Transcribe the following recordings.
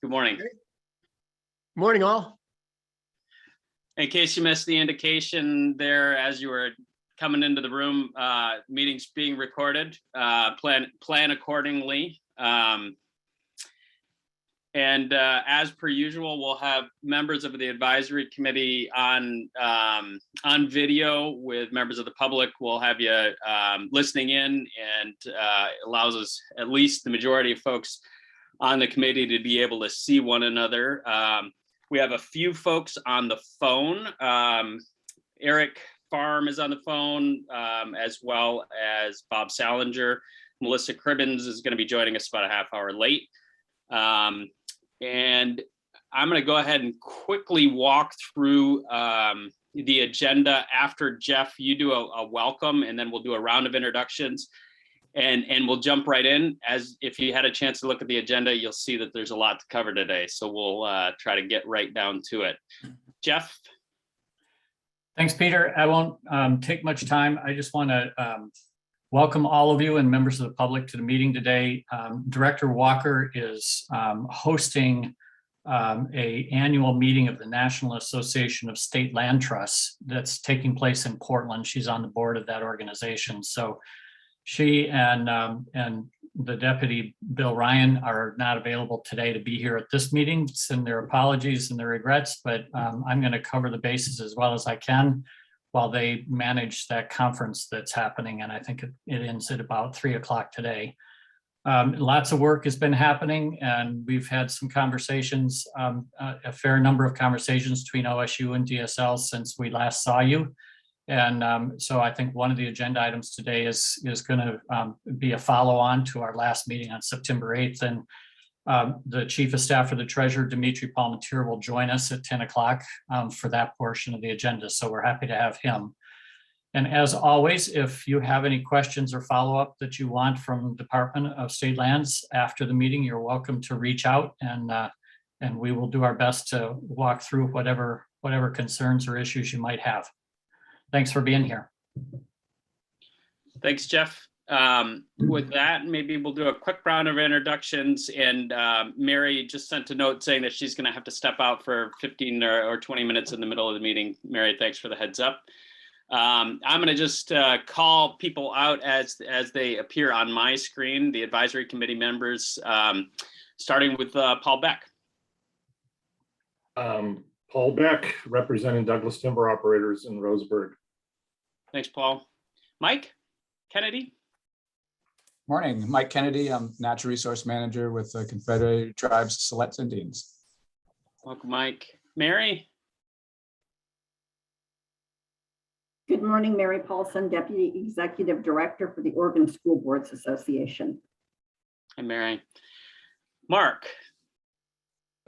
Good morning. Morning, all. In case you missed the indication there as you were coming into the room, meetings being recorded, plan accordingly. And as per usual, we'll have members of the advisory committee on video with members of the public. We'll have you listening in, and allows us, at least the majority of folks on the committee, to be able to see one another. We have a few folks on the phone. Eric Farm is on the phone, as well as Bob Salinger. Melissa Cribbins is going to be joining us about a half hour late. And I'm going to go ahead and quickly walk through the agenda. After Jeff, you do a welcome, and then we'll do a round of introductions, and we'll jump right in. As if you had a chance to look at the agenda, you'll see that there's a lot to cover today. So we'll try to get right down to it. Jeff? Thanks, Peter. I won't take much time. I just want to welcome all of you and members of the public to the meeting today. Director Walker is hosting an annual meeting of the National Association of State Land Trusts that's taking place in Portland. She's on the board of that organization. So she and the deputy, Bill Ryan, are not available today to be here at this meeting. Send their apologies and their regrets, but I'm going to cover the bases as well as I can while they manage that conference that's happening. And I think it ends at about 3 o'clock today. Lots of work has been happening, and we've had some conversations, a fair number of conversations between OSU and DSL since we last saw you. And so I think one of the agenda items today is going to be a follow-on to our last meeting on September 8th. And the Chief of Staff for the Treasurer, Dimitri Palmatier, will join us at 10 o'clock for that portion of the agenda. So we're happy to have him. And as always, if you have any questions or follow-up that you want from Department of State Lands after the meeting, you're welcome to reach out, and we will do our best to walk through whatever concerns or issues you might have. Thanks for being here. Thanks, Jeff. With that, maybe we'll do a quick round of introductions. And Mary just sent a note saying that she's going to have to step out for 15 or 20 minutes in the middle of the meeting. Mary, thanks for the heads up. I'm going to just call people out as they appear on my screen, the advisory committee members, starting with Paul Beck. Paul Beck, representing Douglas Timber Operators in Roseburg. Thanks, Paul. Mike Kennedy. Morning, Mike Kennedy. I'm Natural Resource Manager with the Confederated Tribes Siletz Indians. Welcome, Mike. Mary. Good morning, Mary Paulson, Deputy Executive Director for the Oregon School Boards Association. Hi, Mary. Mark.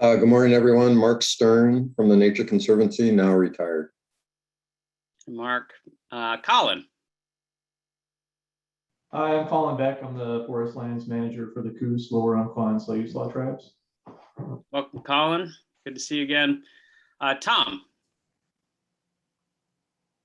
Good morning, everyone. Mark Stern from the Nature Conservancy, now retired. Mark. Colin. Hi, I'm Colin Beck. I'm the Forest Lands Manager for the Coos, Lower Umpqua, and Slave Tribes. Welcome, Colin. Good to see you again. Tom.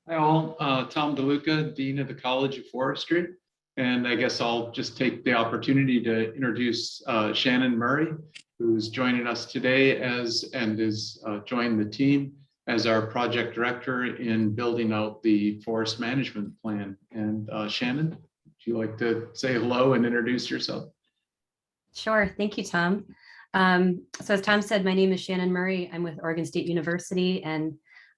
Hi all, Tom DeLuca, Dean of the College of Forestry. And I guess I'll just take the opportunity to introduce Shannon Murray, who's joining us today and is joined the team as our project director in building out the forest management plan. And Shannon, would you like to say hello and introduce yourself? Sure, thank you, Tom. So as Tom said, my name is Shannon Murray. I'm with Oregon State University, and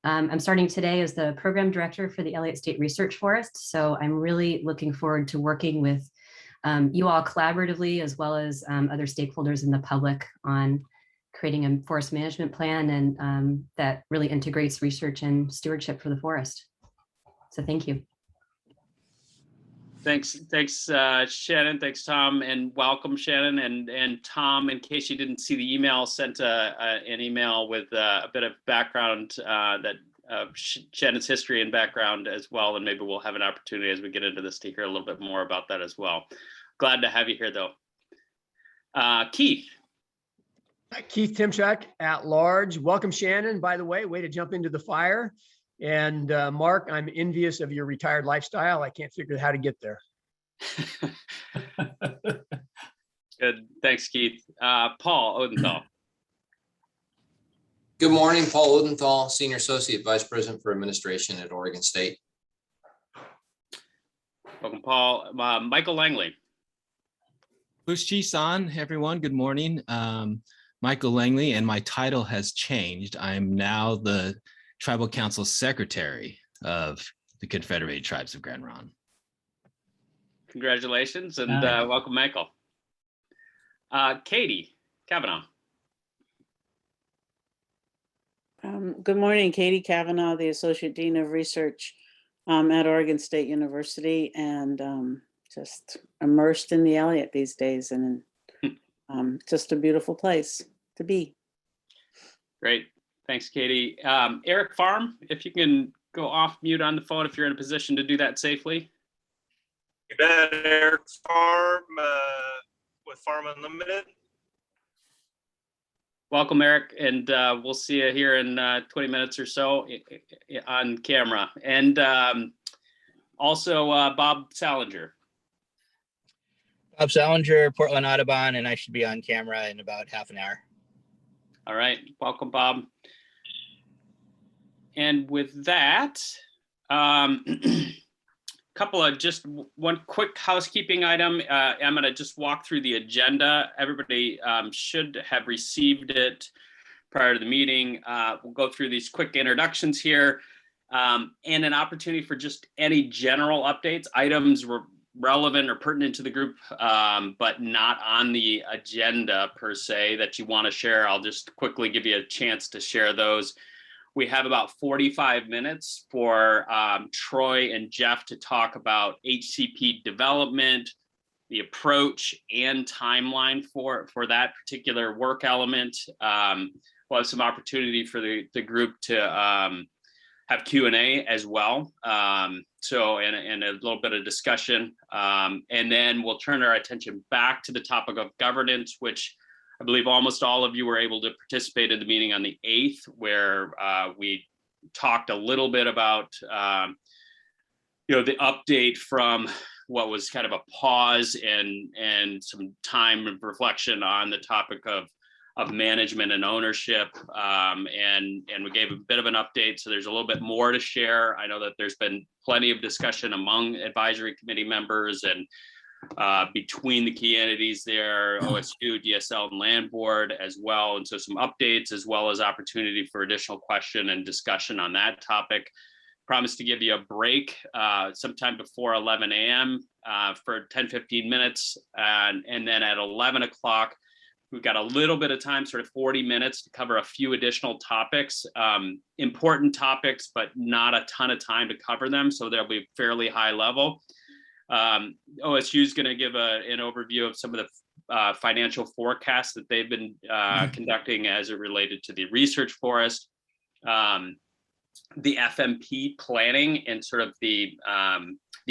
I'm starting today as the program director for the Elliott State Research Forest. So I'm really looking forward to working with you all collaboratively, as well as other stakeholders in the public, on creating a forest management plan and that really integrates research and stewardship for the forest. So thank you. Thanks, Shannon. Thanks, Tom, and welcome, Shannon. And Tom, in case you didn't see the email, sent an email with a bit of background Shannon's history and background as well, and maybe we'll have an opportunity as we get into this to hear a little bit more about that as well. Glad to have you here, though. Keith. Keith Timchuk at large. Welcome, Shannon. By the way to jump into the fire. And Mark, I'm envious of your retired lifestyle. I can't figure out how to get there. Good. Thanks, Keith. Paul Odenthal. Good morning, Paul Odenthal, Senior Associate Vice President for Administration at Oregon State. Welcome, Paul. Michael Langley. San, everyone, good morning. Michael Langley, and my title has changed. I'm now the Tribal Council Secretary of the Confederated Tribes of Grand Ronde. Congratulations and welcome, Michael. Katie Kavanaugh. Good morning, Katie Kavanaugh, the Associate Dean of Research at Oregon State University, and just immersed in the Elliott these days, and just a beautiful place to be. Great. Thanks, Katie. Eric Farm, if you can go off mute on the phone if you're in a position to do that safely. You bet. Eric Farm with Farm Unlimited. Welcome, Eric, and we'll see you here in 20 minutes or so on camera. And also Bob Salinger. Bob Salinger, Portland Audubon, and I should be on camera in about half an hour. All right, welcome, Bob. And with that, couple of just one quick housekeeping item. I'm going to just walk through the agenda. Everybody should have received it prior to the meeting. We'll go through these quick introductions here and an opportunity for just any general updates, items were relevant or pertinent to the group, but not on the agenda per se that you want to share. I'll just quickly give you a chance to share those. We have about 45 minutes for Troy and Jeff to talk about HCP development, the approach and timeline for that particular work element. We'll have some opportunity for the group to have Q&A as well. And a little bit of discussion. And then we'll turn our attention back to the topic of governance, which I believe almost all of you were able to participate in the meeting on the 8th, where we talked a little bit about, the update from what was kind of a pause and some time of reflection on the topic of management and ownership. And we gave a bit of an update. So there's a little bit more to share. I know that there's been plenty of discussion among advisory committee members and between the key entities there, OSU, DSL, and Land Board as well. And so some updates as well as opportunity for additional question and discussion on that topic. Promise to give you a break sometime before 11 a.m. For 10-15 minutes. And then at 11 o'clock, we've got a little bit of time, sort of 40 minutes to cover a few additional topics, important topics, but not a ton of time to cover them. So they'll be fairly high level. OSU is going to give an overview of some of the financial forecasts that they've been conducting as it related to the research forest, the FMP planning and sort of the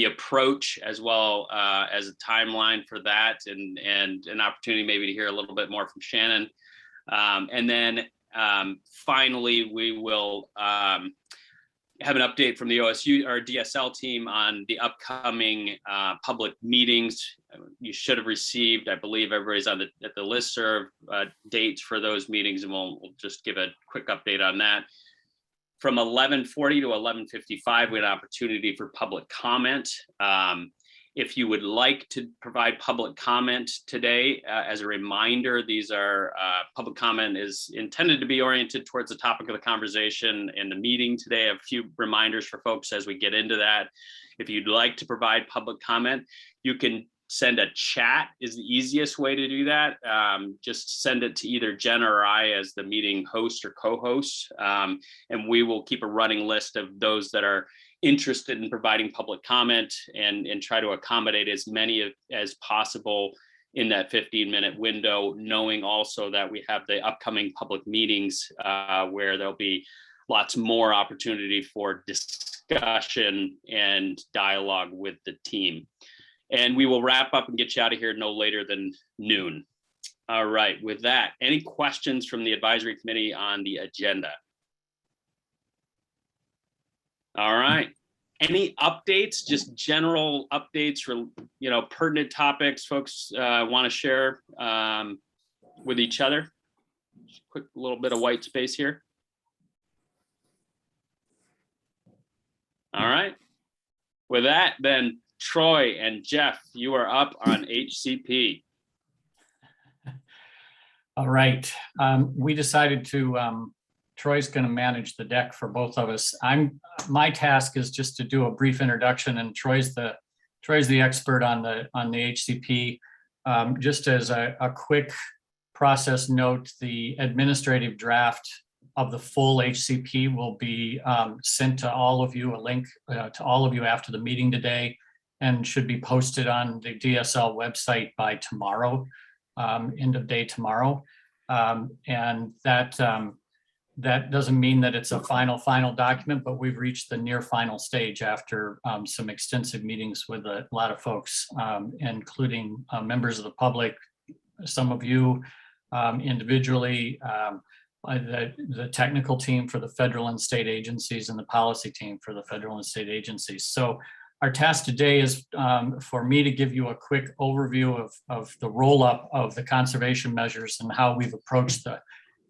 approach as well as a timeline for that and an opportunity maybe to hear a little bit more from Shannon. And then finally, we will have an update from the OSU or DSL team on the upcoming public meetings. You should have received, I believe everybody's on at the listserv dates for those meetings, and we'll just give a quick update on that. From 11:40 to 11:55, we had an opportunity for public comment. If you would like to provide public comment today, as a reminder, these are public comment is intended to be oriented towards the topic of the conversation in the meeting today. A few reminders for folks as we get into that. If you'd like to provide public comment, you can send a chat is the easiest way to do that. Just send it to either Jen or I as the meeting host or co-host, and we will keep a running list of those that are interested in providing public comment and try to accommodate as many as possible in that 15-minute window, knowing also that we have the upcoming public meetings where there'll be lots more opportunity for discussion and dialogue with the team. And we will wrap up and get you out of here no later than noon. All right, with that, any questions from the advisory committee on the agenda? All right. Any updates, just general updates for, pertinent topics folks want to share with each other? Just quick little bit of white space here. All right. With that, then Troy and Jeff, you are up on HCP. All right. We decided to, Troy's going to manage the deck for both of us. My task is just to do a brief introduction, and Troy's the expert on the HCP. Just as a quick process note, the administrative draft of the full HCP will be sent to all of you, a link to all of you after the meeting today, and should be posted on the DSL website by tomorrow, end of day tomorrow. And that doesn't mean that it's a final document, but we've reached the near final stage after some extensive meetings with a lot of folks, including members of the public, some of you individually, the technical team for the federal and state agencies, and the policy team for the federal and state agencies. So our task today is for me to give you a quick overview of the roll-up of the conservation measures and how we've approached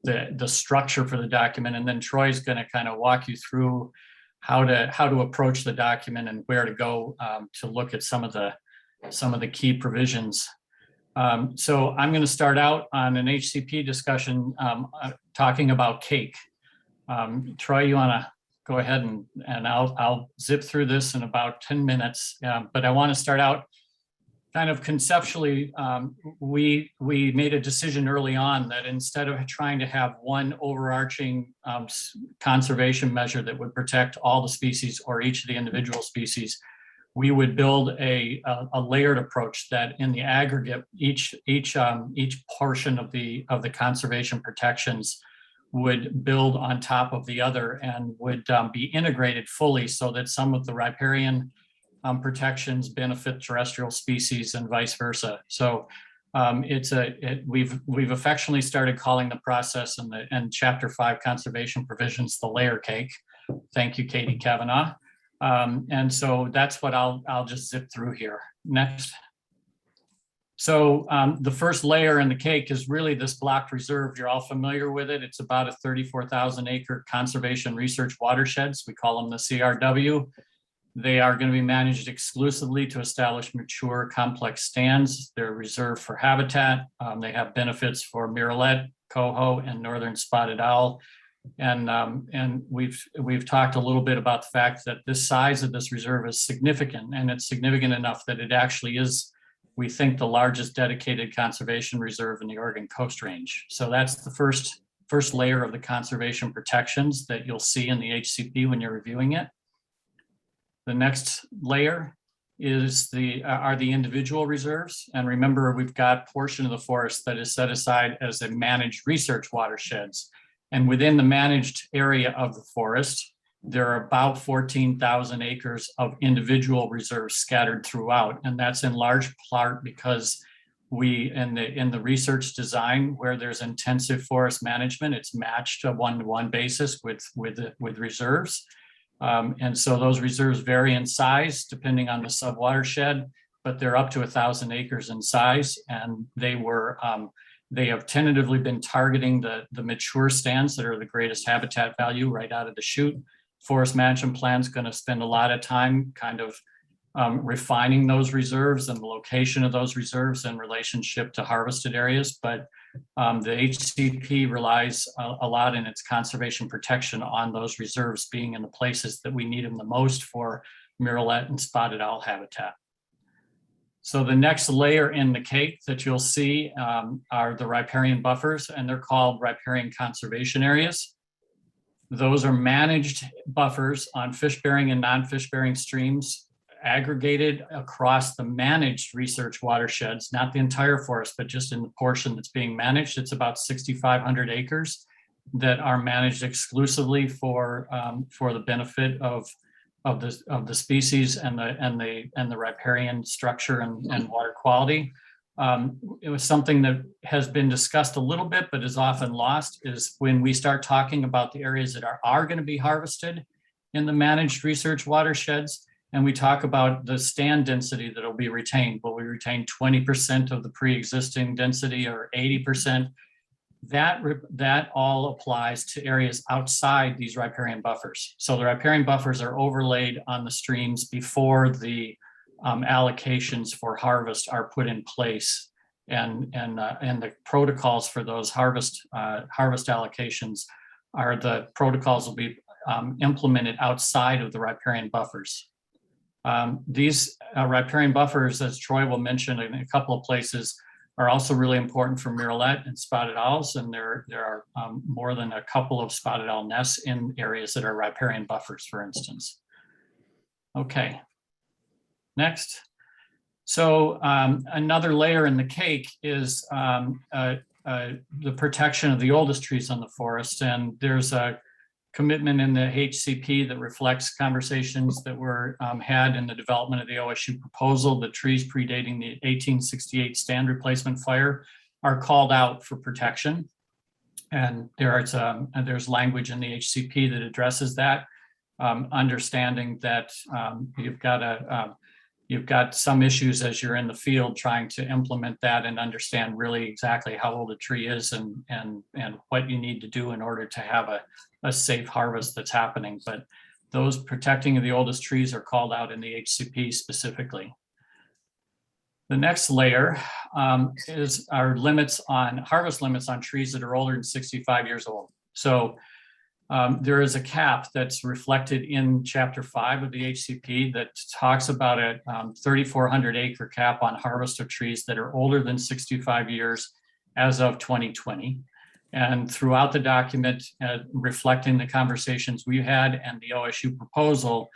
the structure for the document. And then Troy's going to kind of walk you through how to approach the document and where to go to look at some of the key provisions. So I'm going to start out on an HCP discussion talking about cake. Troy, you want to go ahead and I'll zip through this in about 10 minutes. But I want to start out kind of conceptually. We made a decision early on that instead of trying to have one overarching conservation measure that would protect all the species or each of the individual species, we would build a layered approach that in the aggregate, each portion of the conservation protections would build on top of the other and would be integrated fully so that some of the riparian protections benefit terrestrial species and vice versa. So we've affectionately started calling the process and Chapter 5 conservation provisions the layer cake. Thank you, Katie Kavanaugh. And so that's what I'll just zip through here. Next. So the first layer in the cake is really this blocked reserve. You're all familiar with it. It's about a 34,000 acre conservation research watersheds. We call them the CRW. They are going to be managed exclusively to establish mature complex stands. They're reserved for habitat. They have benefits for murrelet, coho, and northern spotted owl. And we've talked a little bit about the fact that this size of this reserve is significant, and it's significant enough that it actually is, we think, the largest dedicated conservation reserve in the Oregon Coast Range. So that's the first layer of the conservation protections that you'll see in the HCP when you're reviewing it. The next layer are the individual reserves. And remember, we've got a portion of the forest that is set aside as a managed research watersheds. And within the managed area of the forest, there are about 14,000 acres of individual reserves scattered throughout. And that's in large part because we, in the research design where there's intensive forest management, it's matched a one-to-one basis with reserves. And so those reserves vary in size depending on the subwatershed, but they're up to 1,000 acres in size. And they have tentatively been targeting the mature stands that are the greatest habitat value right out of the chute. Forest management plan is going to spend a lot of time kind of refining those reserves and the location of those reserves in relationship to harvested areas. But the HCP relies a lot in its conservation protection on those reserves being in the places that we need them the most for murrelet and spotted owl habitat. So the next layer in the cake that you'll see are the riparian buffers, and they're called riparian conservation areas. Those are managed buffers on fish-bearing and non-fish-bearing streams, aggregated across the managed research watersheds, not the entire forest, but just in the portion that's being managed. It's about 6,500 acres that are managed exclusively for the benefit of the species and the riparian structure and water quality. It was something that has been discussed a little bit, but is often lost, is when we start talking about the areas that are going to be harvested in the managed research watersheds, and we talk about the stand density that will be retained. Will we retain 20% of the pre-existing density or 80%? that all applies to areas outside these riparian buffers. So the riparian buffers are overlaid on the streams before the allocations for harvest are put in place, and the protocols for those harvest allocations are the protocols will be implemented outside of the riparian buffers. These riparian buffers, as Troy will mention in a couple of places, are also really important for murrelet and spotted owls, and there are more than a couple of spotted owl nests in areas that are riparian buffers, for instance. Okay, next. So another layer in the cake is the protection of the oldest trees on the forest, and there's a commitment in the HCP that reflects conversations that were had in the development of the OSU proposal. The trees predating the 1868 stand replacement fire are called out for protection. And there's language in the HCP that addresses that, understanding that you've got some issues as you're in the field trying to implement that and understand really exactly how old a tree is and what you need to do in order to have a safe harvest that's happening. But those protecting of the oldest trees are called out in the HCP specifically. The next layer is our harvest limits on trees that are older than 65 years old. So there is a cap that's reflected in Chapter 5 of the HCP that talks about a 3,400 acre cap on harvest of trees that are older than 65 years as of 2020. And throughout the document, reflecting the conversations we had and the OSU proposal,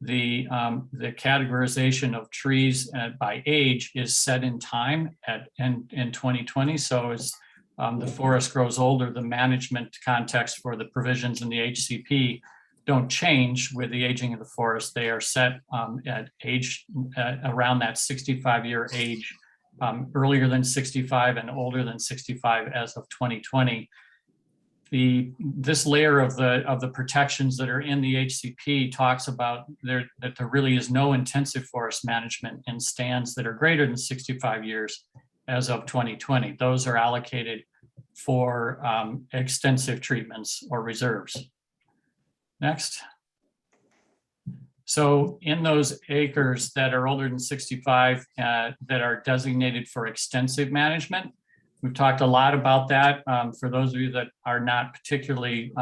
the categorization of trees by age is set in time in 2020. So as the forest grows older, the management context for the provisions in the HCP don't change with the aging of the forest. They are set at age around that 65-year age, earlier than 65 and older than 65 as of 2020. This layer of the protections that are in the HCP talks about that there really is no intensive forest management in stands that are greater than 65 years as of 2020. Those are allocated for extensive treatments or reserves. Next. So in those acres that are older than 65 that are designated for extensive management, we've talked a lot about that. For those of you that are not particularly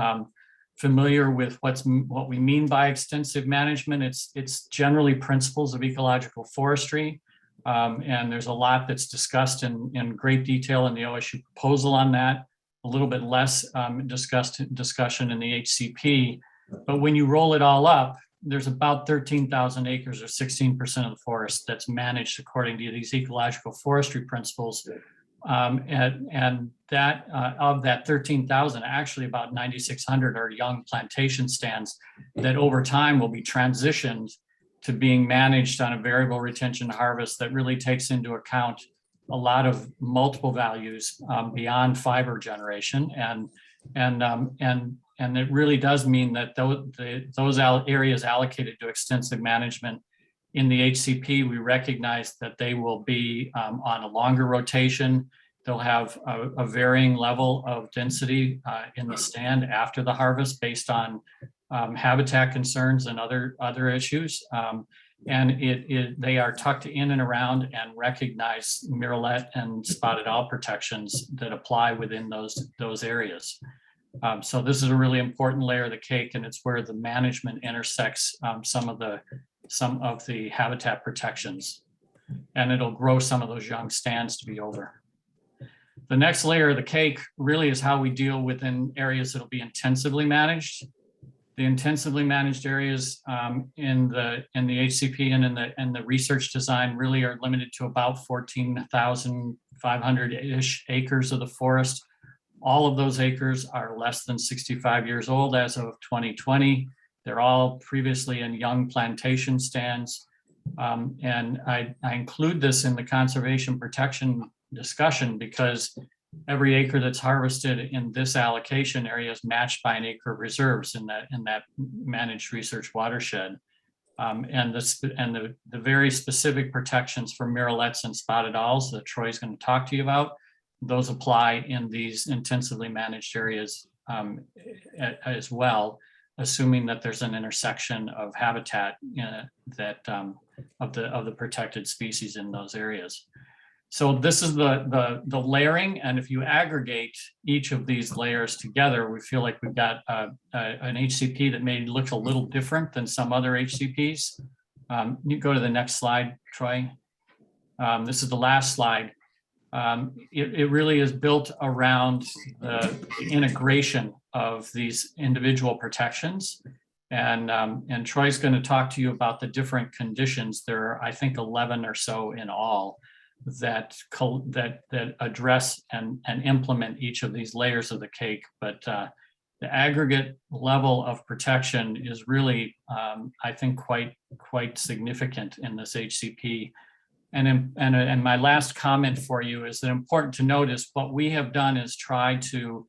familiar with what we mean by extensive management, it's generally principles of ecological forestry. And there's a lot that's discussed in great detail in the OSU proposal on that, a little bit less discussion in the HCP. But when you roll it all up, there's about 13,000 acres or 16% of the forest that's managed according to these ecological forestry principles. And that of that 13,000, actually about 9,600 are young plantation stands that over time will be transitioned to being managed on a variable retention harvest that really takes into account a lot of multiple values beyond fiber generation. And it really does mean that those areas allocated to extensive management in the HCP, we recognize that they will be on a longer rotation. They'll have a varying level of density in the stand after the harvest based on habitat concerns and other issues. And they are tucked in and around and recognize murrelet and spotted owl protections that apply within those areas. So this is a really important layer of the cake, and it's where the management intersects some of the habitat protections, and it'll grow some of those young stands to be older. The next layer of the cake really is how we deal within areas that'll be intensively managed. The intensively managed areas in the HCP and in the research design really are limited to about 14,500-ish acres of the forest. All of those acres are less than 65 years old as of 2020. They're all previously in young plantation stands. And I include this in the conservation protection discussion because every acre that's harvested in this allocation area is matched by an acre of reserves in that managed research watershed. And the very specific protections for murrelets and spotted owls that Troy's going to talk to you about those apply in these intensively managed areas as well, assuming that there's an intersection of habitat that of the protected species in those areas. So this is the layering, and if you aggregate each of these layers together, we feel like we've got an HCP that may look a little different than some other HCPs. You go to the next slide, Troy. This is the last slide. It really is built around the integration of these individual protections. And Troy's going to talk to you about the different conditions. There are, I think, 11 or so in all that address and implement each of these layers of the cake. But the aggregate level of protection is really, I think, quite significant in this HCP. And my last comment for you is that important to notice what we have done is try to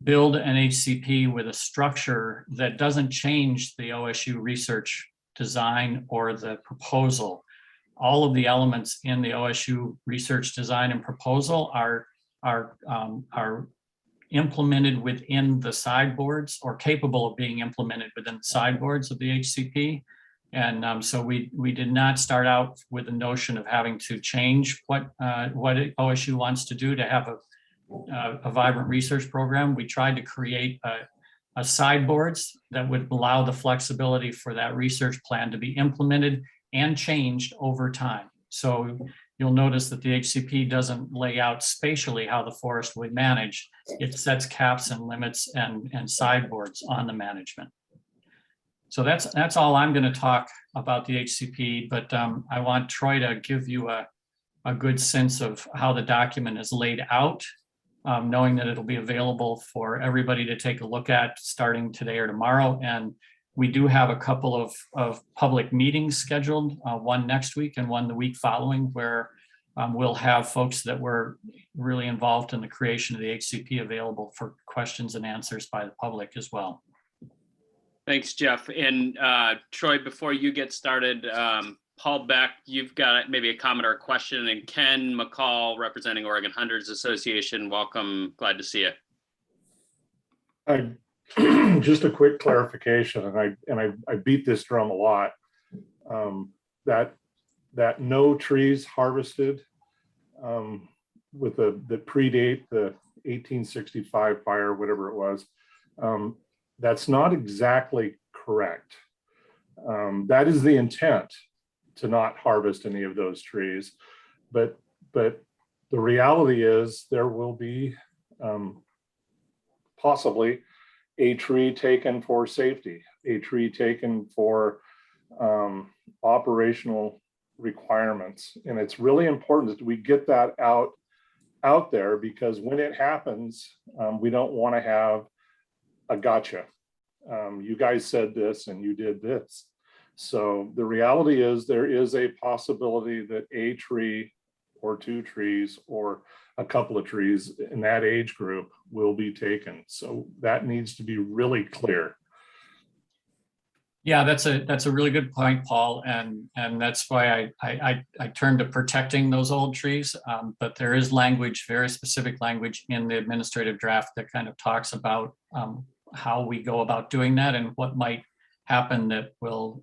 build an HCP with a structure that doesn't change the OSU research design or the proposal. All of the elements in the OSU research design and proposal are implemented within the sideboards or capable of being implemented within the sideboards of the HCP. And so we did not start out with the notion of having to change what OSU wants to do to have a vibrant research program. We tried to create a sideboards that would allow the flexibility for that research plan to be implemented and changed over time. So you'll notice that the HCP doesn't lay out spatially how the forest will be managed. It sets caps and limits and sideboards on the management. So that's all I'm going to talk about the HCP, but I want Troy to give you a good sense of how the document is laid out, knowing that it'll be available for everybody to take a look at starting today or tomorrow. And we do have a couple of public meetings scheduled, one next week and one the week following, where we'll have folks that were really involved in the creation of the HCP available for questions and answers by the public as well. Thanks, Jeff. And Troy, before you get started, Paul Beck, you've got maybe a comment or a question, and Ken McCall, representing Oregon Hunters Association, welcome. Glad to see you. Just a quick clarification, and I beat this drum a lot. That no trees harvested with that predate the 1865 fire, whatever it was. That's not exactly correct. That is the intent, to not harvest any of those trees, but the reality is there will be possibly a tree taken for safety, a tree taken for operational requirements. And it's really important that we get that out there, because when it happens, we don't want to have a gotcha. You guys said this and you did this. So the reality is there is a possibility that a tree or two trees or a couple of trees in that age group will be taken. So that needs to be really clear. Yeah, that's a really good point, Paul, and that's why I turned to protecting those old trees. But there is language, very specific language in the administrative draft that kind of talks about how we go about doing that and what might happen that will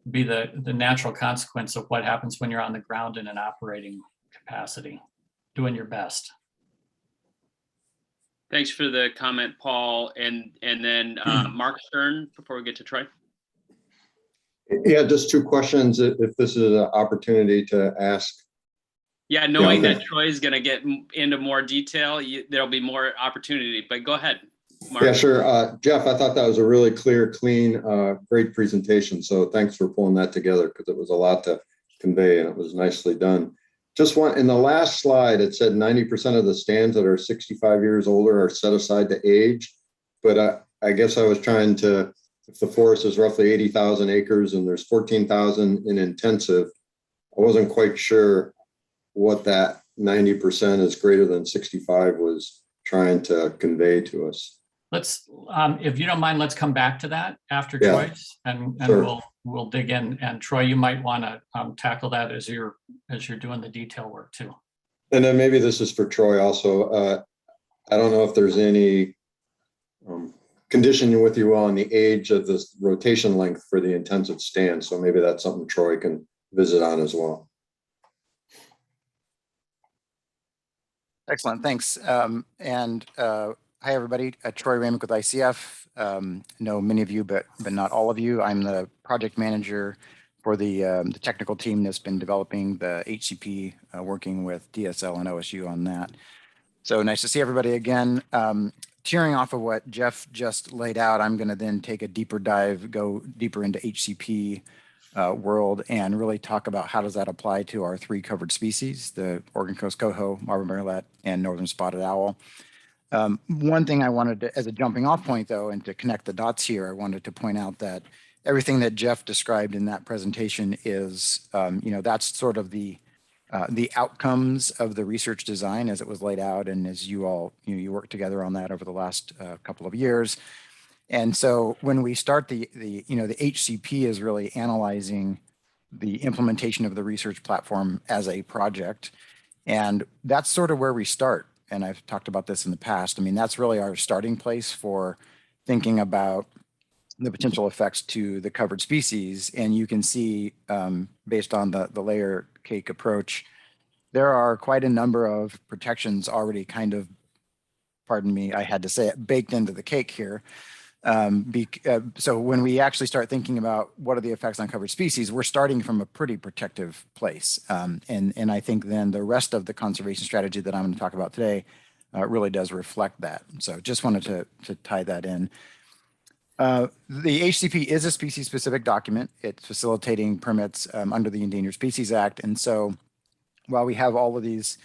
be the natural consequence of what happens when you're on the ground in an operating capacity, doing your best. Thanks for the comment, Paul. And then Mark Stern, before we get to Troy. Yeah, just two questions, if this is an opportunity to ask. Yeah, knowing that Troy is going to get into more detail, there'll be more opportunity, but go ahead, Mark. Yeah, sure. Jeff, I thought that was a really clear, clean, great presentation. So thanks for pulling that together, because it was a lot to convey and it was nicely done. Just one, in the last slide, it said 90% of the stands that are 65 years older are set aside to age. But I guess I was trying to, if the forest is roughly 80,000 acres and there's 14,000 in intensive, I wasn't quite sure what that 90% is greater than 65 was trying to convey to us. Let's, if you don't mind, let's come back to that after Troy's, and sure. we'll dig in. And Troy, you might want to tackle that as you're doing the detail work too. And then maybe this is for Troy also. I don't know if there's any condition with you on the age of this rotation length for the intensive stand. So maybe that's something Troy can visit on as well. Excellent, thanks. Hi, everybody. Troy Ramick with ICF. Know many of you, but not all of you. I'm the project manager for the technical team that's been developing the HCP, working with DSL and OSU on that. So nice to see everybody again. Tearing off of what Jeff just laid out, I'm going to then take a deeper dive, go deeper into HCP world and really talk about how does that apply to our 3 covered species, the Oregon Coast Coho, Marbled Murrelet, and Northern Spotted Owl. One thing I wanted to, as a jumping off point though, and to connect the dots here, I wanted to point out that everything that Jeff described in that presentation is, that's sort of the outcomes of the research design as it was laid out. And as you all, you worked together on that over the last couple of years. And so when we start the HCP is really analyzing the implementation of the research platform as a project. And that's sort of where we start. And I've talked about this in the past. I mean, that's really our starting place for thinking about the potential effects to the covered species. And you can see, based on the layer cake approach, there are quite a number of protections already kind of, pardon me, I had to say it, baked into the cake here. So when we actually start thinking about what are the effects on covered species, we're starting from a pretty protective place. And I think then the rest of the conservation strategy that I'm going to talk about today really does reflect that. So just wanted to tie that in. The HCP is a species-specific document. It's facilitating permits under the Endangered Species Act. And so while we have all of these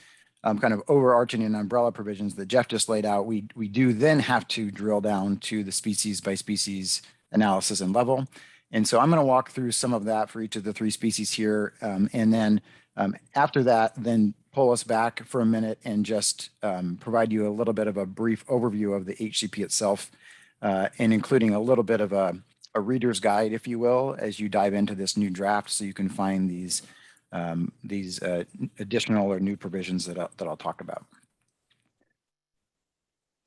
kind of overarching and umbrella provisions that Jeff just laid out, we do then have to drill down to the species by species analysis and level. And so I'm going to walk through some of that for each of the 3 species here. And then after that, then pull us back for a minute and just provide you a little bit of a brief overview of the HCP itself, and including a little bit of a reader's guide, if you will, as you dive into this new draft, so you can find these additional or new provisions that I'll talk about.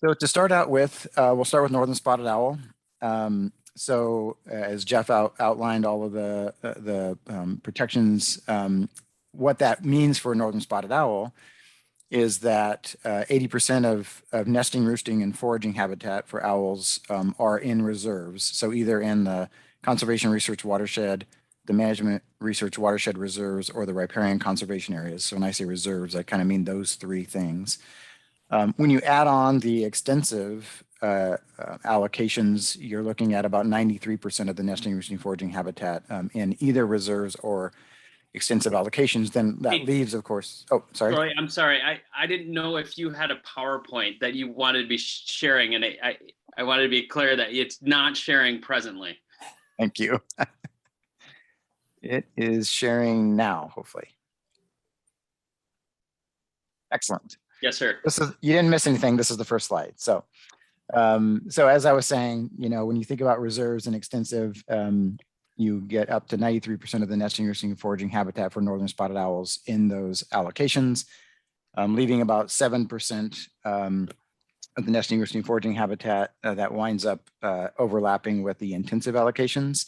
So to start out with, we'll start with Northern Spotted Owl. So as Jeff outlined all of the protections, what that means for Northern Spotted Owl is that 80% of nesting, roosting, and foraging habitat for owls are in reserves. So either in the Conservation Research Watershed, the Management Research Watershed Reserves, or the riparian conservation areas. So when I say reserves, I kind of mean those 3 things. When you add on the extensive allocations, you're looking at about 93% of the nesting, roosting, foraging habitat in either reserves or extensive allocations. Then that leaves, of course. Oh, sorry. Troy, I'm sorry. I didn't know if you had a PowerPoint that you wanted to be sharing, and I wanted to be clear that it's not sharing presently. Thank you. It is sharing now, hopefully. Excellent. Yes, sir. You didn't miss anything. This is the first slide. So as I was saying, when you think about reserves and extensive, you get up to 93% of the nesting, roosting, and foraging habitat for Northern Spotted Owls in those allocations, leaving about 7% of the nesting, roosting, and foraging habitat that winds up overlapping with the intensive allocations.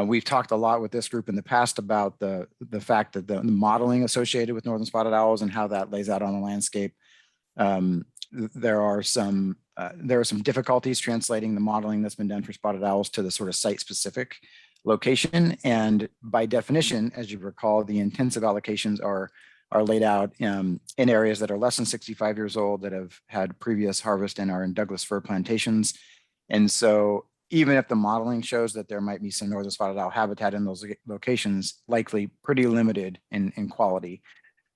We've talked a lot with this group in the past about the fact that the modeling associated with Northern Spotted Owls and how that lays out on the landscape. There are some difficulties translating the modeling that's been done for spotted owls to the sort of site-specific location. And by definition, as you recall, the intensive allocations are laid out in areas that are less than 65 years old, that have had previous harvest and are in Douglas fir plantations. And so even if the modeling shows that there might be some Northern Spotted Owl habitat in those locations, likely pretty limited in quality.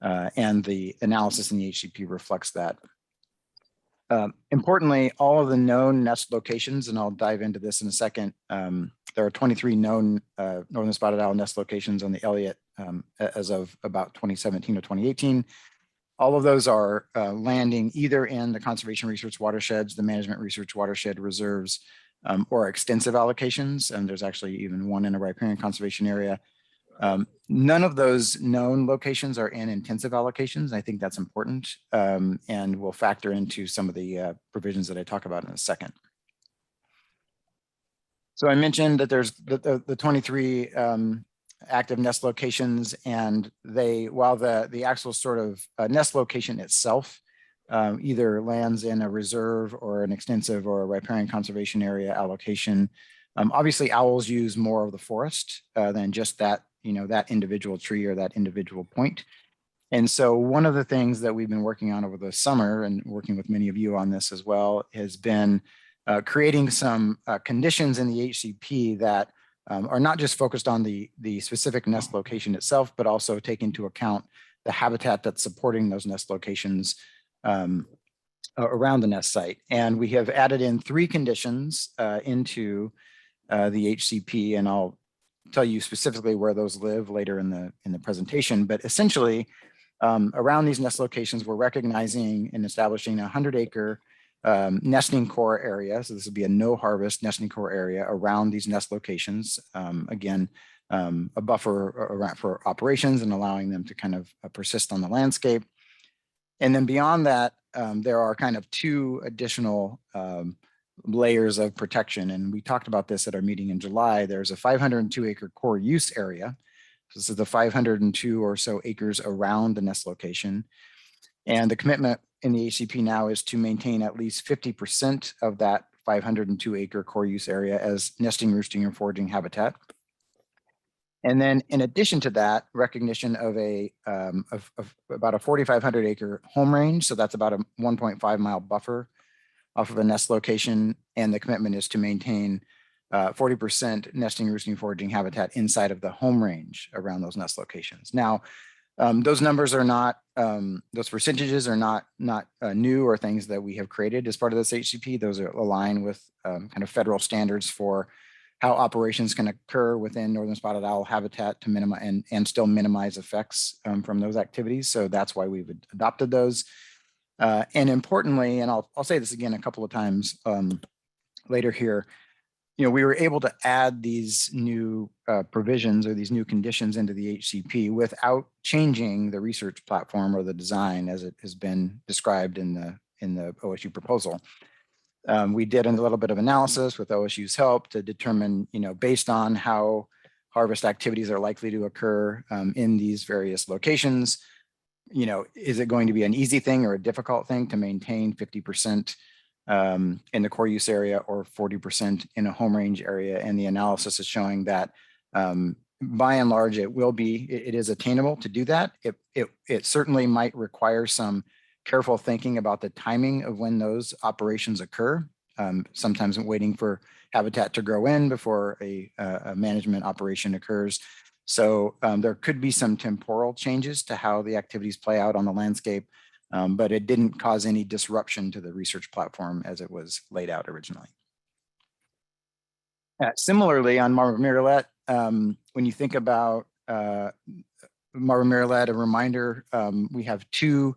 And the analysis in the HCP reflects that. Importantly, all of the known nest locations, and I'll dive into this in a second, there are 23 known Northern Spotted Owl nest locations on the Elliott as of about 2017 or 2018. All of those are landing either in the Conservation Research Watersheds, the Management Research Watershed Reserves, or extensive allocations. And there's actually even one in a riparian conservation area. None of those known locations are in intensive allocations. I think that's important and will factor into some of the provisions that I talk about in a second. So I mentioned that there's the 23 active nest locations, and while the actual sort of nest location itself either lands in a reserve or an extensive or a riparian conservation area allocation, obviously owls use more of the forest than just that, that individual tree or that individual point. And so one of the things that we've been working on over the summer, and working with many of you on this as well, has been creating some conditions in the HCP that are not just focused on the specific nest location itself, but also take into account the habitat that's supporting those nest locations around the nest site. And we have added in 3 conditions into the HCP, and I'll tell you specifically where those live later in the presentation. But essentially, around these nest locations, we're recognizing and establishing a 100-acre nesting core area. So this would be a no harvest nesting core area around these nest locations. Again, a buffer around for operations and allowing them to kind of persist on the landscape. And then beyond that, there are kind of 2 additional layers of protection. And we talked about this at our meeting in July. There's a 502-acre core use area. So this is the 502 or so acres around the nest location. And the commitment in the HCP now is to maintain at least 50% of that 502-acre core use area as nesting, roosting, and foraging habitat. And then in addition to that, recognition of about a 4,500-acre home range. So that's about a 1.5-mile buffer off of a nest location. And the commitment is to maintain 40% nesting, roosting, foraging habitat inside of the home range around those nest locations. Now, those numbers are not, those percentages are not new or things that we have created as part of this HCP. Those are aligned with kind of federal standards for how operations can occur within northern spotted owl habitat to minimize and still minimize effects from those activities. So that's why we've adopted those. And importantly, and I'll say this again a couple of times later here, we were able to add these new provisions or these new conditions into the HCP without changing the research platform or the design as it has been described in the OSU proposal. We did a little bit of analysis with OSU's help to determine, based on how harvest activities are likely to occur in these various locations, is it going to be an easy thing or a difficult thing to maintain 50% in the core use area or 40% in a home range area? And the analysis is showing that by and large, it is attainable to do that. It certainly might require some careful thinking about the timing of when those operations occur. Sometimes waiting for habitat to grow in before a management operation occurs. So there could be some temporal changes to how the activities play out on the landscape, but it didn't cause any disruption to the research platform as it was laid out originally. Similarly, on Marble Murrelet, when you think about Marble Murrelet, a reminder, we have 2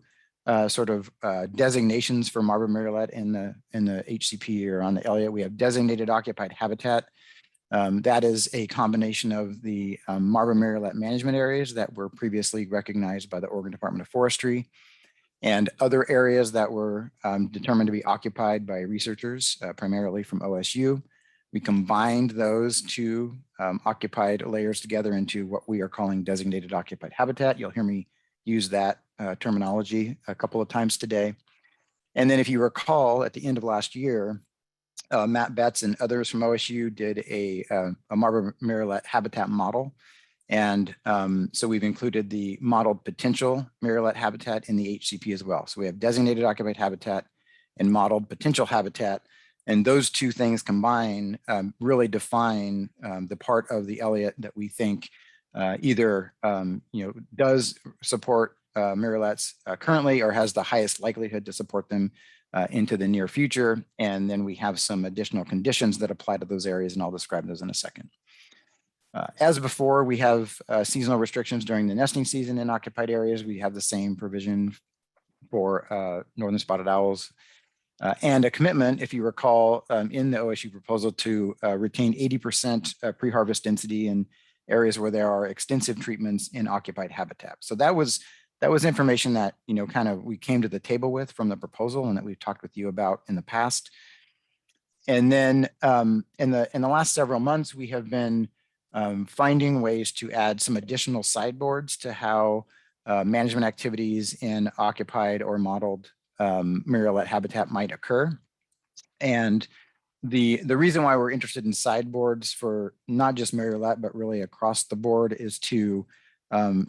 sort of designations for Marble Murrelet in the HCP or on the Elliott. We have designated occupied habitat. That is a combination of the Marble Murrelet management areas that were previously recognized by the Oregon Department of Forestry and other areas that were determined to be occupied by researchers, primarily from OSU. We combined those 2 occupied layers together into what we are calling designated occupied habitat. You'll hear me use that terminology a couple of times today. And then if you recall, at the end of last year, Matt Betts and others from OSU did a Marble Murrelet habitat model. And so we've included the modeled potential Murrelet habitat in the HCP as well. So we have designated occupied habitat and modeled potential habitat. And those 2 things combined really define the part of the Elliott that we think either does support Murrelets currently or has the highest likelihood to support them into the near future. And then we have some additional conditions that apply to those areas, and I'll describe those in a second. As before, we have seasonal restrictions during the nesting season in occupied areas. We have the same provision for northern spotted owls. And a commitment, if you recall, in the OSU proposal to retain 80% pre-harvest density in areas where there are extensive treatments in occupied habitat. So that was information that, kind of we came to the table with from the proposal and that we've talked with you about in the past. And then in the last several months, we have been finding ways to add some additional sideboards to how management activities in occupied or modeled murrelet habitat might occur. And the reason why we're interested in sideboards for not just murrelet, but really across the board is to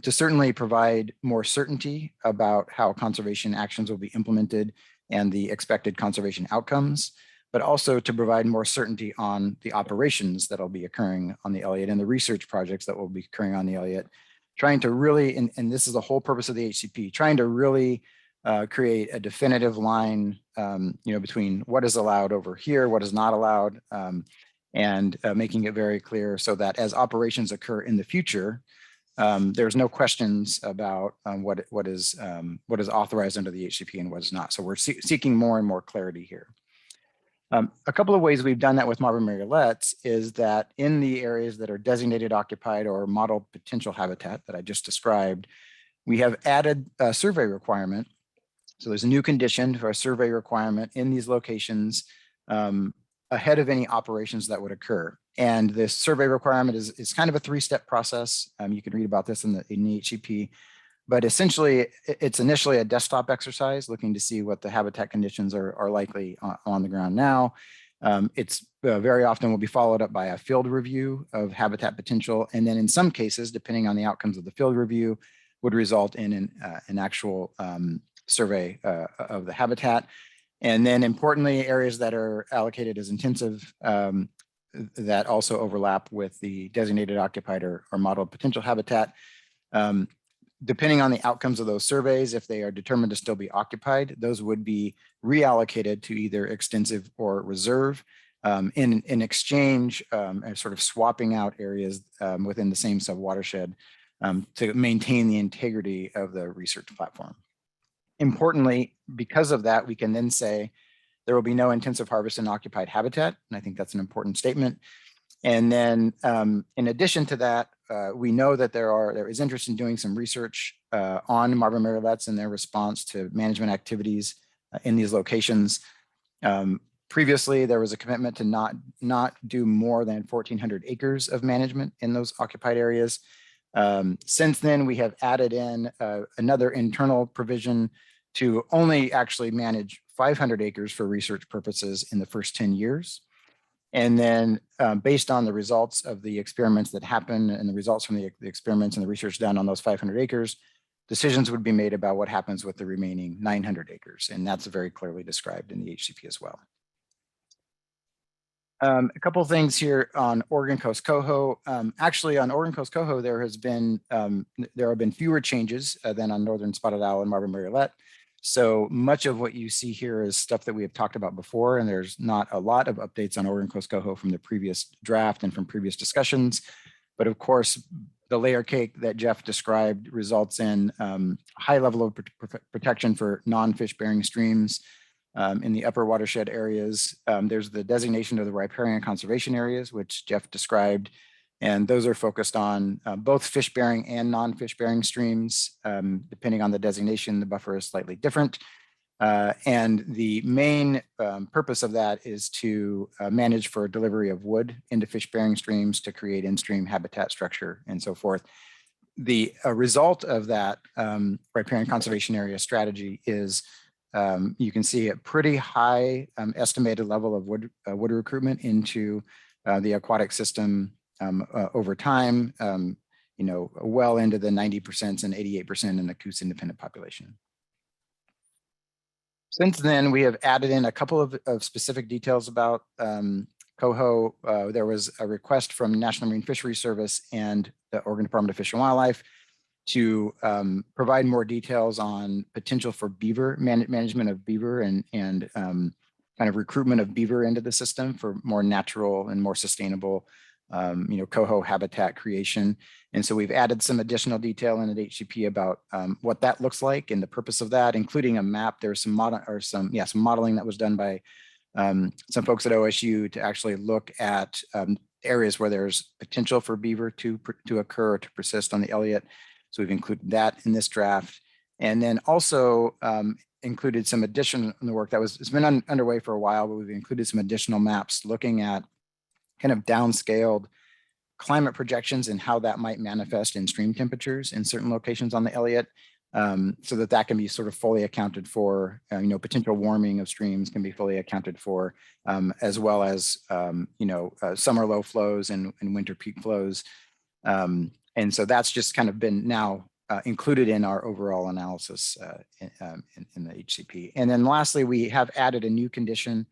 certainly provide more certainty about how conservation actions will be implemented and the expected conservation outcomes, but also to provide more certainty on the operations that will be occurring on the Elliott and the research projects that will be occurring on the Elliott, trying to really, and this is the whole purpose of the HCP, trying to really create a definitive line, between what is allowed over here, what is not allowed, and making it very clear so that as operations occur in the future, there's no questions about what is authorized under the HCP and what is not. So we're seeking more and more clarity here. A couple of ways we've done that with Marvin murrelets is that in the areas that are designated occupied or modeled potential habitat that I just described, we have added a survey requirement. So there's a new condition for a survey requirement in these locations ahead of any operations that would occur. And this survey requirement is kind of a three-step process. You can read about this in the HCP, but essentially it's initially a desktop exercise looking to see what the habitat conditions are likely on the ground now. It's very often will be followed up by a field review of habitat potential. And then in some cases, depending on the outcomes of the field review, would result in an actual survey of the habitat. And then importantly, areas that are allocated as intensive that also overlap with the designated occupied or modeled potential habitat. Depending on the outcomes of those surveys, if they are determined to still be occupied, those would be reallocated to either extensive or reserve in exchange, sort of swapping out areas within the same subwatershed to maintain the integrity of the research platform. Importantly, because of that, we can then say there will be no intensive harvest in occupied habitat. And I think that's an important statement. And then in addition to that, we know that there is interest in doing some research on Marvin murrelets and their response to management activities in these locations. Previously, there was a commitment to not do more than 1,400 acres of management in those occupied areas. Since then, we have added in another internal provision to only actually manage 500 acres for research purposes in the first 10 years. And then based on the results of the experiments that happen and the results from the experiments and the research done on those 500 acres, decisions would be made about what happens with the remaining 900 acres. And that's very clearly described in the HCP as well. A couple of things here on Oregon Coast Coho. Actually, on Oregon Coast Coho, there have been fewer changes than on Northern Spotted Owl and Marvin murrelet. So much of what you see here is stuff that we have talked about before, and there's not a lot of updates on Oregon Coast Coho from the previous draft and from previous discussions. But of course, the layer cake that Jeff described results in high level of protection for non-fish bearing streams. In the upper watershed areas, there's the designation of the riparian conservation areas, which Jeff described, and those are focused on both fish bearing and non-fish bearing streams. Depending on the designation, the buffer is slightly different. And the main purpose of that is to manage for delivery of wood into fish bearing streams to create in-stream habitat structure and so forth. The result of that riparian conservation area strategy is you can see a pretty high estimated level of wood recruitment into the aquatic system over time, well into the 90% and 88% in the Coos independent population. Since then, we have added in a couple of specific details about Coho. There was a request from National Marine Fisheries Service and the Oregon Department of Fish and Wildlife to provide more details on potential for beaver management of beaver and kind of recruitment of beaver into the system for more natural and more sustainable Coho habitat creation. And so we've added some additional detail in the HCP about what that looks like and the purpose of that, including a map. There's some modeling that was done by some folks at OSU to actually look at areas where there's potential for beaver to occur or to persist on the Elliott. So we've included that in this draft. And then also included some additional work it's been underway for a while, but we've included some additional maps looking at kind of downscaled climate projections and how that might manifest in stream temperatures in certain locations on the Elliott, so that can be sort of fully accounted for. Potential warming of streams can be fully accounted for, as well as summer low flows and winter peak flows. And so that's just kind of been now included in our overall analysis in the HCP. And then lastly, we have added a new condition,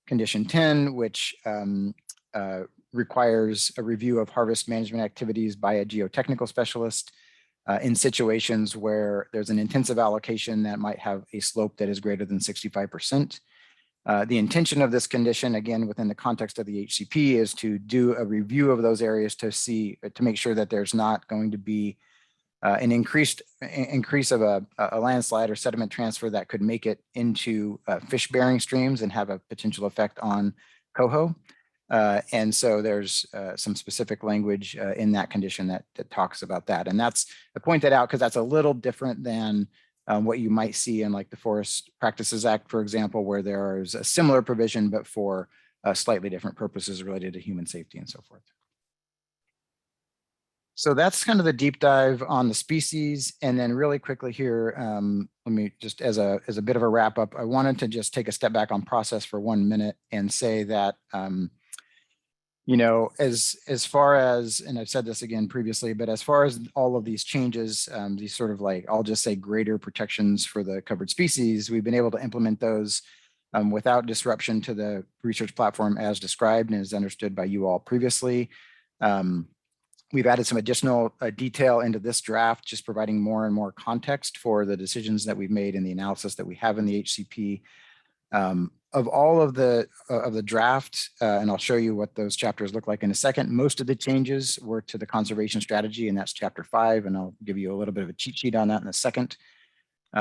condition 10, which requires a review of harvest management activities by a geotechnical specialist in situations where there's an intensive allocation that might have a slope that is greater than 65%. The intention of this condition, again, within the context of the HCP, is to do a review of those areas to make sure that there's not going to be an increase of a landslide or sediment transfer that could make it into fish-bearing streams and have a potential effect on Coho. And so there's some specific language in that condition that talks about that. And I point that out because that's a little different than what you might see in like the Forest Practices Act, for example, where there is a similar provision, but for slightly different purposes related to human safety and so forth. So that's kind of the deep dive on the species. And then really quickly here, let me just as a bit of a wrap up, I wanted to just take a step back on process for 1 minute and say that, as far as, and I've said this again previously, but as far as all of these changes, these sort of like, I'll just say greater protections for the covered species, we've been able to implement those without disruption to the research platform as described and as understood by you all previously. We've added some additional detail into this draft, just providing more and more context for the decisions that we've made and the analysis that we have in the HCP. Of all of the draft, and I'll show you what those chapters look like in a second, most of the changes were to the conservation strategy, and that's chapter 5, and I'll give you a little bit of a cheat sheet on that in a second.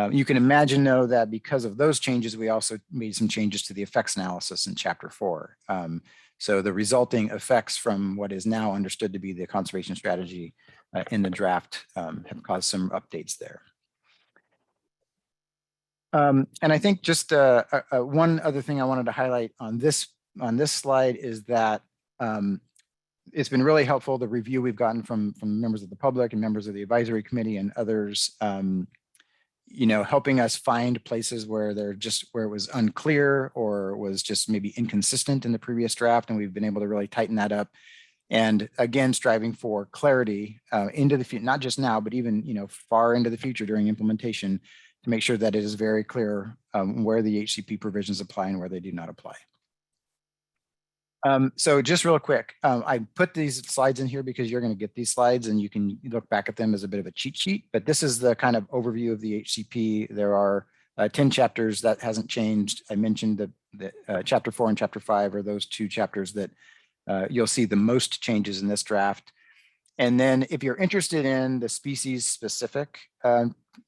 You can imagine, though, that because of those changes, we also made some changes to the effects analysis in chapter 4. So the resulting effects from what is now understood to be the conservation strategy in the draft have caused some updates there. And I think just one other thing I wanted to highlight on this slide is that it's been really helpful, the review we've gotten from members of the public and members of the advisory committee and others, helping us find places where it was unclear or was just maybe inconsistent in the previous draft, and we've been able to really tighten that up. And again, striving for clarity into the future, not just now, but even far into the future during implementation, to make sure that it is very clear where the HCP provisions apply and where they do not apply. So just real quick, I put these slides in here because you're going to get these slides and you can look back at them as a bit of a cheat sheet, but this is the kind of overview of the HCP. There are 10 chapters that hasn't changed. I mentioned that chapter 4 and chapter 5 are those 2 chapters that you'll see the most changes in this draft. And then if you're interested in the species specific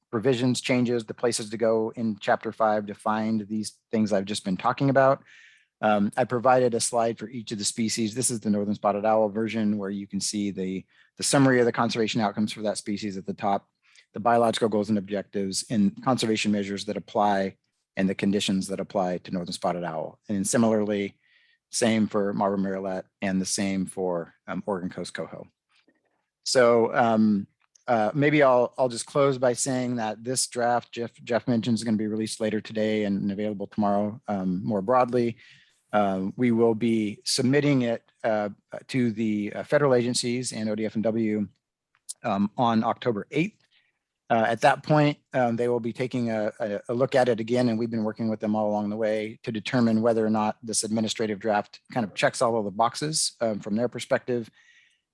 provisions, changes, the places to go in chapter 5 to find these things I've just been talking about, I provided a slide for each of the species. This is the northern spotted owl version where you can see the summary of the conservation outcomes for that species at the top, the biological goals and objectives, and conservation measures that apply and the conditions that apply to northern spotted owl. And similarly, same for Marbled murrelet and the same for Oregon Coast Coho. So maybe I'll just close by saying that this draft Jeff mentioned is going to be released later today and available tomorrow more broadly. We will be submitting it to the federal agencies and ODF&W on October 8th. At that point, they will be taking a look at it again, and we've been working with them all along the way to determine whether or not this administrative draft kind of checks all of the boxes from their perspective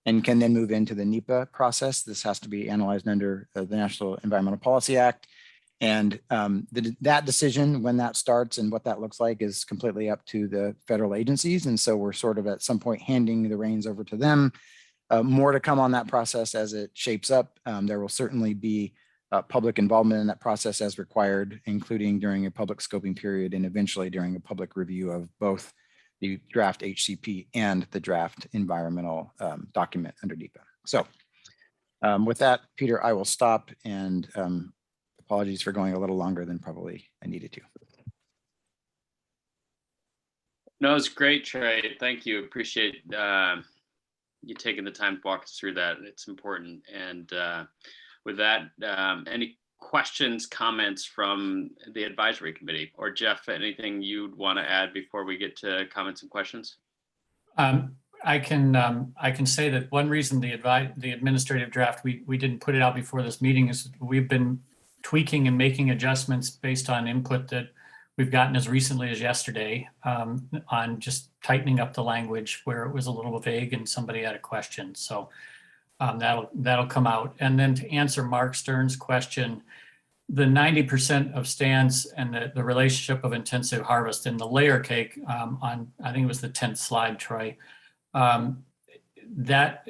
and can then move into the NEPA process. This has to be analyzed under the National Environmental Policy Act. And that decision, when that starts and what that looks like, is completely up to the federal agencies. And so we're sort of at some point handing the reins over to them. More to come on that process as it shapes up. There will certainly be public involvement in that process as required, including during a public scoping period and eventually during a public review of both the draft HCP and the draft environmental document under NEPA. So with that, Peter, I will stop, and apologies for going a little longer than probably I needed to. No, it's great, Trey. Thank you. Appreciate you taking the time to walk us through that. It's important. And with that, any questions, comments from the advisory committee? Or Jeff, anything you'd want to add before we get to comments and questions? I can say that one reason the administrative draft, we didn't put it out before this meeting, is we've been tweaking and making adjustments based on input that we've gotten as recently as yesterday, on just tightening up the language where it was a little vague and somebody had a question. So that'll come out. And then to answer Mark Stern's question, the 90% of stands and the relationship of intensive harvest in the layer cake on, I think it was the 10th slide, Troy, that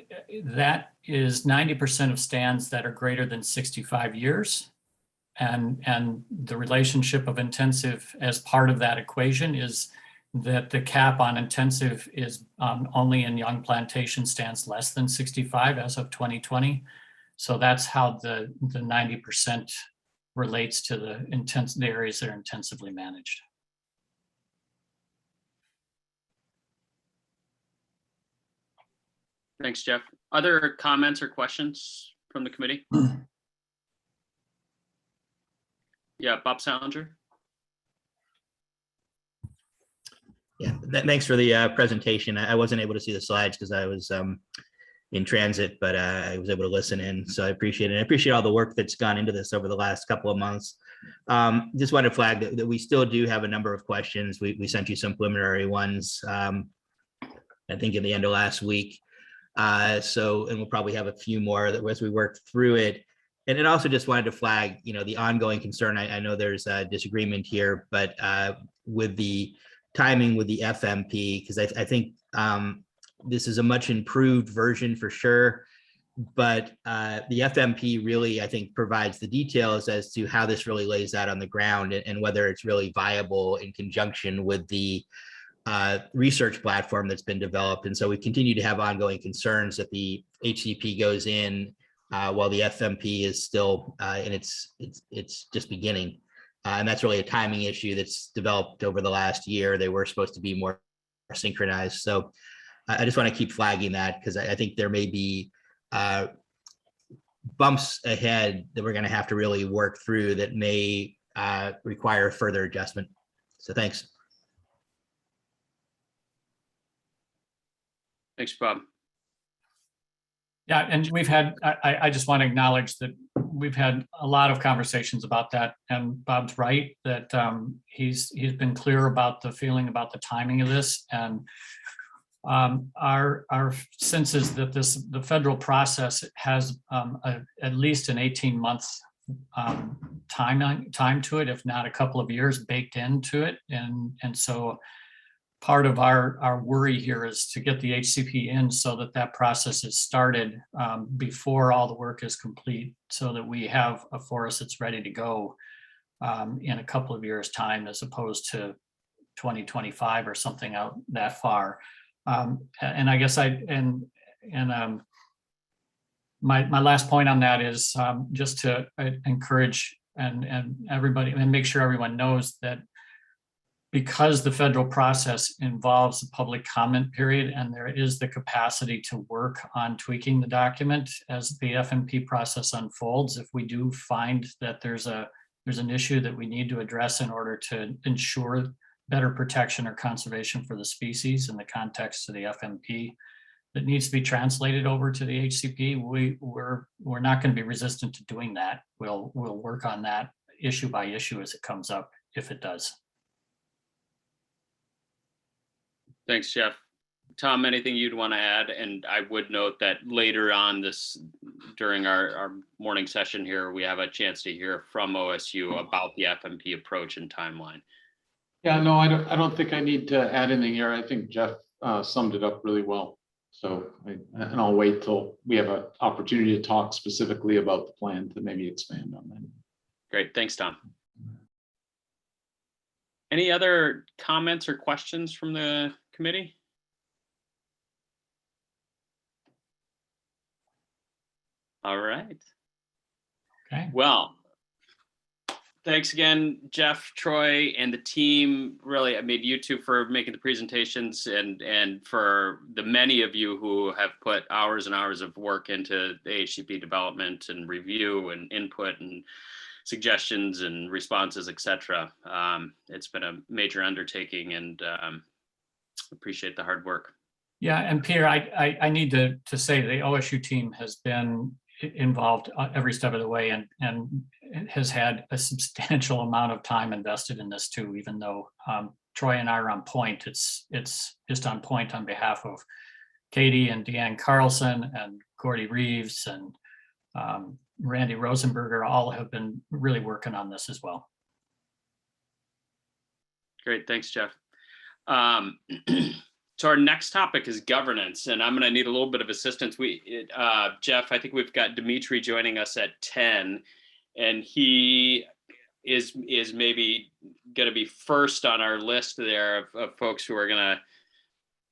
is 90% of stands that are greater than 65 years. And the relationship of intensive as part of that equation is that the cap on intensive is only in young plantation stands less than 65 as of 2020. So that's how the 90% relates to the areas that are intensively managed. Thanks, Jeff. Other comments or questions from the committee? Yeah, Bob Salinger. Yeah, thanks for the presentation. I wasn't able to see the slides because I was in transit, but I was able to listen in. So I appreciate it. I appreciate all the work that's gone into this over the last couple of months. Just want to flag that we still do have a number of questions. We sent you some preliminary ones, I think in the end of last week. And we'll probably have a few more that as we work through it. And it also just wanted to flag, the ongoing concern. I know there's a disagreement here, but with the timing with the FMP, because I think this is a much improved version for sure. But the FMP really, I think, provides the details as to how this really lays out on the ground and whether it's really viable in conjunction with the research platform that's been developed. And so we continue to have ongoing concerns that the HCP goes in while the FMP is still in it's just beginning. And that's really a timing issue that's developed over the last year. They were supposed to be more synchronized. So I just want to keep flagging that because I think there may be bumps ahead that we're going to have to really work through that may require further adjustment. So thanks. Thanks, Bob. Yeah, and we've had, I just want to acknowledge that we've had a lot of conversations about that, and Bob's right that he's been clear about the feeling about the timing of this, and our sense is that the federal process has at least an 18-month time to it, if not a couple of years baked into it, and so part of our worry here is to get the HCP in so that process is started before all the work is complete, so that we have a forest that's ready to go in a couple of years' time, as opposed to 2025 or something out that far. And I guess my last point on that is just to encourage and everybody, and make sure everyone knows that because the federal process involves a public comment period, and there is the capacity to work on tweaking the document as the FMP process unfolds, if we do find that there's an issue that we need to address in order to ensure better protection or conservation for the species in the context of the FMP that needs to be translated over to the HCP, we're not going to be resistant to doing that. We'll work on that issue by issue as it comes up, if it does. Thanks, Jeff. Tom, anything you'd want to add? And I would note that later on during our morning session here, we have a chance to hear from OSU about the FMP approach and timeline. Yeah, no, I don't think I need to add anything here. I think Jeff summed it up really well. So, and I'll wait till we have an opportunity to talk specifically about the plan to maybe expand on that. Great, thanks, Tom. Any other comments or questions from the committee? All right. Okay. Well, thanks again, Jeff, Troy, and the team. Really, I mean, you two for making the presentations and for the many of you who have put hours and hours of work into the HCP development and review and input and suggestions and responses, etc. It's been a major undertaking, and appreciate the hard work. Yeah, and Peter, I need to say the OSU team has been involved every step of the way and has had a substantial amount of time invested in this too, even though Troy and I are on point. It's just on point on behalf of Katie and Deanne Carlson and Gordy Reeves and Randy Rosenberger. All have been really working on this as well. Great, thanks, Jeff. So our next topic is governance, and I'm going to need a little bit of assistance. Jeff, I think we've got Dimitri joining us at 10, and he is maybe going to be first on our list there of folks who are going to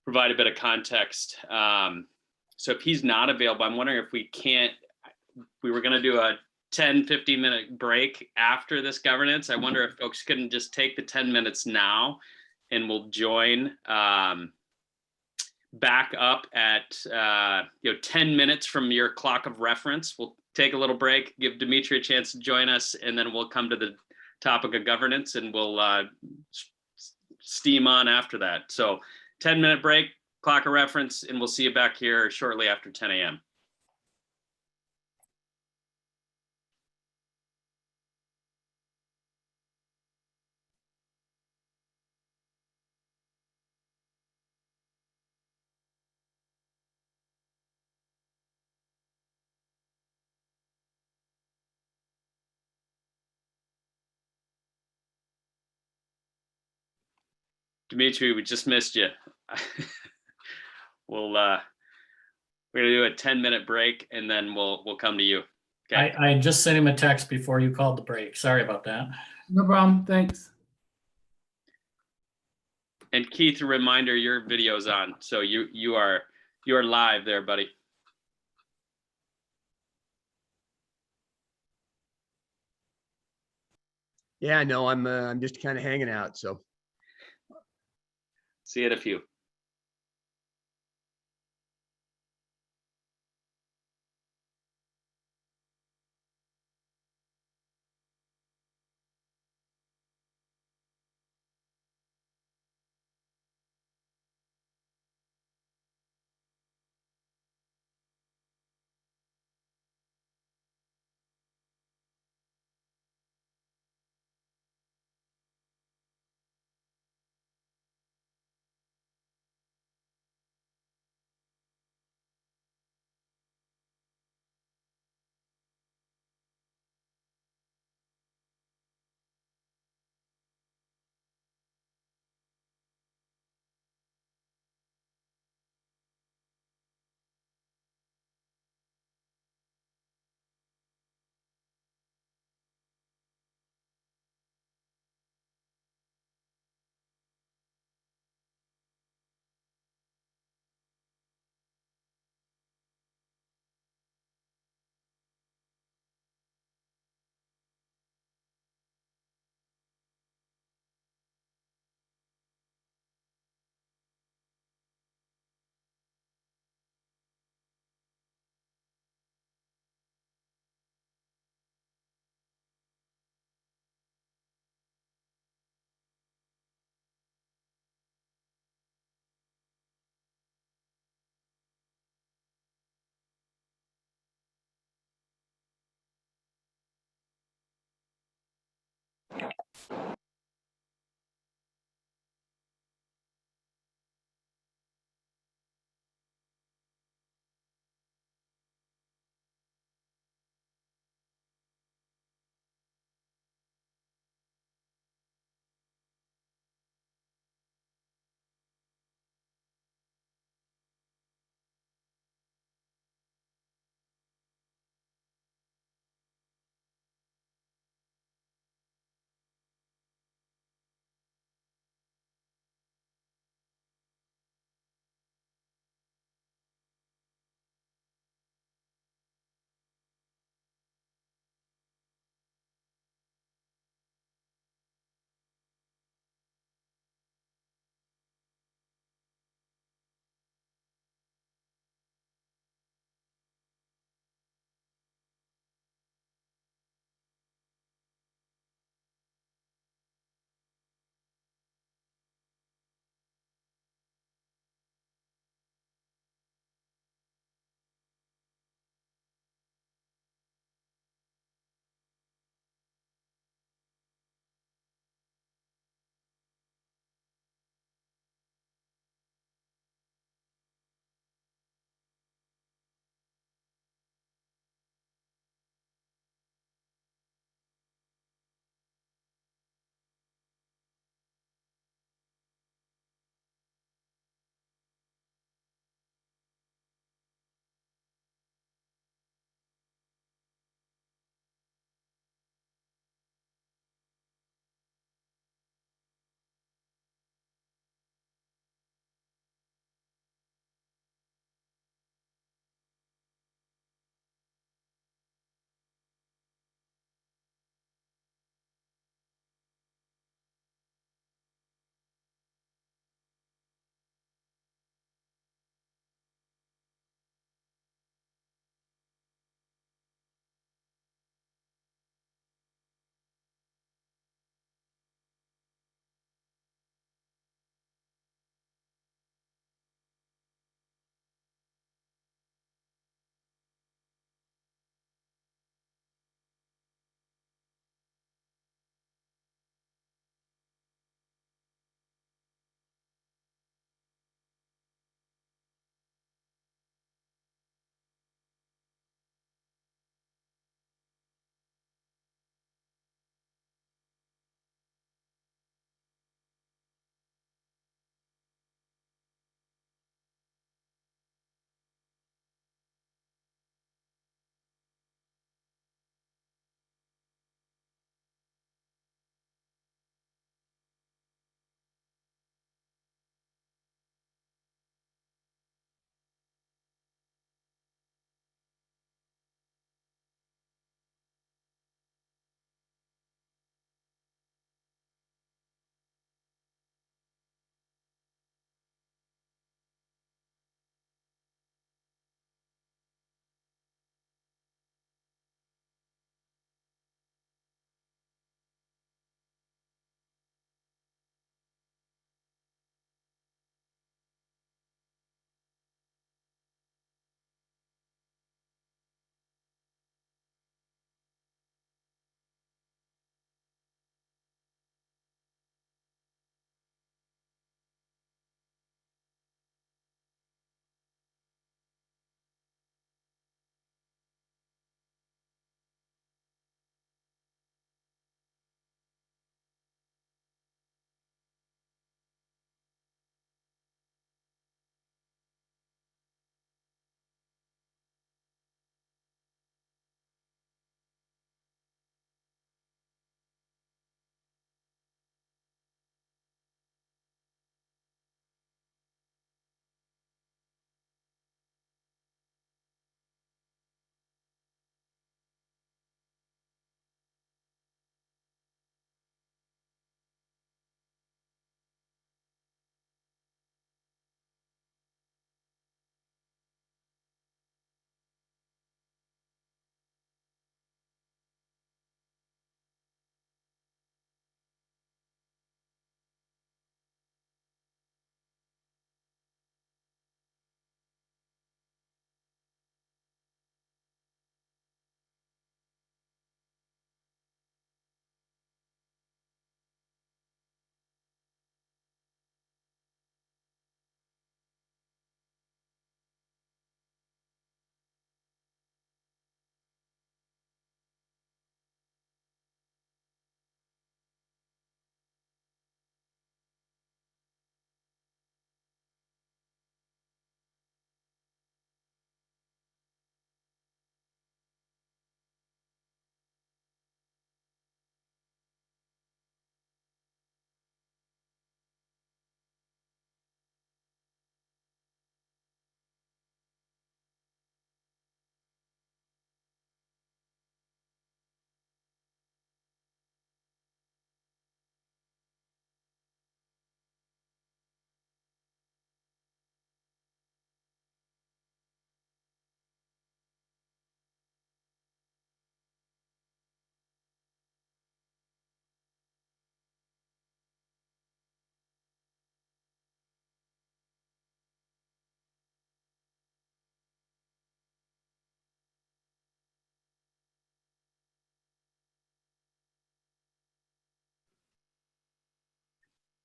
provide a bit of context. So if he's not available, I'm wondering if we were going to do a 10-15 minute break after this governance. I wonder if folks couldn't just take the 10 minutes now, and we'll join back up at 10 minutes from your clock of reference. We'll take a little break, give Dimitri a chance to join us, and then we'll come to the topic of governance, and we'll steam on after that. So 10-minute break, clock of reference, and we'll see you back here shortly after 10 a.m. Dimitri, we just missed you. We're gonna do a 10-minute break, and then we'll come to you. Okay. I just sent him a text before you called the break. Sorry about that. No problem. Thanks. And Keith, a reminder, your video's on, so you are live there, buddy. Yeah, no, I'm just kind of hanging out. So see you in a few.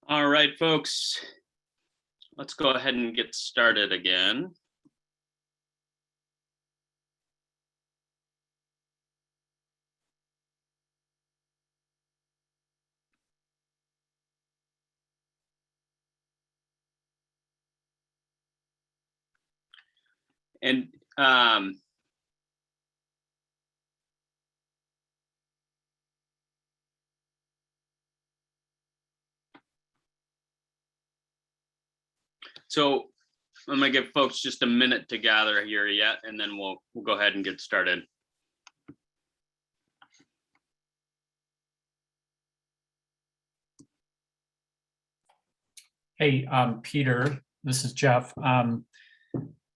All right, folks, let's go ahead and get started again. And so I'm gonna give folks just a minute to gather here yet, and then we'll go ahead and get started. Hey, Peter, this is Jeff.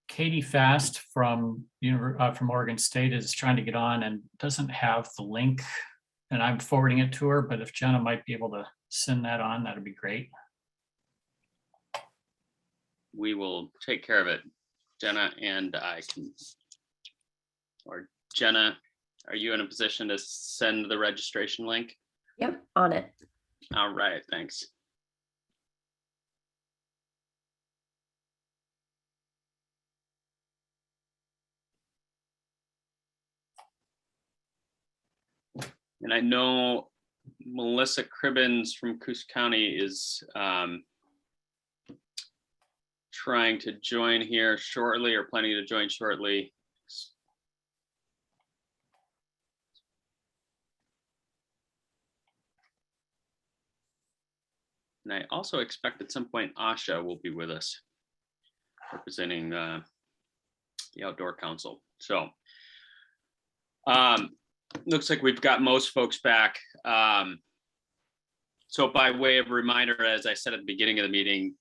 Katie Fast from Oregon State is trying to get on and doesn't have the link, and I'm forwarding it to her, but if Jenna might be able to send that on, that'd be great. We will take care of it. Jenna and I can, or Jenna, are you in a position to send the registration link? Yep, on it. All right, thanks. And I know Melissa Cribbins from Coos County is trying to join here shortly, or planning to join shortly. And I also expect at some point Asha will be with us, representing the Outdoor Council. So looks like we've got most folks back. So by way of reminder, as I said at the beginning of the meeting,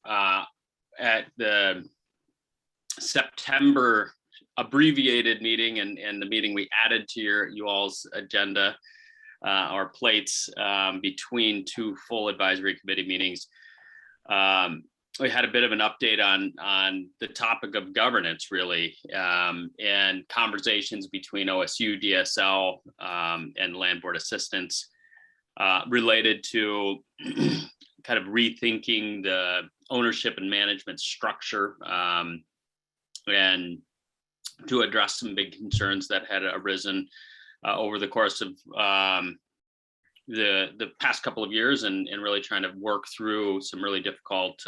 at the September abbreviated meeting and the meeting we added to you all's agenda, our plates, between two full advisory committee meetings, we had a bit of an update on the topic of governance, really, and conversations between OSU, DSL, and Land Board Assistance related to kind of rethinking the ownership and management structure, and to address some big concerns that had arisen over the course of the past couple of years, and really trying to work through some really difficult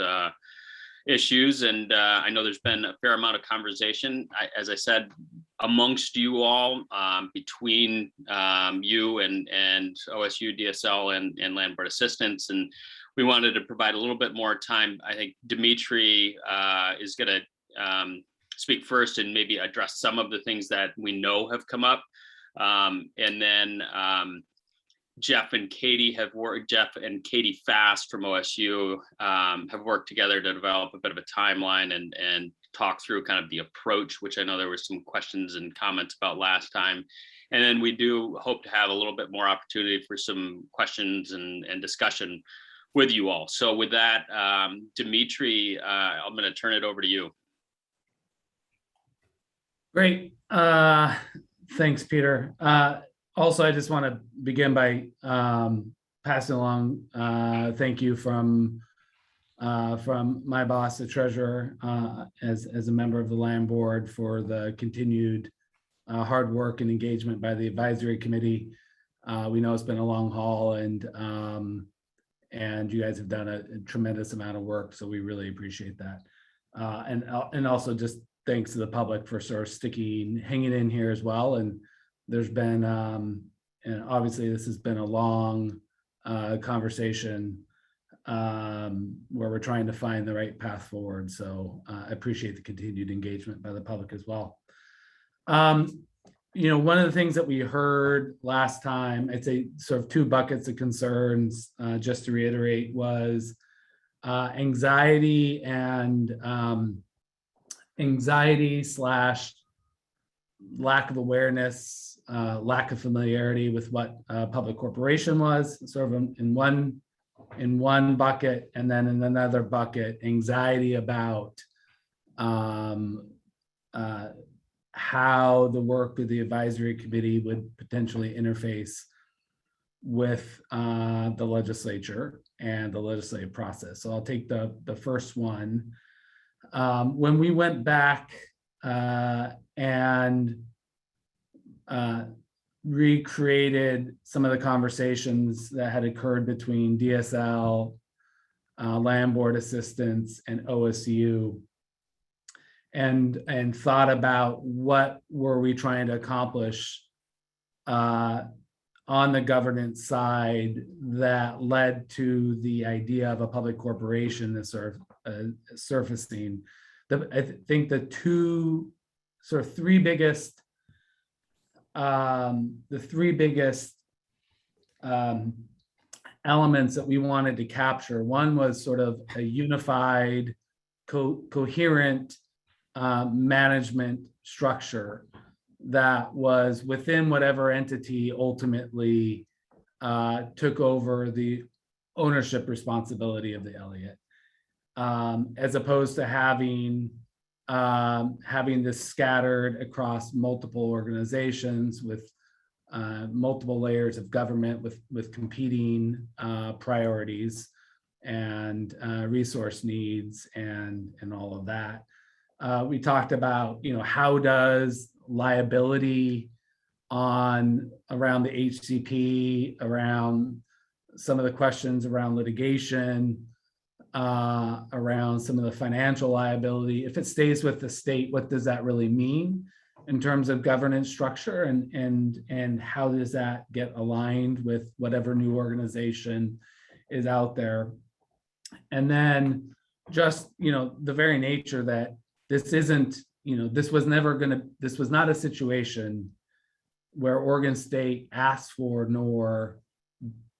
issues. And I know there's been a fair amount of conversation, as I said, amongst you all, between you and OSU, DSL, and Land Board Assistance. And we wanted to provide a little bit more time. I think Dimitri is going to speak first and maybe address some of the things that we know have come up. And then Jeff and Katie Fast from OSU have worked together to develop a bit of a timeline and talk through kind of the approach, which I know there were some questions and comments about last time. And then we do hope to have a little bit more opportunity for some questions and discussion with you all. So with that, Dimitri, I'm going to turn it over to you. Great. Thanks, Peter. Also, I just want to begin by passing along thank you from my boss, the treasurer, as a member of the Land Board, for the continued hard work and engagement by the advisory committee. We know it's been a long haul, and you guys have done a tremendous amount of work, so we really appreciate that. And also just thanks to the public for sort of hanging in here as well. And there's been, and obviously this has been a long conversation where we're trying to find the right path forward. So I appreciate the continued engagement by the public as well. You know, one of the things that we heard last time, I'd say sort of two buckets of concerns, just to reiterate, was anxiety and anxiety / lack of awareness, lack of familiarity with what public corporation was, sort of in one bucket, and then in another bucket, anxiety about how the work of the advisory committee would potentially interface with the legislature. and the legislative process. So I'll take the first one. When we went back and recreated some of the conversations that had occurred between DSL, land board assistants, and OSU, and thought about what were we trying to accomplish on the governance side that led to the idea of a public corporation that sort of surfacing. I think the three biggest elements that we wanted to capture. One was sort of a unified, coherent management structure that was within whatever entity ultimately took over the ownership responsibility of the Elliott, as opposed to having this scattered across multiple organizations with multiple layers of government with competing priorities and resource needs and all of that. We talked about, how does liability around the HCP, around some of the questions around litigation, around some of the financial liability, if it stays with the state, what does that really mean in terms of governance structure, and how does that get aligned with whatever new organization is out there? And then just, the very nature that this isn't, this was not a situation where Oregon State asked for, nor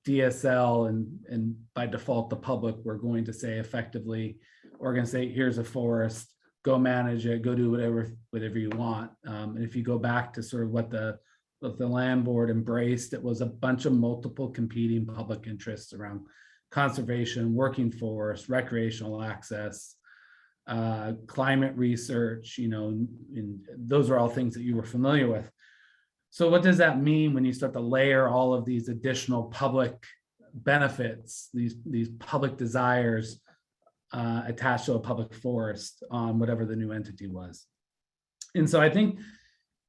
DSL and by default the public were going to say effectively, Oregon State, here's a forest, go manage it, go do whatever you want. And if you go back to sort of what the land board embraced, it was a bunch of multiple competing public interests around conservation, working forest, recreational access, climate research, and those are all things that you were familiar with. So what does that mean when you start to layer all of these additional public benefits, these public desires attached to a public forest on whatever the new entity was? And so I think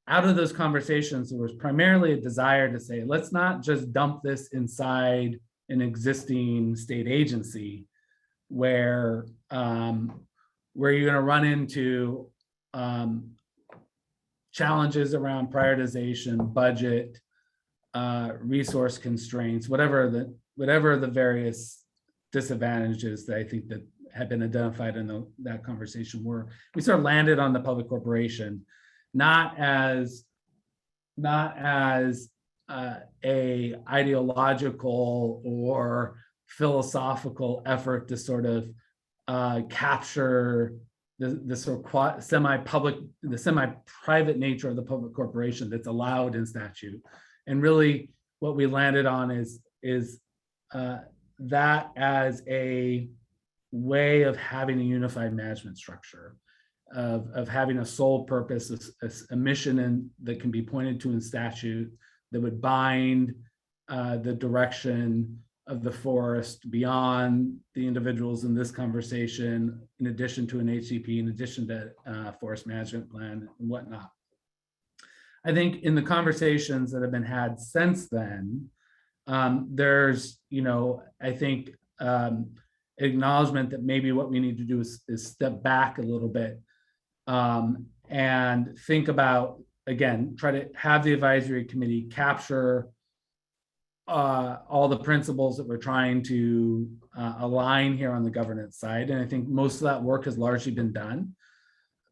out of those conversations, there was primarily a desire to say, let's not just dump this inside an existing state agency where you're going to run into challenges around prioritization, budget, resource constraints, whatever the various disadvantages that I think that have been identified in that conversation were. We sort of landed on the public corporation, not as a ideological or philosophical effort to sort of capture the sort of semi-private nature of the public corporation that's allowed in statute. And really what we landed on is that as a way of having a unified management structure, of having a sole purpose, a mission that can be pointed to in statute that would bind the direction of the forest beyond the individuals in this conversation, in addition to an HCP, in addition to forest management plan and whatnot. I think in the conversations that have been had since then, there's, I think acknowledgement that maybe what we need to do is step back a little bit and think about, again, try to have the advisory committee capture all the principles that we're trying to align here on the governance side. And I think most of that work has largely been done.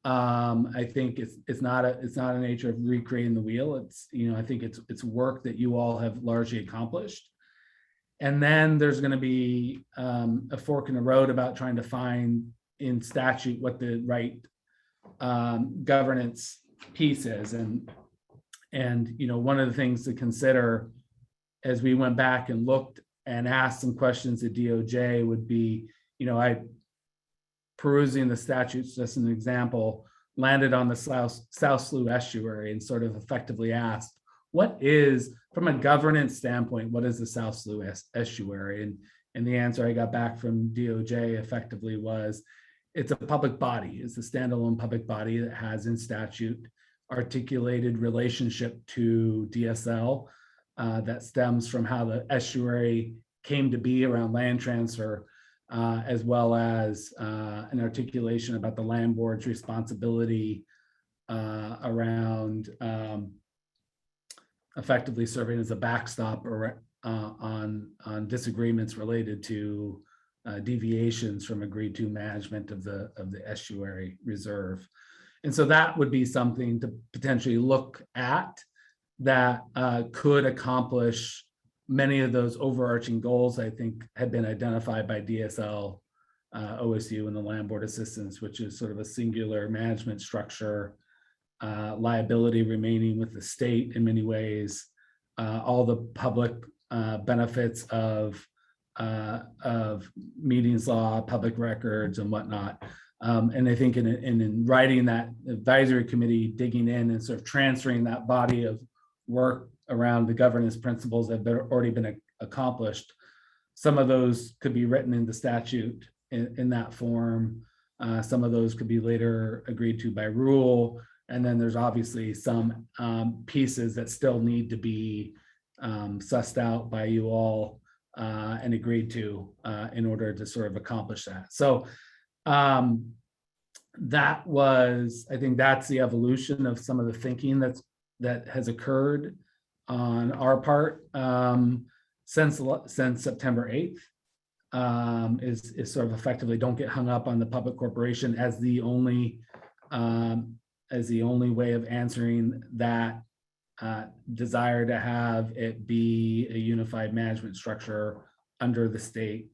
I think it's not a nature of recreating the wheel. It's, I think it's work that you all have largely accomplished. And then there's going to be a fork in the road about trying to find in statute what the right governance piece is. And one of the things to consider as we went back and looked and asked some questions at DOJ would be, I perusing the statutes, just an example, landed on the South Slough estuary and sort of effectively asked, what is, from a governance standpoint, what is the South Slough estuary? And the answer I got back from DOJ effectively was, it's a public body. It's a standalone public body that has in statute articulated relationship to DSL that stems from how the estuary came to be around land transfer, as well as an articulation about the land board's responsibility around effectively serving as a backstop on disagreements related to deviations from agreed to management of the estuary reserve. And so that would be something to potentially look at that could accomplish many of those overarching goals I think had been identified by DSL, OSU, and the Land Board Assistance, which is sort of a singular management structure, liability remaining with the state in many ways, all the public benefits of meetings law, public records, and whatnot. And I think in writing that advisory committee, digging in and sort of transferring that body of work around the governance principles that have already been accomplished, some of those could be written into statute in that form. Some of those could be later agreed to by rule. And then there's obviously some pieces that still need to be sussed out by you all and agreed to in order to sort of accomplish that. So that was, I think that's the evolution of some of the thinking that has occurred on our part since September 8th, is sort of effectively don't get hung up on the public corporation as the only way of answering that desire to have it be a unified management structure under the state,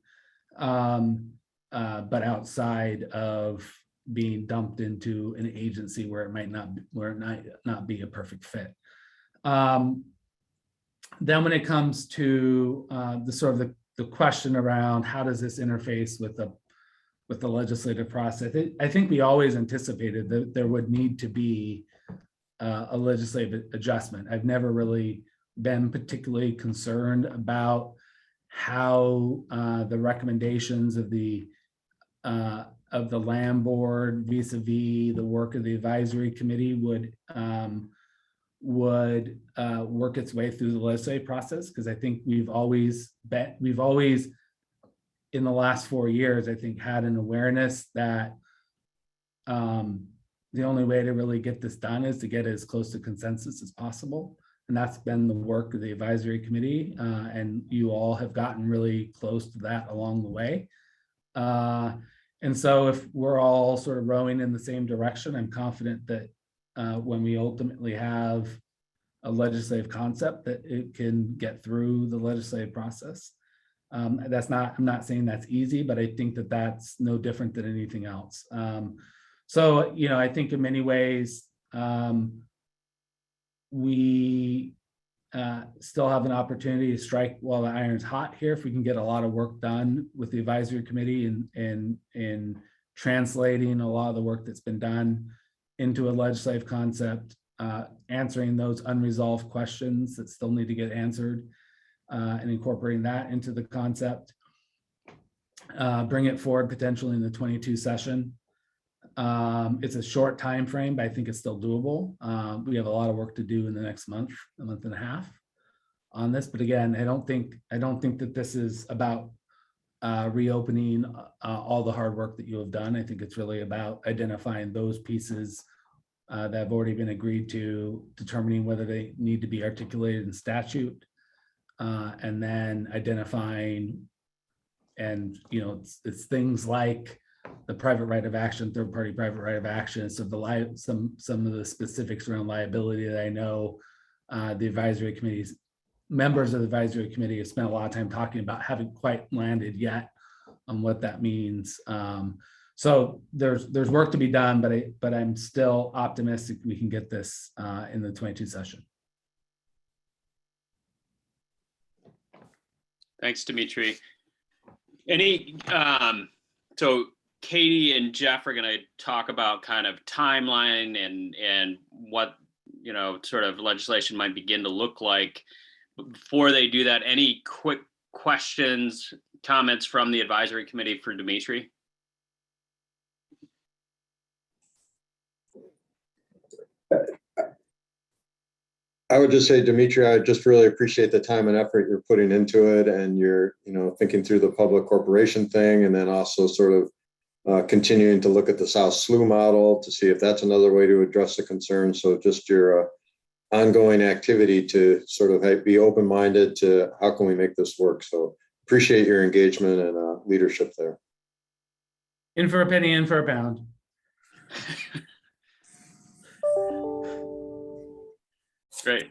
but outside of being dumped into an agency where it might not be a perfect fit. Then when it comes to the sort of the question around how does this interface with the legislative process, I think we always anticipated that there would need to be a legislative adjustment. I've never really been particularly concerned about how the recommendations of the land board vis-a-vis the work of the advisory committee would work its way through the legislative process, because I think we've always in the last 4 years, I think, had an awareness that the only way to really get this done is to get as close to consensus as possible. And that's been the work of the advisory committee. And you all have gotten really close to that along the way. And so if we're all sort of rowing in the same direction, I'm confident that when we ultimately have a legislative concept, that it can get through the legislative process. I'm not saying that's easy, but I think that that's no different than anything else. So, I think in many ways, we still have an opportunity to strike while the iron's hot here. If we can get a lot of work done with the advisory committee in translating a lot of the work that's been done into a legislative concept, answering those unresolved questions that still need to get answered, and incorporating that into the concept, bring it forward potentially in the 22 session. It's a short time frame, but I think it's still doable. We have a lot of work to do in the next month and a half on this. But again, I don't think that this is about reopening all the hard work that you have done. I think it's really about identifying those pieces that have already been agreed to, determining whether they need to be articulated in statute, and then identifying, and it's things like the private right of action, third-party private right of action. So some of the specifics around liability that I know the advisory committee's members of the advisory committee have spent a lot of time talking about, haven't quite landed yet on what that means. So there's work to be done, but I'm still optimistic we can get this in the 22 session. Thanks, Dimitri. So Katie and Jeff are going to talk about kind of timeline and what sort of legislation might begin to look like. Before they do that, any quick questions comments from the advisory committee for Dimitri? I would just say, Dimitri, I just really appreciate the time and effort you're putting into it, and you're, thinking through the public corporation thing, and then also sort of continuing to look at the South Slough model to see if that's another way to address the concern. So just your ongoing activity to sort of be open-minded to how can we make this work. So appreciate your engagement and leadership there. In for a penny, in for a pound. Great.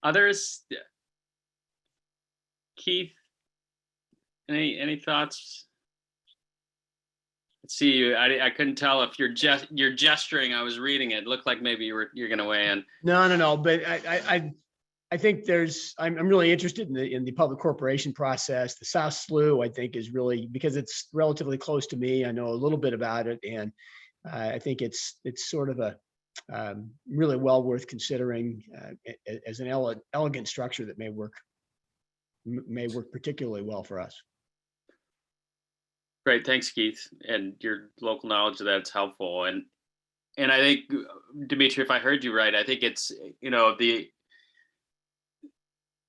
Others? Keith, any thoughts? Let's see you. I couldn't tell if you're gesturing. I was reading it. It looked like maybe you're going to weigh in. No. But I think I'm really interested in the public corporation process. The South Slough, I think, is really, because it's relatively close to me. I know a little bit about it, and I think it's sort of a really well worth considering as an elegant structure that may work particularly well for us. Great, thanks, Keith, and your local knowledge of that's helpful. And I think, Dimitri, if I heard you right, I think it's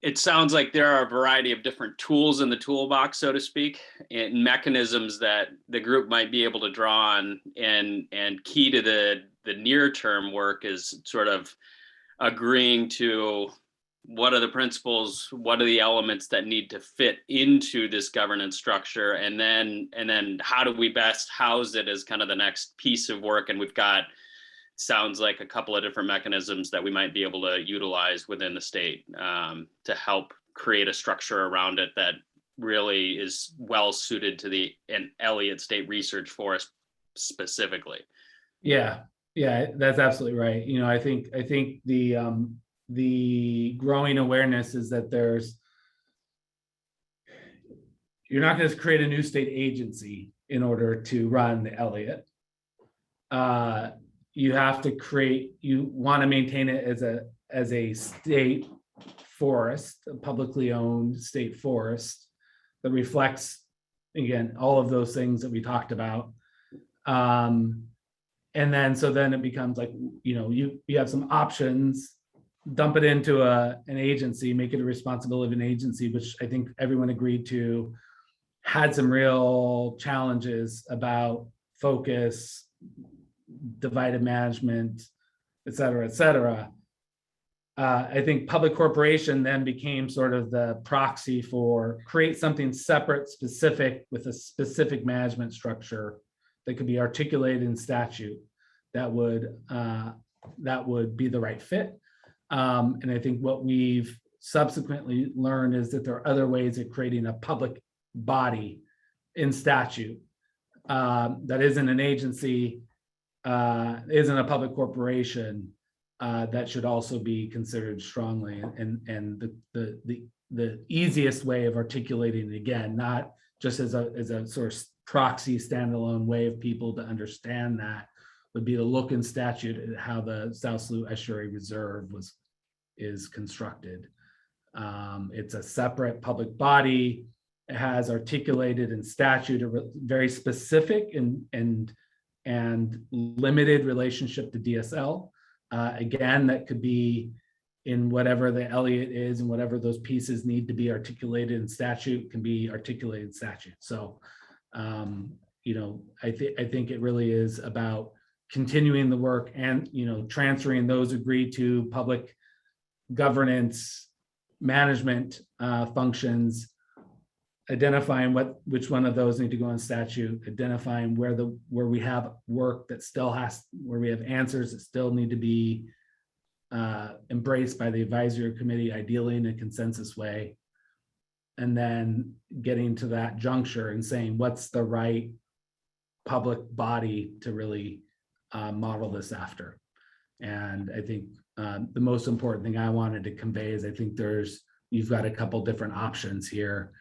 it sounds like there are a variety of different tools in the toolbox, so to speak, and mechanisms that the group might be able to draw on. And key to the near term work is sort of agreeing to what are the principles, what are the elements that need to fit into this governance structure, and then how do we best house it as kind of the next piece of work. And we've got, sounds like, a couple of different mechanisms that we might be able to utilize within the state to help create a structure around it that really is well suited to an Elliott State Research Forest specifically. Yeah, that's absolutely right. I think the growing awareness is that you're not going to create a new state agency in order to run the Elliott. You have to you want to maintain it as a state forest, a publicly owned state forest that reflects, again, all of those things that we talked about. And then it becomes like, you have some options, dump it into an agency, make it a responsibility of an agency, which I think everyone agreed to, had some real challenges about focus, divided management, et cetera. I think public corporation then became sort of the proxy for create something separate, specific, with a specific management structure that could be articulated in statute that would be the right fit. And I think what we've subsequently learned is that there are other ways of creating a public body in statute that isn't an agency, isn't a public corporation, that should also be considered strongly. And the easiest way of articulating it, again, not just as a sort of proxy standalone way of people to understand that, would be to look in statute at how the South Slough Estuary Reserve is constructed. It's a separate public body. It has articulated in statute a very specific and limited relationship to DSL. Again, that could be in whatever the Elliott is, and whatever those pieces need to be articulated in statute can be articulated in statute. So, I think it really is about continuing the work and, transferring those agreed to public governance management functions, identifying which one of those need to go in statute, identifying where we have work that still where we have answers that still need to be embraced by the advisory committee, ideally in a consensus way, and then getting to that juncture and saying what's the right public body to really model this after. And I think the most important thing I wanted to convey is I think you've got a couple different options here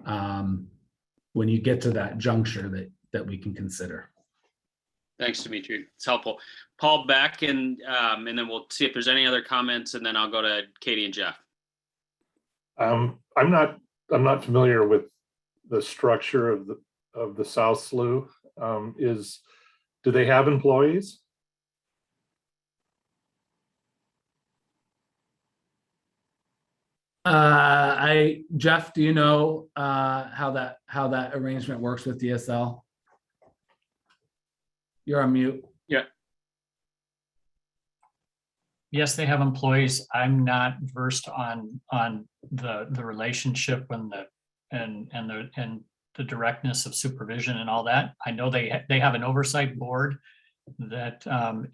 when you get to that juncture that we can consider. Thanks, Dimitri. It's helpful. Paul, back, and then we'll see if there's any other comments, and then I'll go to Katie and Jeff. I'm not I'm not familiar with the structure of the South Slough. Do they have employees? Jeff, do you know how that arrangement works with DSL? You're on mute. Yeah. Yes, they have employees. I'm not versed on the relationship and the directness of supervision and all that. I know they have an oversight board that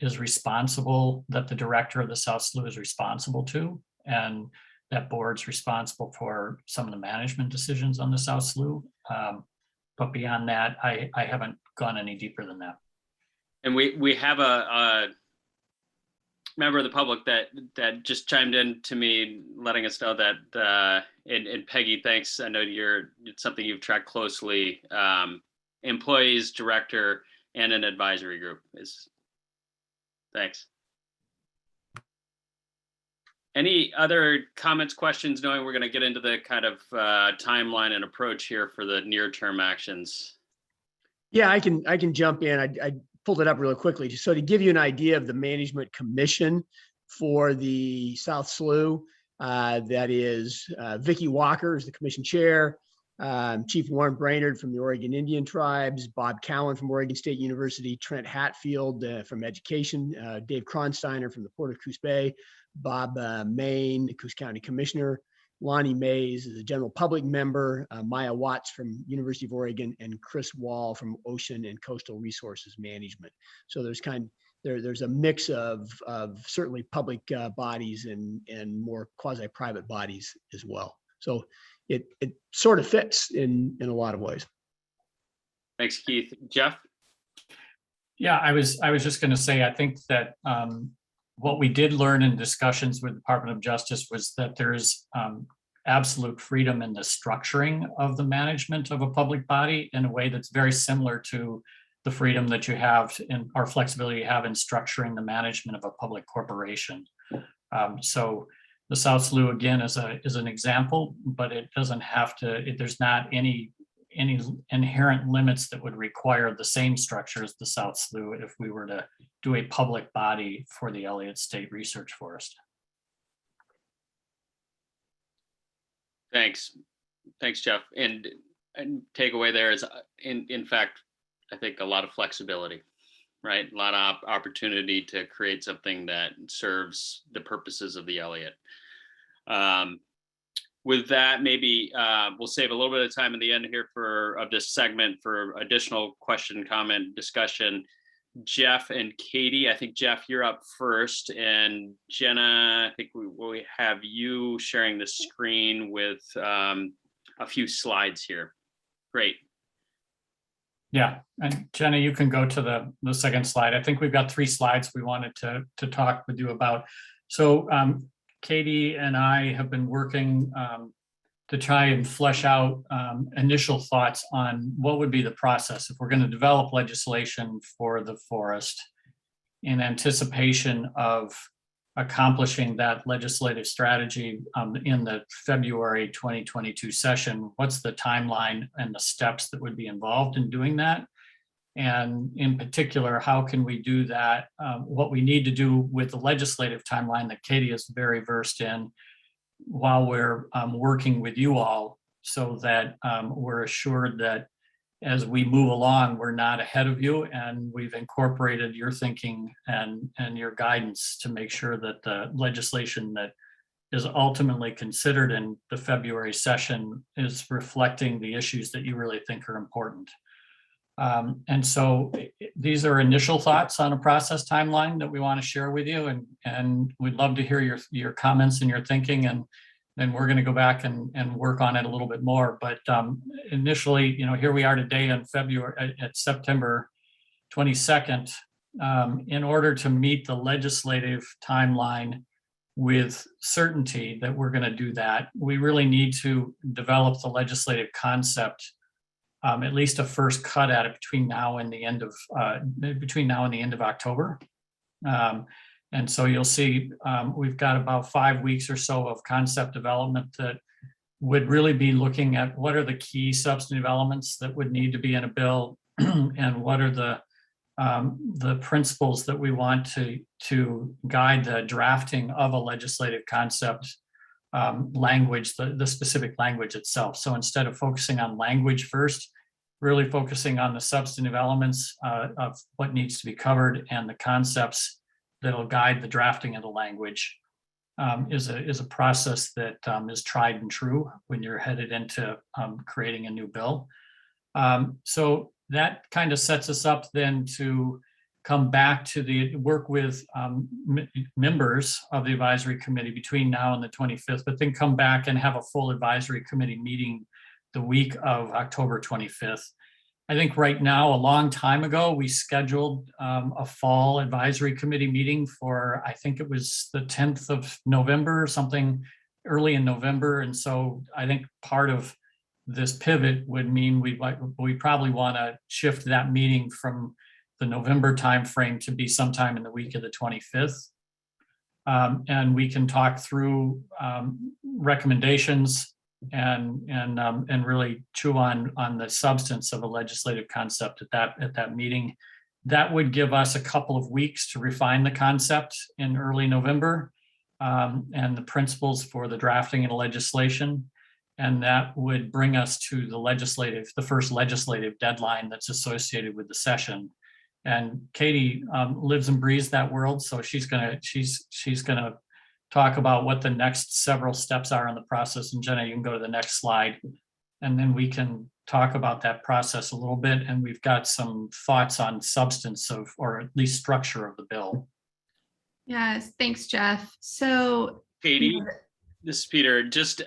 is responsible, that the director of the South Slough is responsible to, and that board's responsible for some of the management decisions on the South Slough. But beyond that, I haven't gone any deeper than that. And we have a member of the public that just chimed in to me, letting us know that and Peggy, thanks. I know it's something you've tracked closely. Employees, director, and an advisory group is. Thanks. Any other comments, questions, knowing we're going to get into the kind of timeline and approach here for the near-term actions? Yeah, I can jump in. I pulled it up really quickly. So to give you an idea of the management commission for the South Slough, that is Vicki Walker is the commission chair, Chief Warren Brainerd from the Oregon Indian Tribes, Bob Cowan from Oregon State University, Trent Hatfield from Education, Dave Kronsteiner from the Port of Coos Bay, Bob Main, the Coos County Commissioner, Lonnie Mays is a general public member, Maya Watts from University of Oregon, and Chris Wall from Ocean and Coastal Resources Management. So there's a mix of certainly public bodies and more quasi-private bodies as well. So it sort of fits in a lot of ways. Thanks, Keith. Jeff? Yeah, I was just going to say, I think that what we did learn in discussions with the Department of Justice was that there is absolute freedom in the structuring of the management of a public body in a way that's very similar to the freedom that you have or flexibility you have in structuring the management of a public corporation. So the South Slough, again, is an example, but it doesn't have to, there's not any inherent limits that would require the same structure as the South Slough if we were to do a public body for the Elliott State Research Forest. Thanks, Jeff. And takeaway there is, in fact, I think a lot of flexibility, right? A lot of opportunity to create something that serves the purposes of the Elliott. With that, maybe we'll save a little bit of time at the end here of this segment for additional question, comment, discussion. Jeff and Katie, I think, Jeff, you're up first. And Jenna, I think we have you sharing the screen with a few slides here. Great. Yeah, and Jenna, you can go to the second slide. I think we've got 3 slides we wanted to talk with you about. So Katie and I have been working to try and flesh out initial thoughts on what would be the process if we're going to develop legislation for the forest in anticipation of accomplishing that legislative strategy in the February 2022 session. What's the timeline and the steps that would be involved in doing that? And in particular, how can we do that? What we need to do with the legislative timeline that Katie is very versed in while we're working with you all, so that we're assured that as we move along, we're not ahead of you, and we've incorporated your thinking and your guidance to make sure that the legislation that is ultimately considered in the February session is reflecting the issues that you really think are important. And so these are initial thoughts on a process timeline that we want to share with you, and we'd love to hear your comments and your thinking, and then we're going to go back and work on it a little bit more. But initially, here we are today on September 22nd. In order to meet the legislative timeline with certainty that we're going to do that, we really need to develop the legislative concept, at least a first cut at it between now and the end of October. And so you'll see we've got about 5 weeks or so of concept development that would really be looking at what are the key substantive elements that would need to be in a bill and what are the principles that we want to guide the drafting of a legislative concept language, the specific language itself. So instead of focusing on language first, really focusing on the substantive elements of what needs to be covered and the concepts that'll guide the drafting of the language is a process that is tried and true when you're headed into creating a new bill. So that kind of sets us up then to come back to the work with members of the advisory committee between now and the 25th, but then come back and have a full advisory committee meeting the week of October 25th. I think right now, a long time ago, we scheduled a fall advisory committee meeting for, I think it was the 10th of November or something early in November. And so I think part of this pivot would mean we probably want to shift that meeting from the November timeframe to be sometime in the week of the 25th. And we can talk through recommendations and really chew on the substance of a legislative concept at that meeting. That would give us a couple of weeks to refine the concept in early November and the principles for the drafting of the legislation. And that would bring us to the first legislative deadline that's associated with the session. And Katie lives and breathes that world, so she's gonna talk about what the next several steps are in the process. And Jenna, you can go to the next slide, and then we can talk about that process a little bit. And we've got some thoughts on substance of, or at least structure of the bill. Yes, thanks, Jeff. So Katie, this is Peter. Just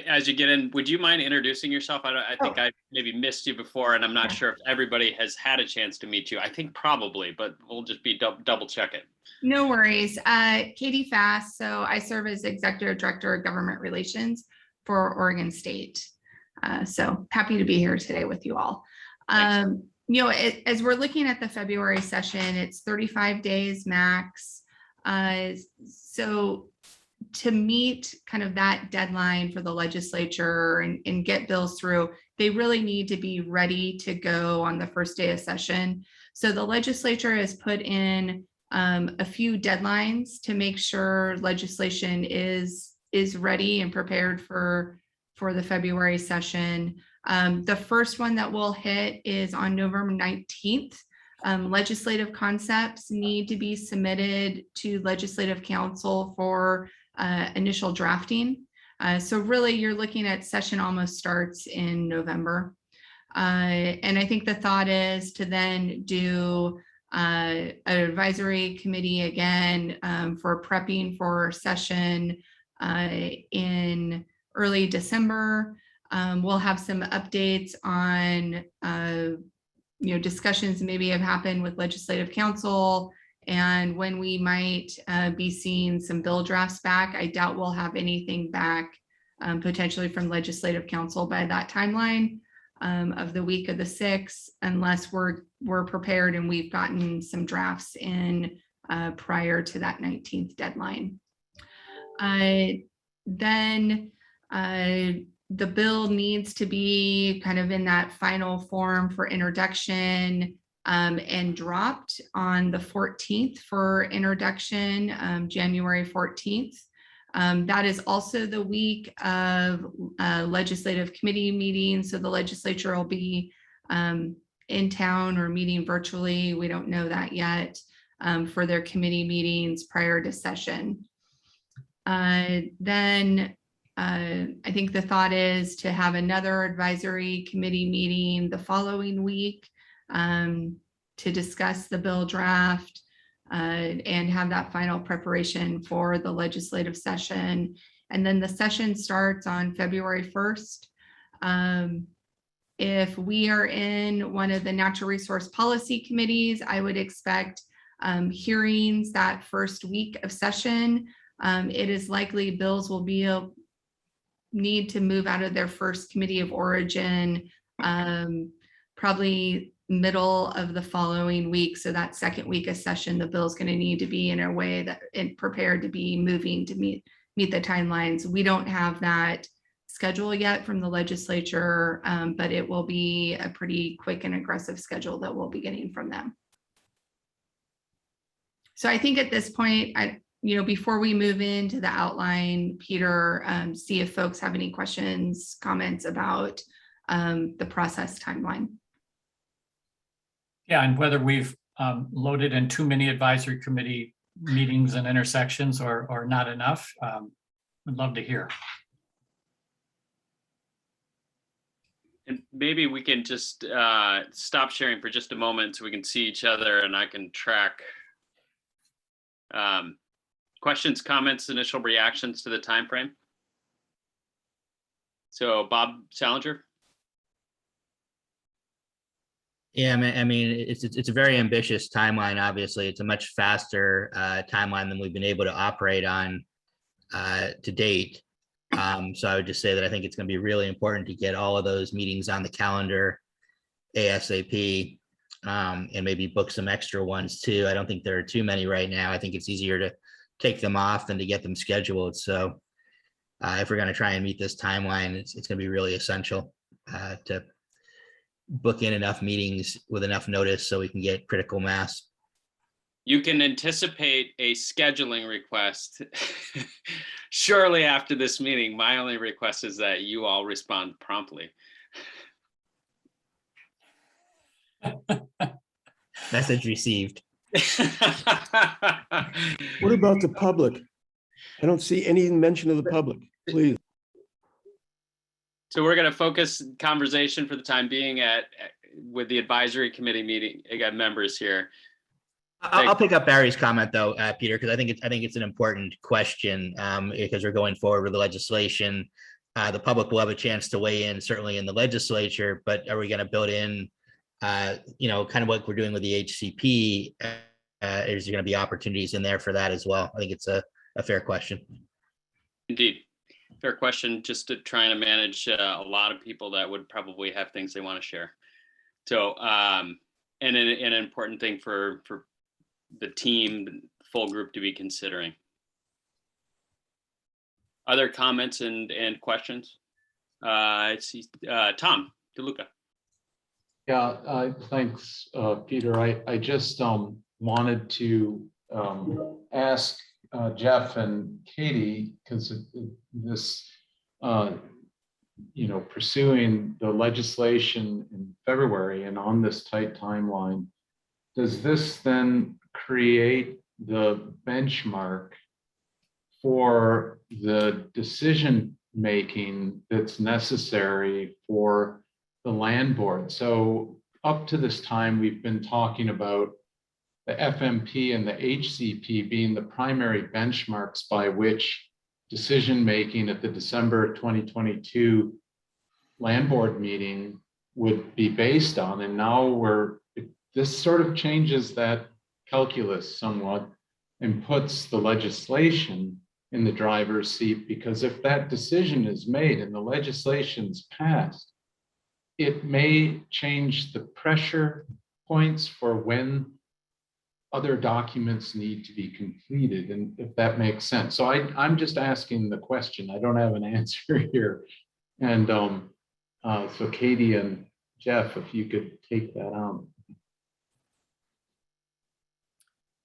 as you get in, would you mind introducing yourself? I think I maybe missed you before, and I'm not sure if everybody has had a chance to meet you. I think probably, but we'll just be double check it. No worries. Katie Fass. So I serve as Executive Director of Government Relations for Oregon State. So happy to be here today with you all. You know, as we're looking at the February session, it's 35 days max. So to meet kind of that deadline for the legislature and get bills through, they really need to be ready to go on the first day of session. So the legislature has put in a few deadlines to make sure legislation is ready and prepared for the February session. The first one that we'll hit is on November 19th. Legislative concepts need to be submitted to Legislative Council for initial drafting. So really you're looking at session almost starts in November. And I think the thought is to then do an advisory committee again for prepping for session in early December. We'll have some updates on discussions maybe have happened with Legislative Council and when we might be seeing some bill drafts back. I doubt we'll have anything back potentially from Legislative Council by that timeline of the week of the 6th, unless we're prepared and we've gotten some drafts in prior to that 19th deadline. Then the bill needs to be kind of in that final form for introduction and dropped on the 14th for introduction, January 14th. That is also the week of legislative committee meetings. So the legislature will be in town or meeting virtually. We don't know that yet for their committee meetings prior to session. Then I think the thought is to have another advisory committee meeting the following week to discuss the bill draft and have that final preparation for the legislative session. And then the session starts on February 1st. If we are in one of the natural resource policy committees, I would expect hearings that first week of session. It is likely bills will need to move out of their first committee of origin, probably middle of the following week. So that second week of session, the bill is going to need to be in a way that it prepared to be moving to meet the timelines. We don't have that schedule yet from the legislature, but it will be a pretty quick and aggressive schedule that we'll be getting from them. So I think at this point, before we move into the outline, Peter, see if folks have any questions, comments about the process timeline. Yeah, and whether we've loaded in too many advisory committee meetings and intersections or not enough, I'd love to hear. And maybe we can just stop sharing for just a moment so we can see each other and I can track questions, comments, initial reactions to the time frame. So Bob Salinger. Yeah, I mean, it's a very ambitious timeline. Obviously, it's a much faster timeline than we've been able to operate on to date. So I would just say that I think it's going to be really important to get all of those meetings on the calendar ASAP, and maybe book some extra ones too. I don't think there are too many right now. I think it's easier to take them off than to get them scheduled. So if we're going to try and meet this timeline, it's going to be really essential to book in enough meetings with enough notice so we can get critical mass. You can anticipate a scheduling request shortly after this meeting. My only request is that you all respond promptly. Message received. What about the public? I don't see any mention of the public, please. So we're going to focus conversation for the time being with the advisory committee meeting members here. I'll pick up Barry's comment though, Peter, because I think it's an important question because we're going forward with the legislation. The public will have a chance to weigh in, certainly in the legislature, but are we going to build in, kind of what we're doing with the HCP? Is there going to be opportunities in there for that as well? I think it's a fair question. Indeed. Fair question, just to trying to manage a lot of people that would probably have things they want to share. So, and an important thing for the team, the full group to be considering. Other comments and questions? I see Tom DeLuca. Yeah, thanks, Peter. I just wanted to ask Jeff and Katie, because this, pursuing the legislation in February and on this tight timeline, does this then create the benchmark for the decision making that's necessary for the land board? So up to this time, we've been talking about the FMP and the HCP being the primary benchmarks by which decision-making at the December 2022 land board meeting would be based on. And now this sort of changes that calculus somewhat and puts the legislation in the driver's seat, because if that decision is made and the legislation's passed, it may change the pressure points for when other documents need to be completed, and if that makes sense. So I'm just asking the question. I don't have an answer here. And so Katie and Jeff, if you could take that on.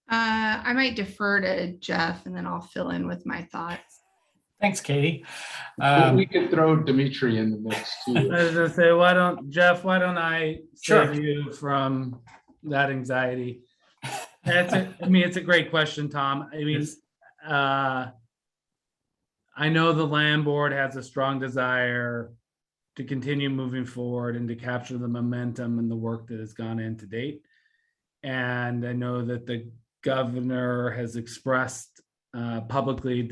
I might defer to Jeff and then I'll fill in with my thoughts. Thanks, Katie. We could throw Dimitri in the mix too. I was gonna say, why don't I save you from that anxiety? It's a great question, Tom. I mean, I know the land board has a strong desire to continue moving forward and to capture the momentum and the work that has gone in to date. And I know that the governor has expressed publicly,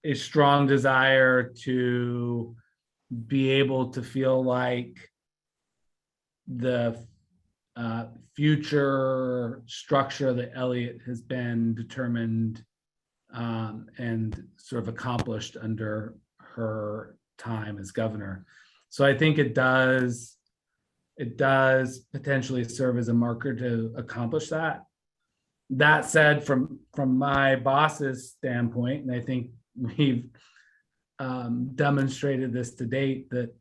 a strong desire to be able to feel like the future structure that Elliott has been determined and sort of accomplished under her time as governor. So I think it does potentially serve as a marker to accomplish that. that said, from my boss's standpoint, and I think we've demonstrated this to date, that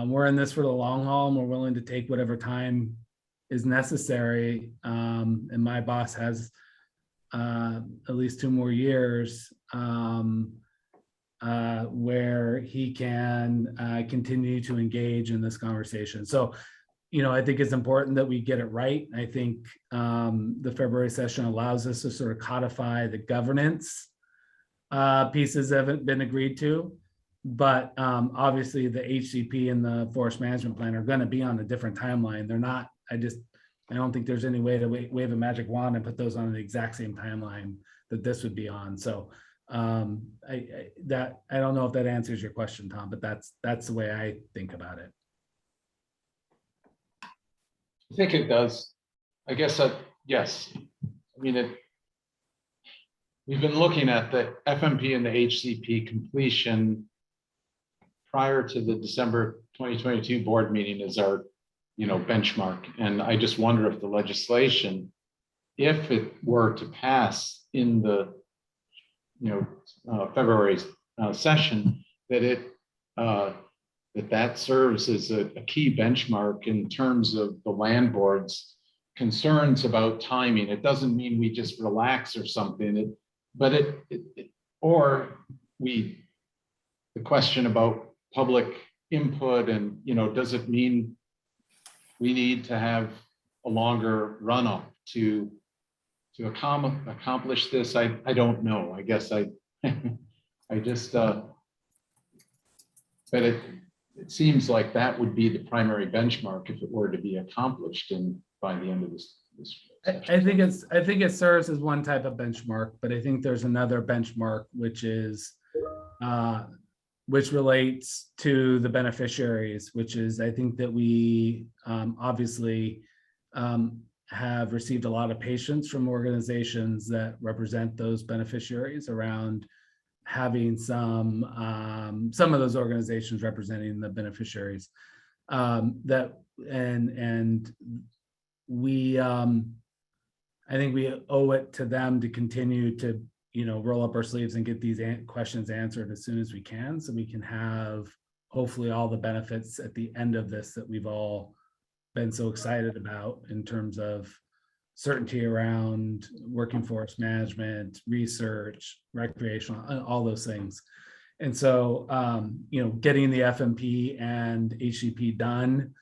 we're in this for the long haul and we're willing to take whatever time is necessary. And my boss has at least 2 more years where he can continue to engage in this conversation. So, I think it's important that we get it right. I think the February session allows us to sort of codify the governance pieces haven't been agreed to, but obviously the HCP and the forest management plan are going to be on a different timeline. They're not, I don't think there's any way to wave a magic wand and put those on the exact same timeline that this would be on. So I don't know if that answers your question, Tom, but that's the way I think about it. I think it does. I guess yes. I mean, we've been looking at the FMP and the HCP completion prior to the December 2022 board meeting as our, benchmark. And I just wonder if the legislation, if it were to pass in the, February session, that that serves as a key benchmark in terms of the land board's concerns about timing. It doesn't mean we just relax or something, or the question about public input and, does it mean we need to have a longer run-up to accomplish this? I don't know. I guess I just, but it seems like that would be the primary benchmark if it were to be accomplished by the end of this. I think it serves as one type of benchmark, but I think there's another benchmark which relates to the beneficiaries, which is, I think that we obviously have received a lot of patience from organizations that represent those beneficiaries around having some of those organizations representing the beneficiaries we I think we owe it to them to continue to roll up our sleeves and get these questions answered as soon as we can, so we can have hopefully all the benefits at the end of this that we've all been so excited about, in terms of certainty around working forest management, research, recreational, all those things. And so, getting the FMP and HCP done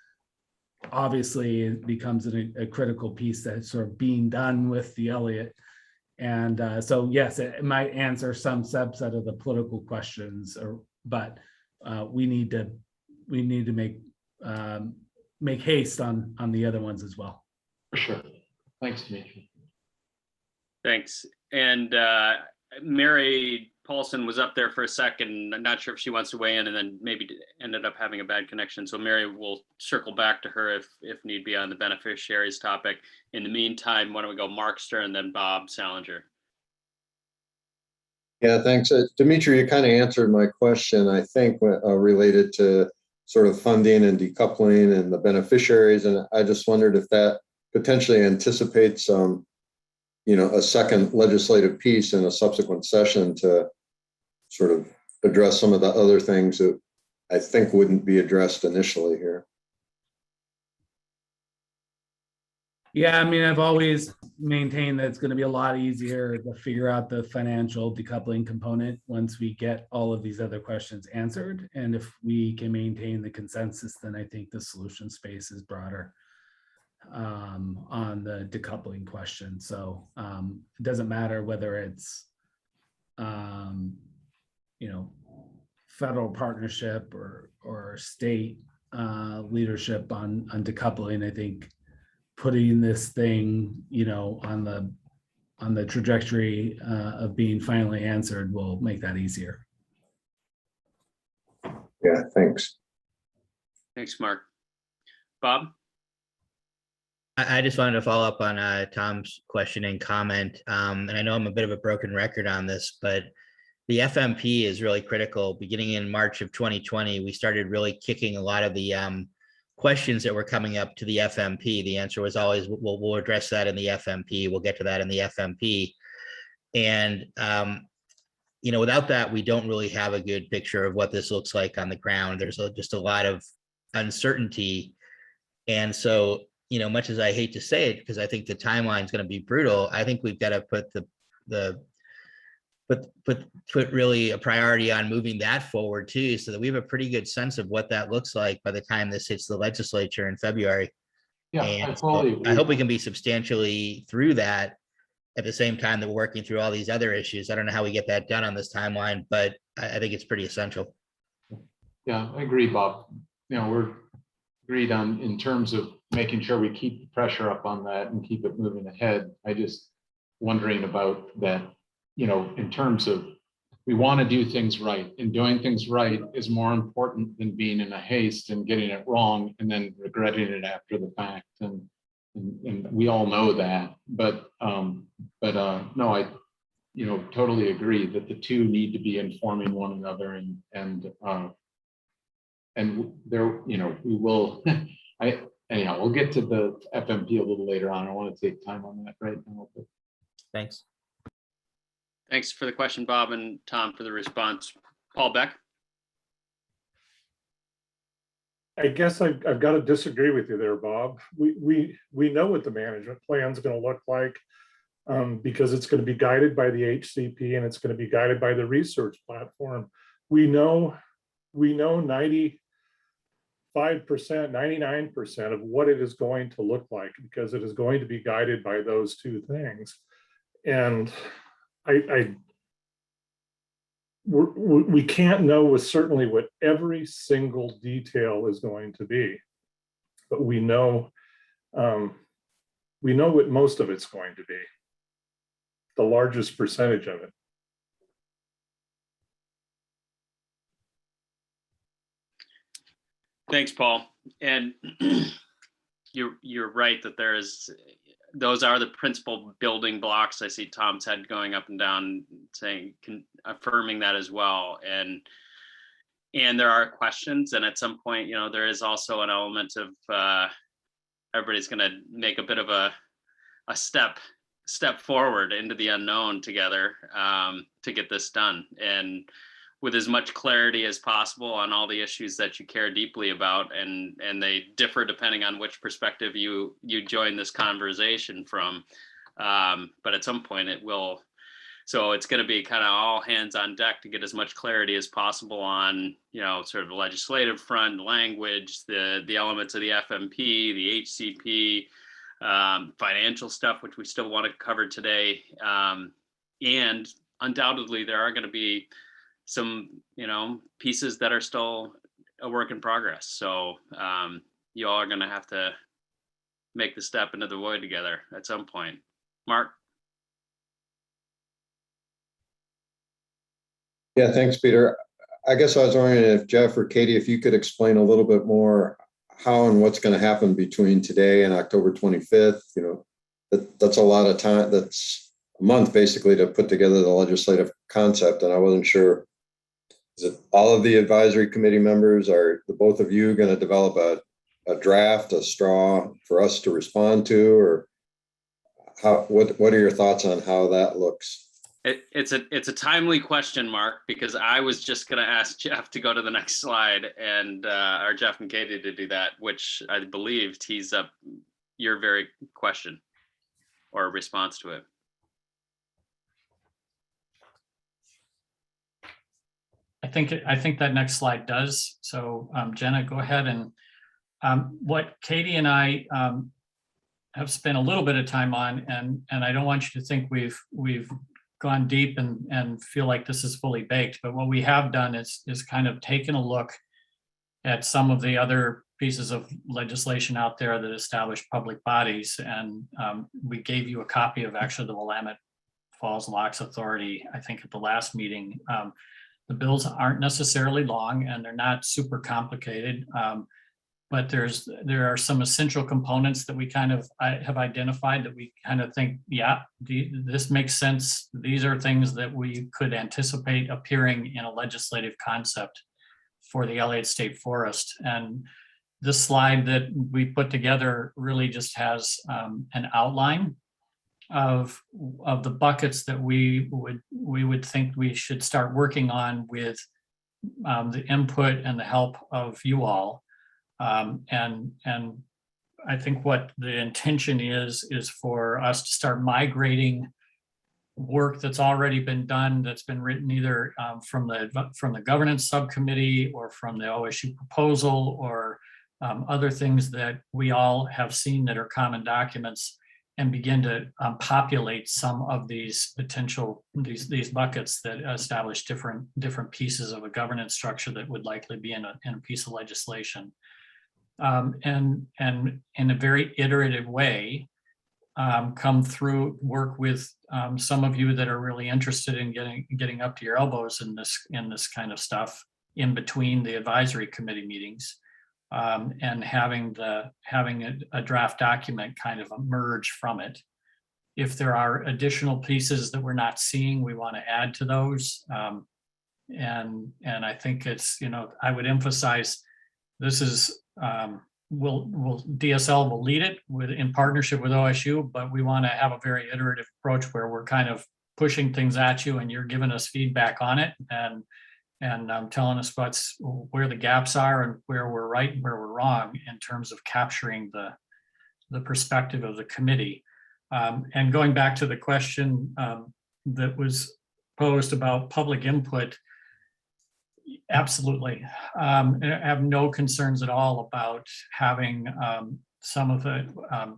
obviously becomes a critical piece that's sort of being done with the Elliott. And so, yes, it might answer some subset of the political questions, but we need to make haste on the other ones as well. For sure. Thanks, Dimitri. Thanks. And Mary Paulson was up there for a second. I'm not sure if she wants to weigh in, and then maybe ended up having a bad connection. So Mary will circle back to her if need be on the beneficiaries topic. In the meantime, why don't we go Mark Stern, then Bob Salinger. Yeah, thanks. Dimitri, you kind of answered my question, I think, related to sort of funding and decoupling and the beneficiaries. And I just wondered if that potentially anticipates a second legislative piece in a subsequent session to sort of address some of the other things that I think wouldn't be addressed initially here. Yeah, I mean, I've always maintained that it's going to be a lot easier to figure out the financial decoupling component once we get all of these other questions answered. And if we can maintain the consensus, then I think the solution space is broader on the decoupling question. So it doesn't matter whether it's federal partnership or state leadership on decoupling. I think putting this thing on the trajectory of being finally answered will make that easier. Yeah, thanks. Thanks, Mark. Bob? I just wanted to follow up on Tom's question and comment. And I know I'm a bit of a broken record on this, but the FMP is really critical. Beginning in March of 2020, we started really kicking a lot of the questions that were coming up to the FMP. The answer was always, we'll address that in the FMP. We'll get to that in the FMP. And, without that, we don't really have a good picture of what this looks like on the ground. There's just a lot of uncertainty. And so, much as I hate to say it, because I think the timeline is going to be brutal, I think we've got to put put really a priority on moving that forward too, so that we have a pretty good sense of what that looks like by the time this hits the legislature in February. Yeah, And I totally so I hope we can be substantially through that at the same time that we're working through all these other issues. I don't know how we get that done on this timeline, but I think it's pretty essential. Yeah, I agree, Bob. We're agreed on in terms of making sure we keep the pressure up on that and keep it moving ahead. I just wondering about that, in terms of, we want to do things right, and doing things right is more important than being in a haste and getting it wrong and then regretting it after the fact. And we all know that, but no, I totally agree that the two need to be informing one another, and there, we will, anyhow, we'll get to the FMP a little later on. I want to take time on that right now. But. Thanks. Thanks for the question, Bob, and Tom for the response. Paul Beck. I guess I've got to disagree with you there, Bob. We know what the management plan is going to look like, because it's going to be guided by the HCP and it's going to be guided by the research platform. We know 95%, 99% of what it is going to look like, because it is going to be guided by those two things. And we can't know with certainty what every single detail is going to be, but we know what most of it's going to be, the largest percentage of it. Thanks, Paul. And you're right that those are the principal building blocks. I see Tom's head going up and down, affirming that as well. And there are questions, and at some point, there is also an element of everybody's going to make a bit of a step forward into the unknown together to get this done, and with as much clarity as possible on all the issues that you care deeply about, and they differ depending on which perspective you join this conversation from. But at some point it will, so it's going to be kind of all hands on deck to get as much clarity as possible on, sort of the legislative front, language, the elements of the FMP, the HCP, financial stuff, which we still want to cover today. And undoubtedly there are going to be some, pieces that are still a work in progress. So you all are going to have to make the step into the void together at some point. Mark? Yeah, thanks, Peter. I guess I was wondering if Jeff or Katie, if you could explain a little bit more how and what's going to happen between today and October 25th. That's a lot of time. That's a month basically to put together the legislative concept. And I wasn't sure, is it all of the advisory committee members? Are the both of you going to develop a draft, a straw for us to respond to, or what are your thoughts on how that looks? It's a timely question, Mark, because I was just going to ask Jeff to go to the next slide, and or Jeff and Katie to do that, which I believe tees up your very question or response to it. I think that next slide does. So Jenna, go ahead. And what Katie and I have spent a little bit of time on, and I don't want you to think we've gone deep and feel like this is fully baked, but what we have done is kind of taken a look at some of the other pieces of legislation out there that establish public bodies. And we gave you a copy of actually the Willamette Falls Locks Authority, I think at the last meeting. The bills aren't necessarily long and they're not super complicated, but there are some essential components that we kind of have identified that we kind of think, yeah, this makes sense. These are things that we could anticipate appearing in a legislative concept for the Elliott State Forest. And this slide that we put together really just has an outline of the buckets that we would think we should start working on with the input and the help of you all. And I think what the intention is for us to start migrating work that's already been done, that's been written either from the governance subcommittee or from the OSU proposal, or other things that we all have seen that are common documents, and begin to populate some of these potential these buckets that establish different pieces of a governance structure that would likely be in a piece of legislation. And in a very iterative way, come through, work with some of you that are really interested in getting up to your elbows in this kind of stuff in between the advisory committee meetings, and having a draft document kind of emerge from it. If there are additional pieces that we're not seeing, we want to add to those. And I think it's, I would emphasize this is DSL will lead it in partnership with OSU, but we want to have a very iterative approach where we're kind of pushing things at you and you're giving us feedback on it and telling us where the gaps are and where we're right and where we're wrong in terms of capturing the perspective of the committee. And going back to the question that was posed about public input, absolutely. I have no concerns at all about having some of the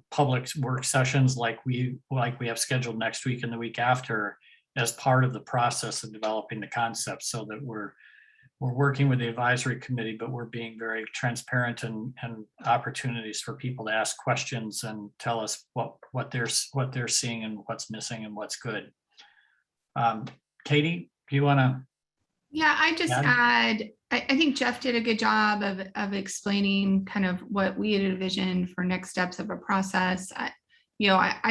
public work sessions like we have scheduled next week and the week after as part of the process of developing the concept, so that we're working with the advisory committee, but we're being very transparent and opportunities for people to ask questions and tell us what they're seeing and what's missing and what's good. Katie, do you want to? Yeah, I just add, I think Jeff did a good job of explaining kind of what we had envisioned for next steps of a process. I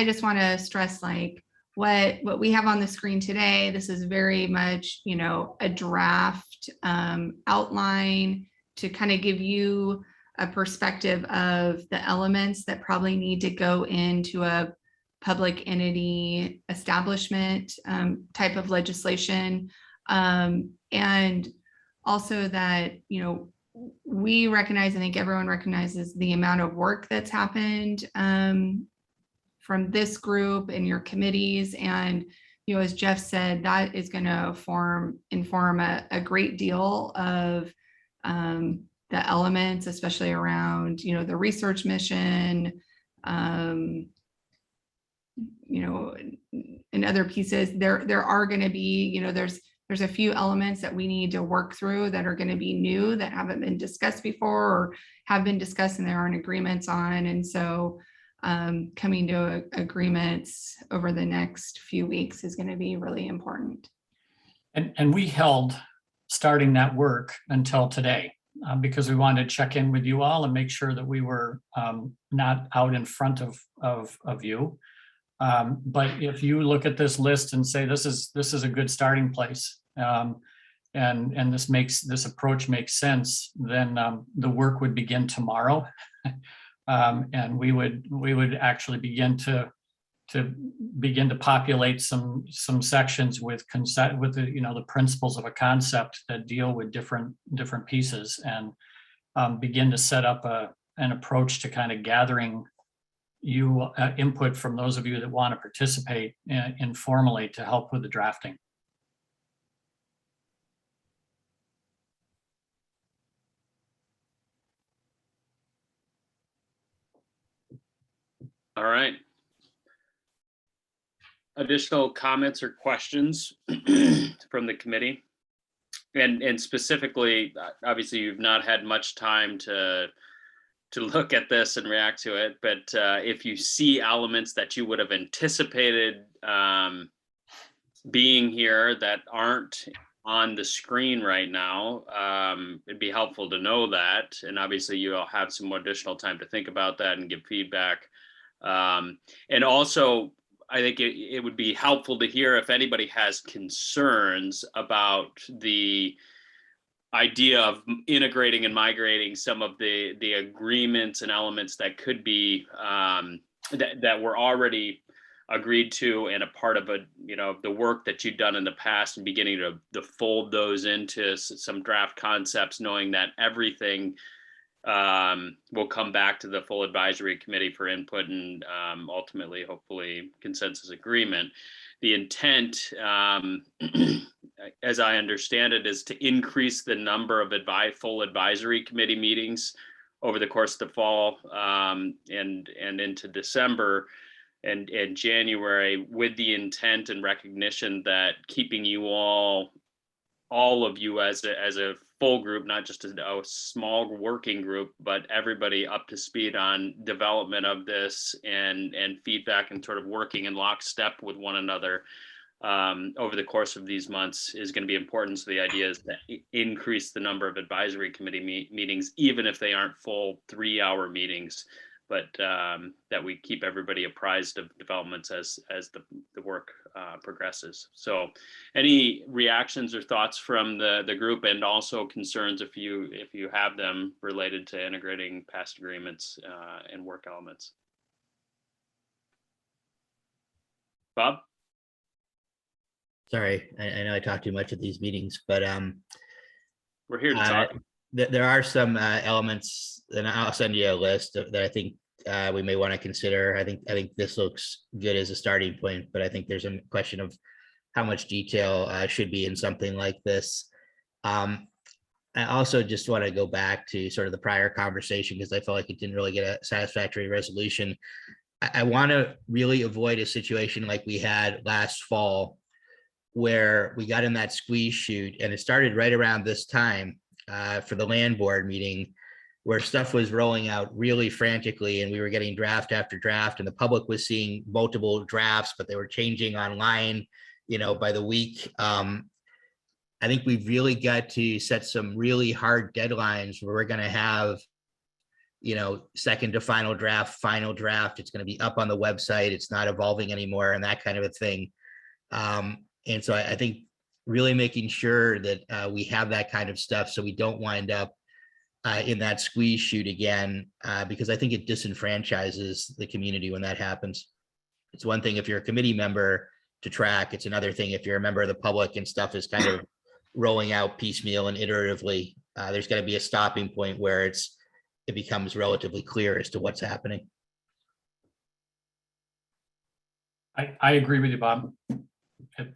just want to stress, like, what we have on the screen today, this is very much, a draft outline to kind of give you a perspective of the elements that probably need to go into a public entity establishment type of legislation. And also that, we recognize, I think everyone recognizes the amount of work that's happened from this group and your committees. And, as Jeff said, that is going to inform a great deal of the elements, especially around, the research mission, and other pieces. There are going to be, there's a few elements that we need to work through that are going to be new, that haven't been discussed before or have been discussed and there aren't agreements on. And so coming to agreements over the next few weeks is going to be really important. And we held starting that work until today because we wanted to check in with you all and make sure that we were not out in front of you. But if you look at this list and say this is a good starting place, and this approach makes sense, then the work would begin tomorrow, and we would actually begin to populate some sections with the principles of a concept that deal with different pieces, and begin to set up an approach to kind of gathering input from those of you that want to participate informally to help with the drafting. All right. Additional comments or questions from the committee? And specifically, obviously, you've not had much time to look at this and react to it, but if you see elements that you would have anticipated being here that aren't on the screen right now, it'd be helpful to know that. And obviously you'll have some additional time to think about that and give feedback. And also, I think it would be helpful to hear if anybody has concerns about the idea of integrating and migrating some of the agreements and elements that could be that were already agreed to and a part of the work that you've done in the past, and beginning to fold those into some draft concepts, knowing that everything will come back to the full advisory committee for input and ultimately, hopefully, consensus agreement. The intent, as I understand it, is to increase the number of full advisory committee meetings over the course of the fall and into December and January, with the intent and recognition that keeping you all of you as a full group, not just a small working group, but everybody up to speed on development of this and feedback, and sort of working in lockstep with one another over the course of these months is going to be important. So the idea is to increase the number of advisory committee meetings, even if they aren't full 3-hour meetings, but that we keep everybody apprised of developments as the work progresses. So any reactions or thoughts from the group, and also concerns if you have them, related to integrating past agreements and work elements? Bob? Sorry, I know I talk too much at these meetings, but we're here to talk. There are some elements, and I'll send you a list that I think we may want to consider. I think this looks good as a starting point, but I think there's a question of how much detail should be in something like this. I also just want to go back to sort of the prior conversation, because I felt like it didn't really get a satisfactory resolution. I want to really avoid a situation like we had last fall, where we got in that squeeze chute, and it started right around this time for the land board meeting, where stuff was rolling out really frantically, and we were getting draft after draft, and the public was seeing multiple drafts, but they were changing online, by the week. I think we've really got to set some really hard deadlines where we're going to have, second to final draft. It's going to be up on the website. It's not evolving anymore, and that kind of a thing. And so I think really making sure that we have that kind of stuff, so we don't wind up in that squeeze chute again, because I think it disenfranchises the community when that happens. It's one thing if you're a committee member to track. It's another thing if you're a member of the public and stuff is kind of rolling out piecemeal and iteratively. There's got to be a stopping point where it becomes relatively clear as to what's happening. I agree with you, Bob.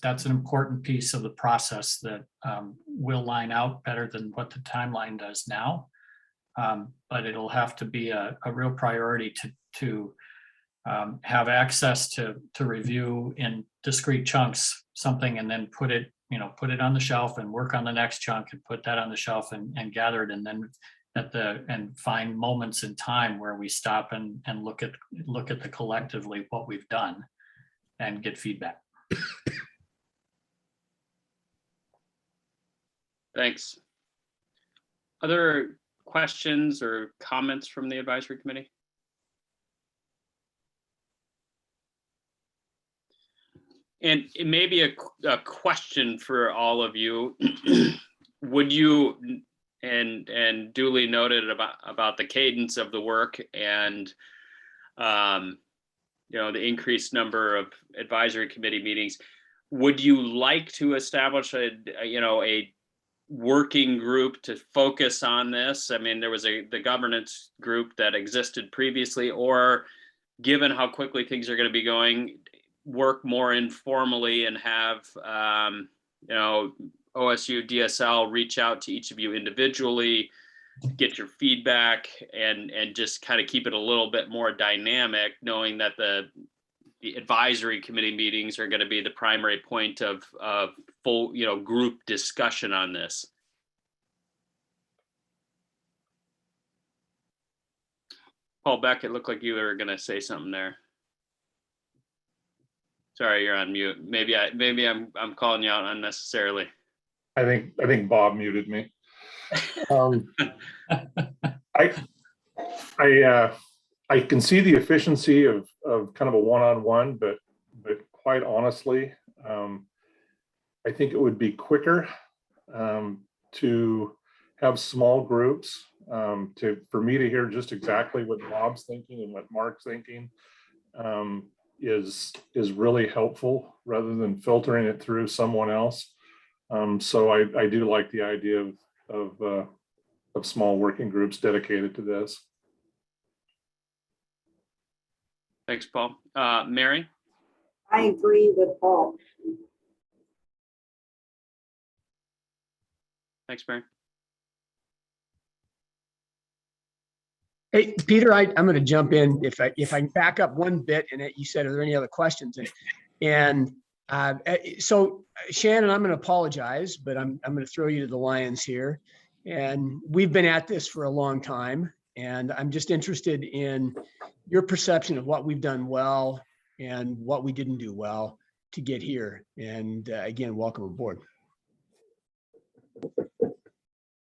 That's an important piece of the process that will line out better than what the timeline does now. But it'll have to be a real priority to have access to review in discrete chunks something, and then put it on the shelf and work on the next chunk and put that on the shelf and gather it, and then and find moments in time where we stop and look at the collectively what we've done and get feedback. Thanks. Other questions or comments from the advisory committee? And it may be a question for all of you. Would you, and duly noted about the cadence of the work and the increased number of advisory committee meetings, would you like to establish a working group to focus on this? I mean, there was the governance group that existed previously, or given how quickly things are going to be going, work more informally and have OSU DSL reach out to each of you individually, get your feedback, and just kind of keep it a little bit more dynamic, knowing that the advisory committee meetings are going to be the primary point of full group discussion on this. Paul Beck, it looked like you were going to say something there. Sorry, you're on mute. Maybe I'm calling you out unnecessarily. I think Bob muted me. I can see the efficiency of kind of a one-on-one, but quite honestly, I think it would be quicker to have small groups for me to hear just exactly what Bob's thinking and what Mark's thinking is really helpful rather than filtering it through someone else. So I do like the idea of small working groups dedicated to this. Thanks, Paul. Mary? I agree with Paul. Thanks, Mary. Hey, Peter, I'm going to jump in if I can back up one bit. And you said, are there any other questions? So Shannon, I'm going to apologize, but I'm going to throw you to the lions here. And we've been at this for a long time. And I'm just interested in your perception of what we've done well and what we didn't do well to get here. And again, welcome aboard.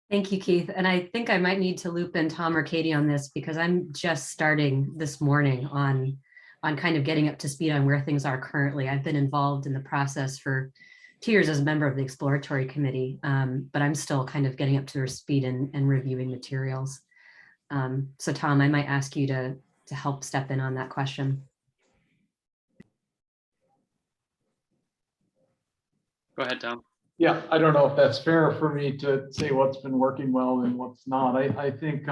Thank you, Keith. And I think I might need to loop in Tom or Katie on this because I'm just starting this morning on kind of getting up to speed on where things are currently. I've been involved in the process for 2 years as a member of the exploratory committee, but I'm still kind of getting up to their speed and reviewing materials. So Tom, I might ask you to help step in on that question. Go ahead, Tom. Yeah, I don't know if that's fair for me to say what's been working well and what's not. I think,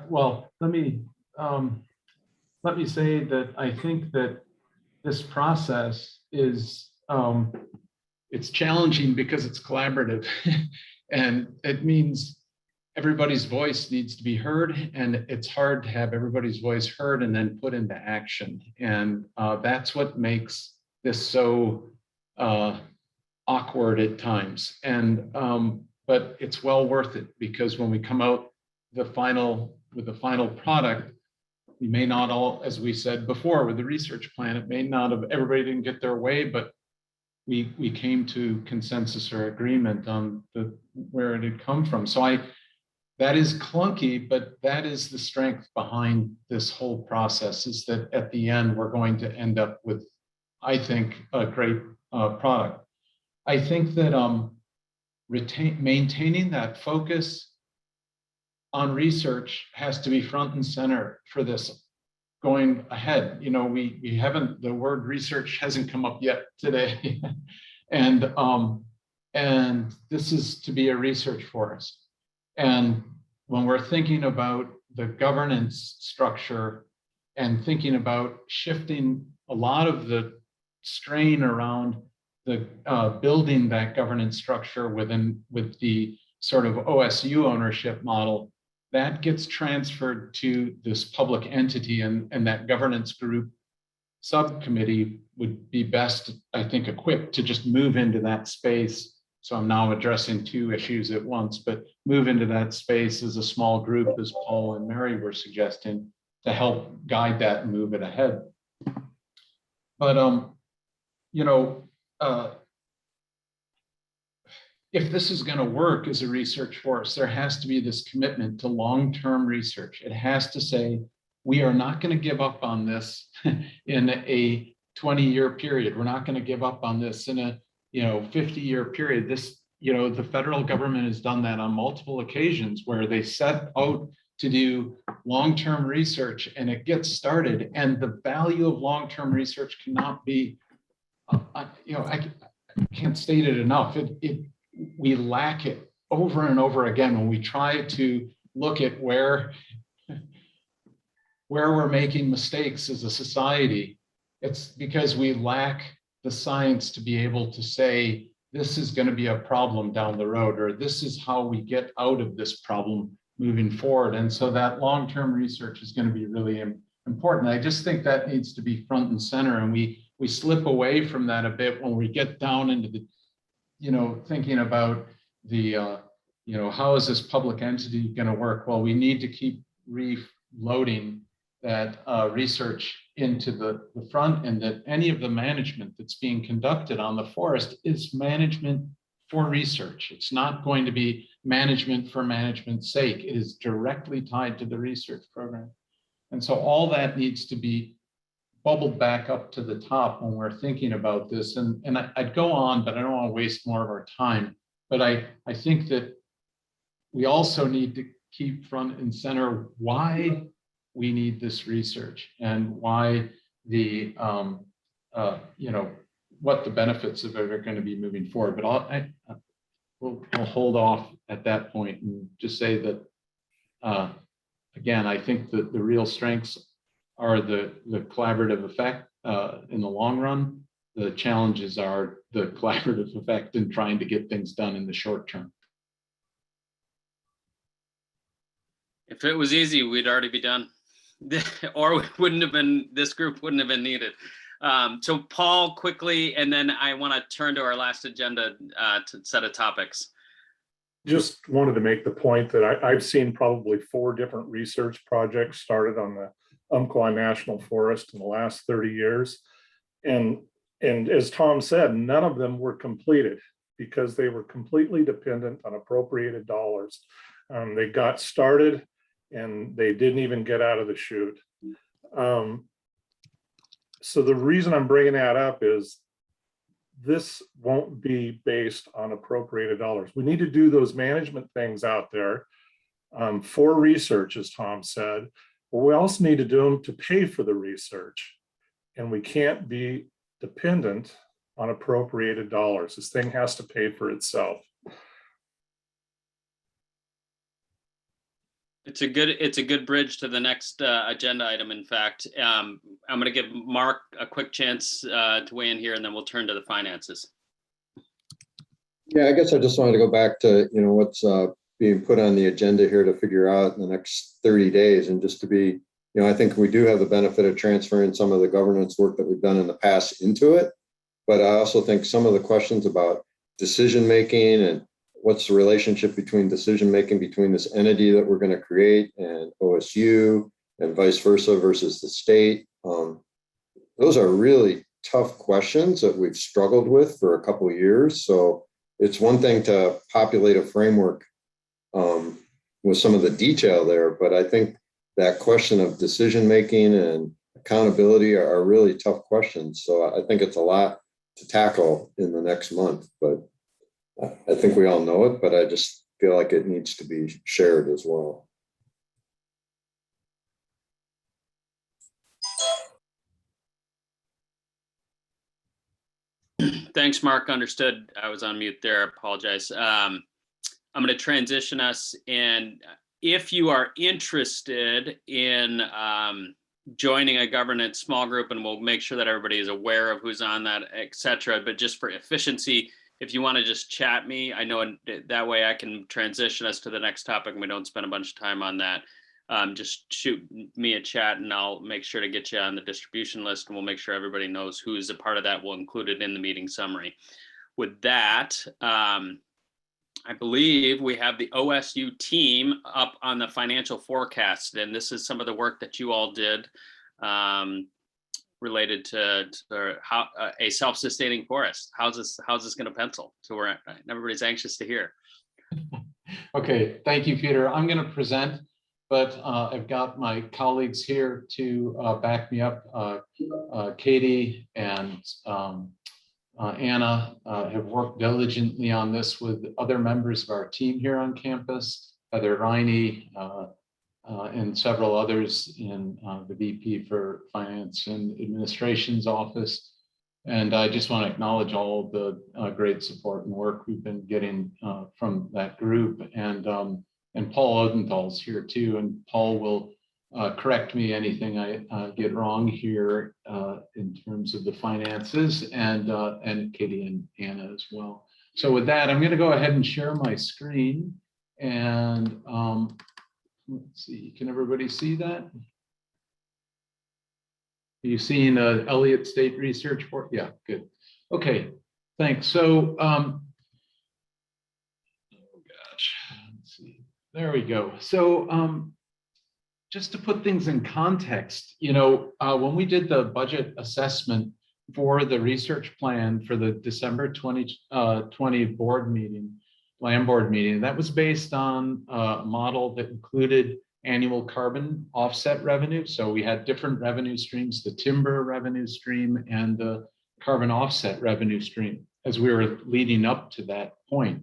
well, let me say that I think that this process is, it's challenging because it's collaborative and it means everybody's voice needs to be heard, and it's hard to have everybody's voice heard and then put into action. And that's what makes this so awkward at times. And but it's well worth it, because when we come out with the final product, we may not all, as we said before with the research plan, it may not have, everybody didn't get their way, but we came to consensus or agreement on where it had come from. So that is clunky, but that is the strength behind this whole process, is that at the end, we're going to end up with, I think, a great product. I think that maintaining that focus on research has to be front and center for this going ahead. You know, we haven't, the word research hasn't come up yet today. And this is to be a research forest. And when we're thinking about the governance structure and thinking about shifting a lot of the strain around the building that governance structure with the sort of OSU ownership model, that gets transferred to this public entity, and that governance group subcommittee would be best, I think, equipped to just move into that space. So I'm now addressing two issues at once, but move into that space as a small group, as Paul and Mary were suggesting, to help guide that and move it ahead. But you know, if this is going to work as a research force, there has to be this commitment to long-term research. It has to say, we are not going to give up on this in a 20-year period. We're not going to give up on this in a 50-year period. This, the federal government has done that on multiple occasions, where they set out to do long-term research and it gets started. And the value of long-term research cannot be, I can't state it enough. We lack it over and over again when we try to look at where we're making mistakes as a society. It's because we lack the science to be able to say, this is going to be a problem down the road, or this is how we get out of this problem moving forward. And so that long-term research is going to be really important. I just think that needs to be front and center, and we slip away from that a bit when we get down into the, thinking about the, how is this public entity going to work? Well, we need to keep reloading that research into the front, and that any of the management that's being conducted on the forest is management for research. It's not going to be management for management's sake. It is directly tied to the research program. And so all that needs to be bubbled back up to the top when we're thinking about this. And I'd go on, but I don't want to waste more of our time. But I think that we also need to keep front and center why we need this research and why the, what the benefits of it are going to be moving forward. But we'll hold off at that point and just say that, again, I think that the real strengths are the collaborative effect in the long run. The challenges are the collaborative effect in trying to get things done in the short term. If it was easy, we'd already be done. Or we wouldn't have been, this group wouldn't have been needed. So Paul, quickly, and then I want to turn to our last agenda set of topics. Just wanted to make the point that I've seen probably 4 different research projects started on the Umpqua National Forest in the last 30 years. And as Tom said, none of them were completed because they were completely dependent on appropriated dollars. They got started and they didn't even get out of the chute. So the reason I'm bringing that up is this won't be based on appropriated dollars. We need to do those management things out there for research, as Tom said, but we also need to do them to pay for the research. And we can't be dependent on appropriated dollars. This thing has to pay for itself. It's a good bridge to the next agenda item. In fact, I'm going to give Mark a quick chance to weigh in here, and then we'll turn to the finances. Yeah, I guess I just wanted to go back to, what's being put on the agenda here to figure out in the next 30 days. And just to be, I think we do have the benefit of transferring some of the governance work that we've done in the past into it. But I also think some of the questions about decision-making and what's the relationship between decision-making between this entity that we're going to create and OSU and vice versa versus the state. Those are really tough questions that we've struggled with for a couple of years. So it's one thing to populate a framework with some of the detail there, but I think that question of decision-making and accountability are really tough questions. So I think it's a lot to tackle in the next month, but I think we all know it, but I just feel like it needs to be shared as well. Thanks, Mark. Understood. I was on mute there. I apologize. I'm going to transition us. And if you are interested in joining a governance small group, and we'll make sure that everybody is aware of who's on that, et cetera, but just for efficiency, if you want to just chat me, I know that way I can transition us to the next topic and we don't spend a bunch of time on that. Just shoot me a chat and I'll make sure to get you on the distribution list, and we'll make sure everybody knows who is a part of that. We'll include it in the meeting summary. With that, I believe we have the OSU team up on the financial forecast, and this is some of the work that you all did related to how a self-sustaining forest. How's this going to pencil? So everybody's anxious to hear. Okay, thank you, Peter. I'm going to present, but I've got my colleagues here to back me up. Katie and Anna have worked diligently on this with other members of our team here on campus, Heather Riney, and several others in the VP for Finance and Administration's office. And I just want to acknowledge all of the great support and work we've been getting from that group. And Paul Odenthal's here too. And Paul will correct me anything I get wrong here in terms of the finances, and Katie and Anna as well. So with that, I'm going to go ahead and share my screen. And let's see, can everybody see that? Are you seeing Elliott State Research Board? Yeah, good. Okay, thanks. So, oh gosh, let's see. There we go. So, just to put things in context, when we did the budget assessment for the research plan for the December 2020 board meeting, land board meeting, that was based on a model that included annual carbon offset revenue. So we had different revenue streams, the timber revenue stream and the carbon offset revenue stream, as we were leading up to that point.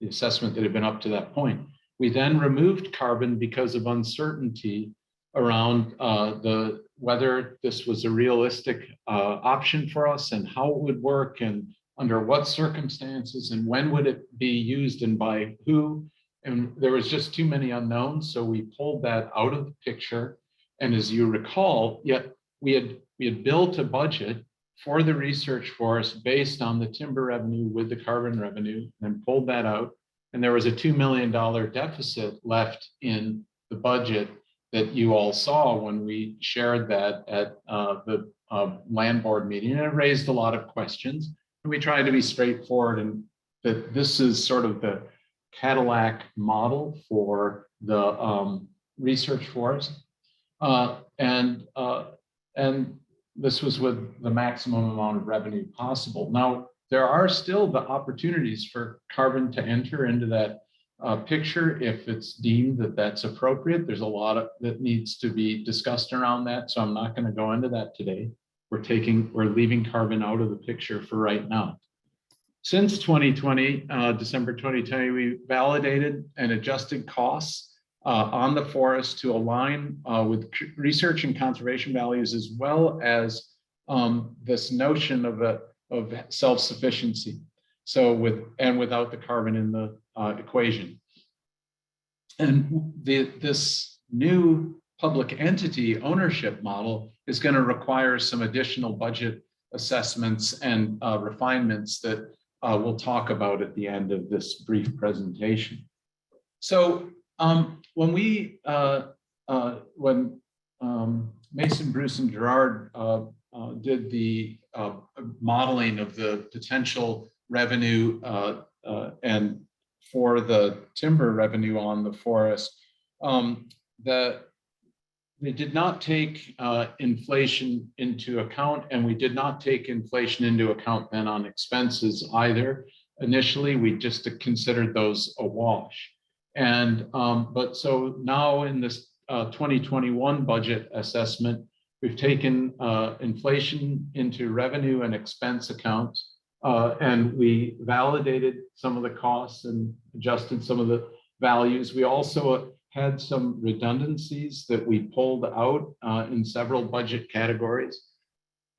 the assessment that had been up to that point. We then removed carbon because of uncertainty around whether this was a realistic option for us and how it would work and under what circumstances and when would it be used and by who. And there was just too many unknowns. So we pulled that out of the picture. And as you recall, yet we had built a budget for the research forest based on the timber revenue with the carbon revenue and pulled that out. And there was a $2 million deficit left in the budget that you all saw when we shared that at the land board meeting. And it raised a lot of questions. And we tried to be straightforward and that this is sort of the Cadillac model for the research forest. And this was with the maximum amount of revenue possible. Now, there are still the opportunities for carbon to enter into that picture if it's deemed that that's appropriate. There's a lot that needs to be discussed around that. So I'm not going to go into that today. We're leaving carbon out of the picture for right now. Since 2020, December 2020, we validated and adjusted costs on the forest to align with research and conservation values, as well as this notion of self-sufficiency. So without the carbon in the equation. And this new public entity ownership model is going to require some additional budget assessments and refinements that we'll talk about at the end of this brief presentation. So when Mason, Bruce, and Gerard did the modeling of the potential revenue and for the timber revenue on the forest, they did not take inflation into account, and we did not take inflation into account then on expenses either. Initially, we just considered those a wash. And but so now in this 2021 budget assessment, we've taken inflation into revenue and expense accounts, and we validated some of the costs and adjusted some of the values. We also had some redundancies that we pulled out in several budget categories.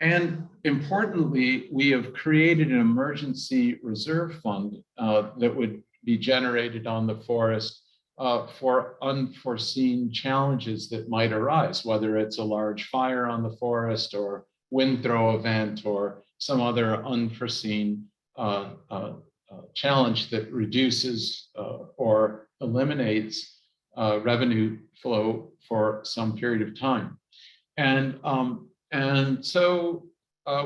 And importantly, we have created an emergency reserve fund that would be generated on the forest for unforeseen challenges that might arise, whether it's a large fire on the forest or wind throw event or some other unforeseen challenge that reduces or eliminates revenue flow for some period of time. And so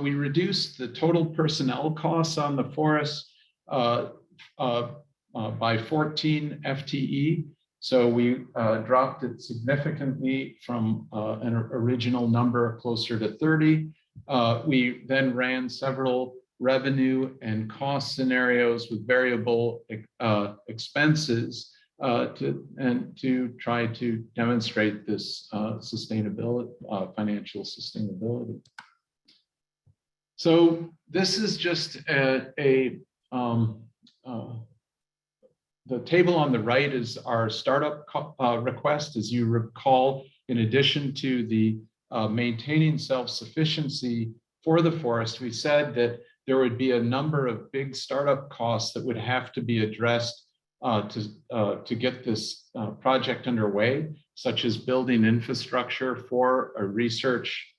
we reduced the total personnel costs on the forest by 14 FTE. So we dropped it significantly from an original number closer to 30. We then ran several revenue and cost scenarios with variable expenses to try to demonstrate this sustainability, financial sustainability. So this is just the table on the right is our startup request. As you recall, in addition to the maintaining self-sufficiency for the forest, we said that there would be a number of big startup costs that would have to be addressed to get this project underway, such as building infrastructure for a research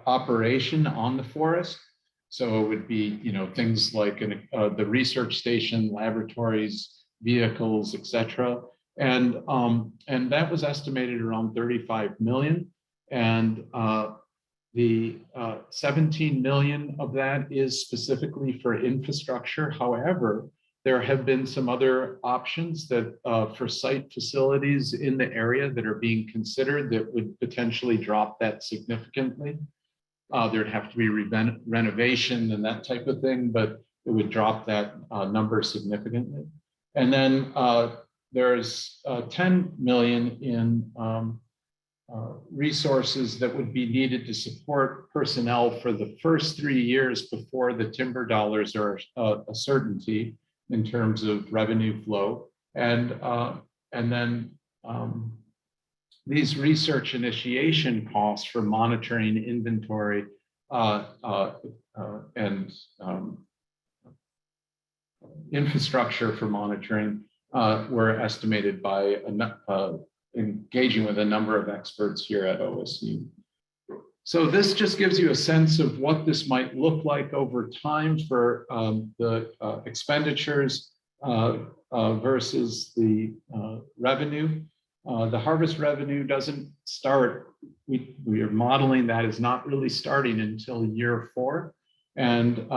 operation on the forest. So it would be, things like the research station, laboratories, vehicles, etc. And that was estimated around 35 million. And the 17 million of that is specifically for infrastructure. However, there have been some other options that for site facilities in the area that are being considered that would potentially drop that significantly. There'd have to be renovation and that type of thing, but it would drop that number significantly. And then there's 10 million in resources that would be needed to support personnel for the first 3 years before the timber dollars are a certainty in terms of revenue flow. And then these research initiation costs for monitoring inventory and infrastructure for monitoring were estimated by engaging with a number of experts here at OSU. So this just gives you a sense of what this might look like over time for the expenditures versus the revenue. The harvest revenue doesn't start, we are modeling that is not really starting until year 4. And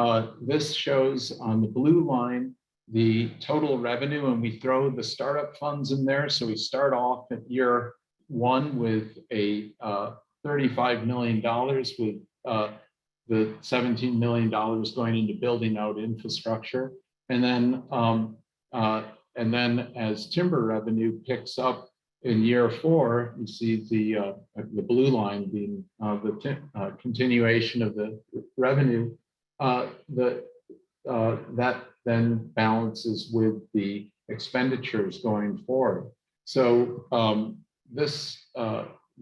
this shows on the blue line the total revenue, and we throw the startup funds in there. So we start off at year 1 with a $35 million, with the $17 million going into building out infrastructure. And then as timber revenue picks up in year 4, you see the blue line being the continuation of the revenue. That then balances with the expenditures going forward. So this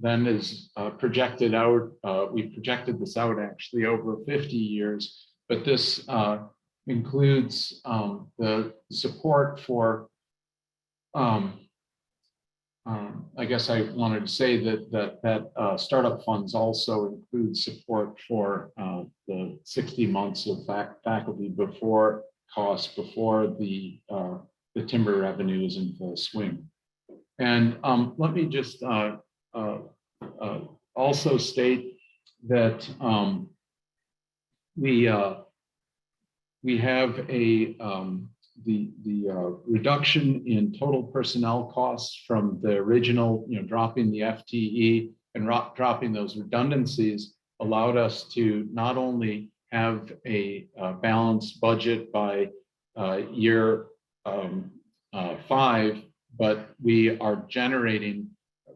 then is projected out. We projected this out actually over 50 years, but this includes the support for, I guess I wanted to say that startup funds also include support for the 60 months of faculty before costs, before the timber revenue is in full swing. And let me just also state that we have the reduction in total personnel costs from the original, dropping the FTE and dropping those redundancies allowed us to not only have a balanced budget by year 5, but we are generating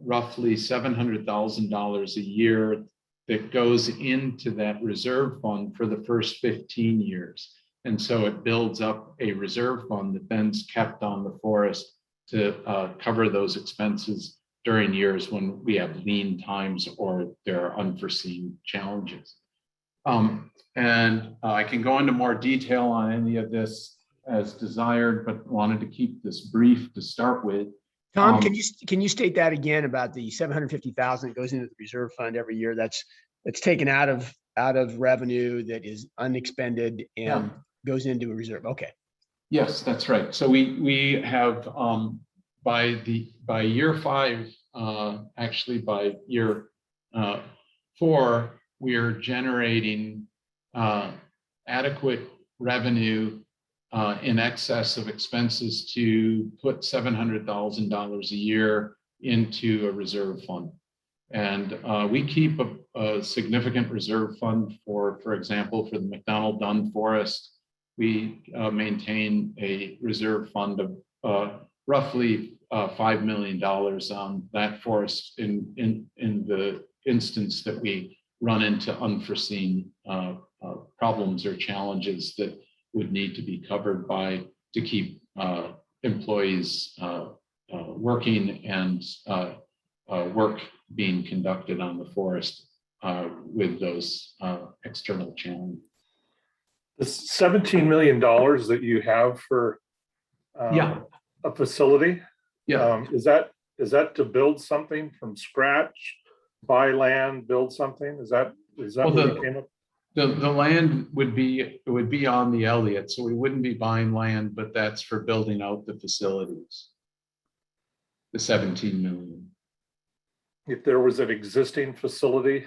roughly $700,000 a year that goes into that reserve fund for the first 15 years. And so it builds up a reserve fund that then's kept on the forest to cover those expenses during years when we have lean times or there are unforeseen challenges. And I can go into more detail on any of this as desired, but wanted to keep this brief to start with. Tom, can you state that again about the 750,000 that goes into the reserve fund every year? That's taken out of revenue that is unexpended and goes into a reserve. Okay. Yes, that's right. So we have by year 5, actually by year 4, we are generating adequate revenue in excess of expenses to put $700,000 a year into a reserve fund. And we keep a significant reserve fund for example, for the McDonald Dunn Forest. We maintain a reserve fund of roughly $5 million on that forest in the instance that we run into unforeseen problems or challenges that would need to be covered to keep employees working and work being conducted on the forest with those external challenges. The $17 million that you have for a facility, is that what you came up? Buy land, build something? Is that what you came up? The land would be on the Elliott, so we wouldn't be buying land, but that's for building out the facilities. The 17 million. If there was an existing facility.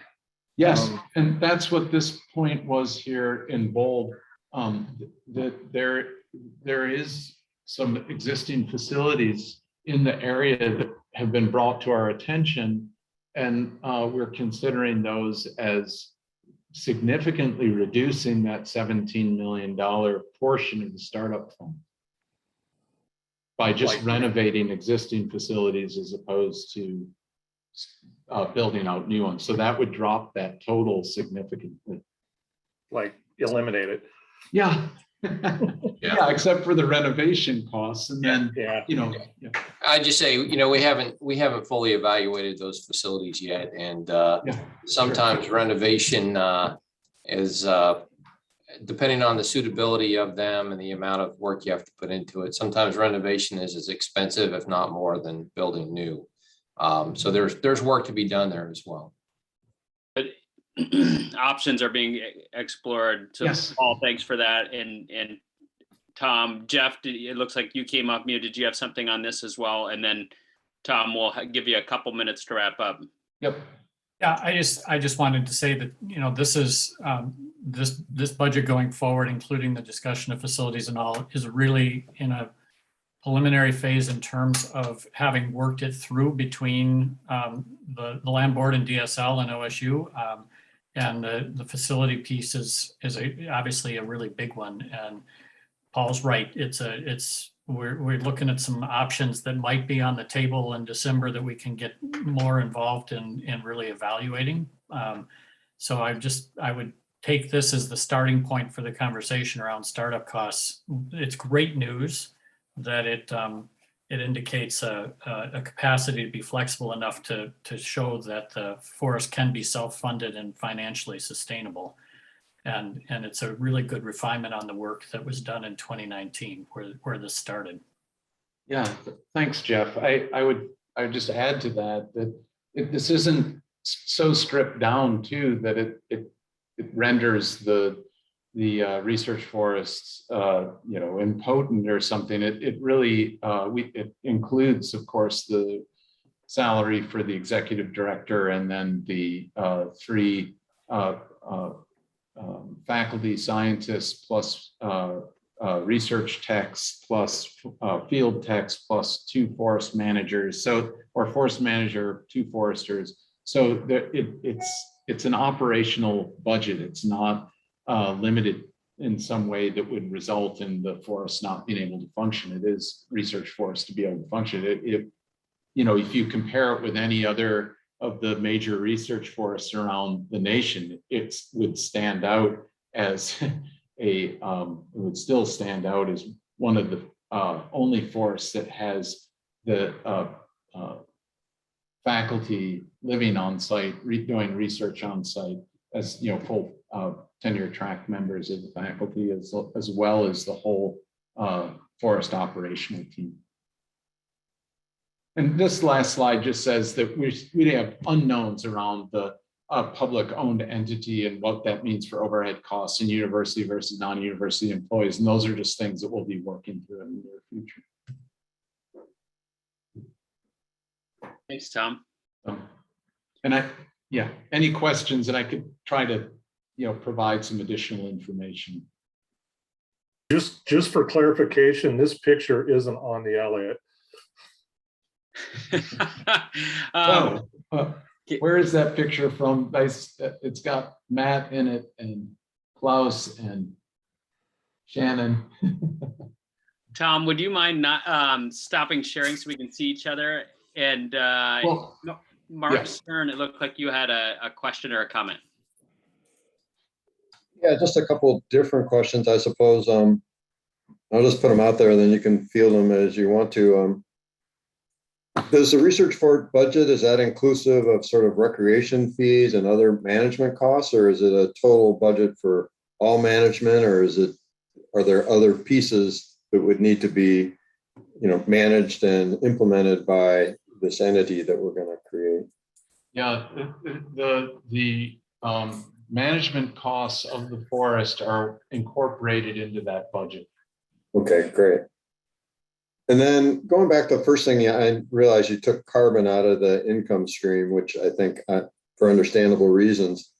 Yes, and that's what this point was here in bold. That there is some existing facilities in the area that have been brought to our attention, and we're considering those as significantly reducing that $17 million portion of the startup fund by just renovating existing facilities as opposed to building out new ones. So that would drop that total significantly. Like eliminate it. Yeah. Yeah, except for the renovation costs, and then, you know. I just say, we haven't fully evaluated those facilities yet. And sometimes renovation is depending on the suitability of them and the amount of work you have to put into it. Sometimes renovation is as expensive, if not more, than building new. So there's work to be done there as well. Options are being explored. So Yes. Paul, thanks for that. And Tom, Jeff, it looks like you came off mute. Did you have something on this as well? And then Tom, we'll give you a couple minutes to wrap up. Yep. Yeah, I just wanted to say that, this is this budget going forward, including the discussion of facilities and all, is really in a preliminary phase in terms of having worked it through between the land board and DSL and OSU. And the facility piece is obviously a really big one. And Paul's right. We're looking at some options that might be on the table in December that we can get more involved in really evaluating. So I would take this as the starting point for the conversation around startup costs. It's great news that it indicates a capacity to be flexible enough to show that the forest can be self-funded and financially sustainable. And it's a really good refinement on the work that was done in 2019 where this started. Yeah, thanks, Jeff. I would just add to that this isn't so stripped down too that it renders the research forests impotent or something. It really it includes, of course, the salary for the executive director and then the 3 faculty scientists plus research techs plus field techs plus 2 forest managers, or forest manager, 2 foresters. So it's an operational budget. It's not limited in some way that would result in the forest not being able to function. It is research forest to be able to function. If you compare it with any other of the major research forests around the nation, it would stand out as it would still stand out as one of the only forests that has the faculty living on site, doing research on site, as full tenure track members of the faculty, as well as the whole forest operational team. And this last slide just says that we have unknowns around the public owned entity and what that means for overhead costs in university versus non-university employees. And those are just things that we'll be working through in the near future. Thanks, Tom. And any questions, and I could try to, provide some additional information. Just for clarification, this picture isn't on the Elliott. Where is that picture from? It's got Matt in it and Klaus and Shannon. Tom, would you mind not stopping sharing so we can see each other? And Mark Stern, it looked like you had a question or a comment. Yeah, just a couple different questions, I suppose. I'll just put them out there, and then you can field them as you want to. Does the research for budget, is that inclusive of sort of recreation fees and other management costs, or is it a total budget for all management, or are there other pieces that would need to be, managed and implemented by this entity that we're going to create? Yeah, the management costs of the forest are incorporated into that budget. Okay, great. And then going back to the first thing, I realized you took carbon out of the income stream, which I think for understandable reasons.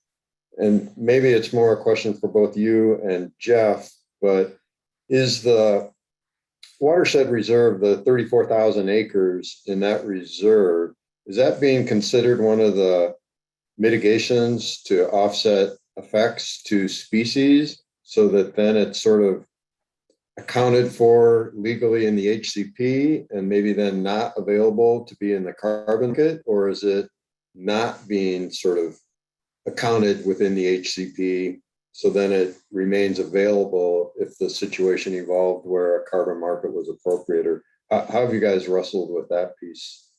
And maybe it's more a question for both you and Jeff, but is the watershed reserve, the 34,000 acres in that reserve, is that being considered one of the mitigations to offset effects to species so that then it's sort of accounted for legally in the HCP and maybe then not available to be in the carbon kit? Or is it not being sort of accounted within the HCP. So then it remains available if the situation evolved where a carbon market was appropriate, or how have you guys wrestled with that piece?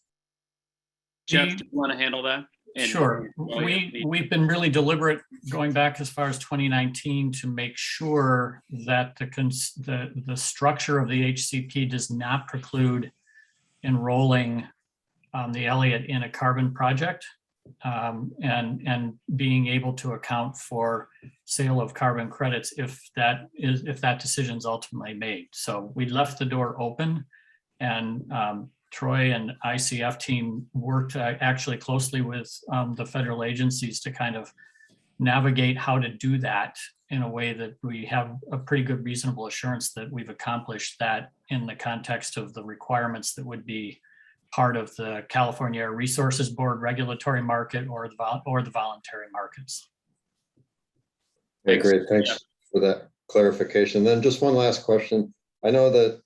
Jeff, do you want to handle that? Sure. We've been really deliberate going back as far as 2019 to make sure that the structure of the HCP does not preclude enrolling the Elliott in a carbon project and being able to account for sale of carbon credits if that decision is ultimately made. So we left the door open, and Troy and ICF team worked actually closely with the federal agencies to kind of navigate how to do that in a way that we have a pretty good reasonable assurance that we've accomplished that in the context of the requirements that would be part of the California Air Resources Board regulatory market or the voluntary markets. Okay, great. Thanks for that clarification. Then just one last question. I know that,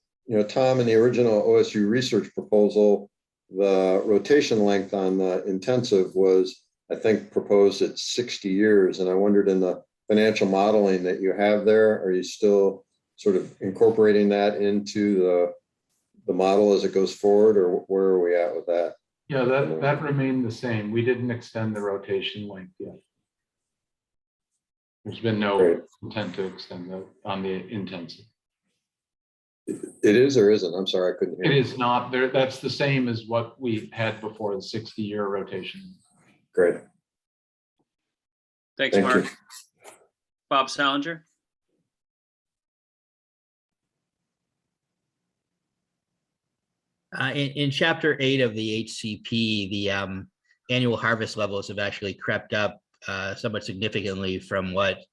Tom, in the original OSU research proposal, the rotation length on the intensive was, I think, proposed at 60 years. And I wondered, in the financial modeling that you have there, are you still sort of incorporating that into the model as it goes forward, or where are we at with that? Yeah, that remained the same. We didn't extend the rotation length yet. There's been no intent to extend on the intensive. It is or isn't? I'm sorry, I couldn't hear. It is not there. That's the same as what we had before, the 60-year rotation. Great. Thanks, Thank Mark. you. Bob Salinger. In chapter 8 of the HCP, the annual harvest levels have actually crept up somewhat significantly from what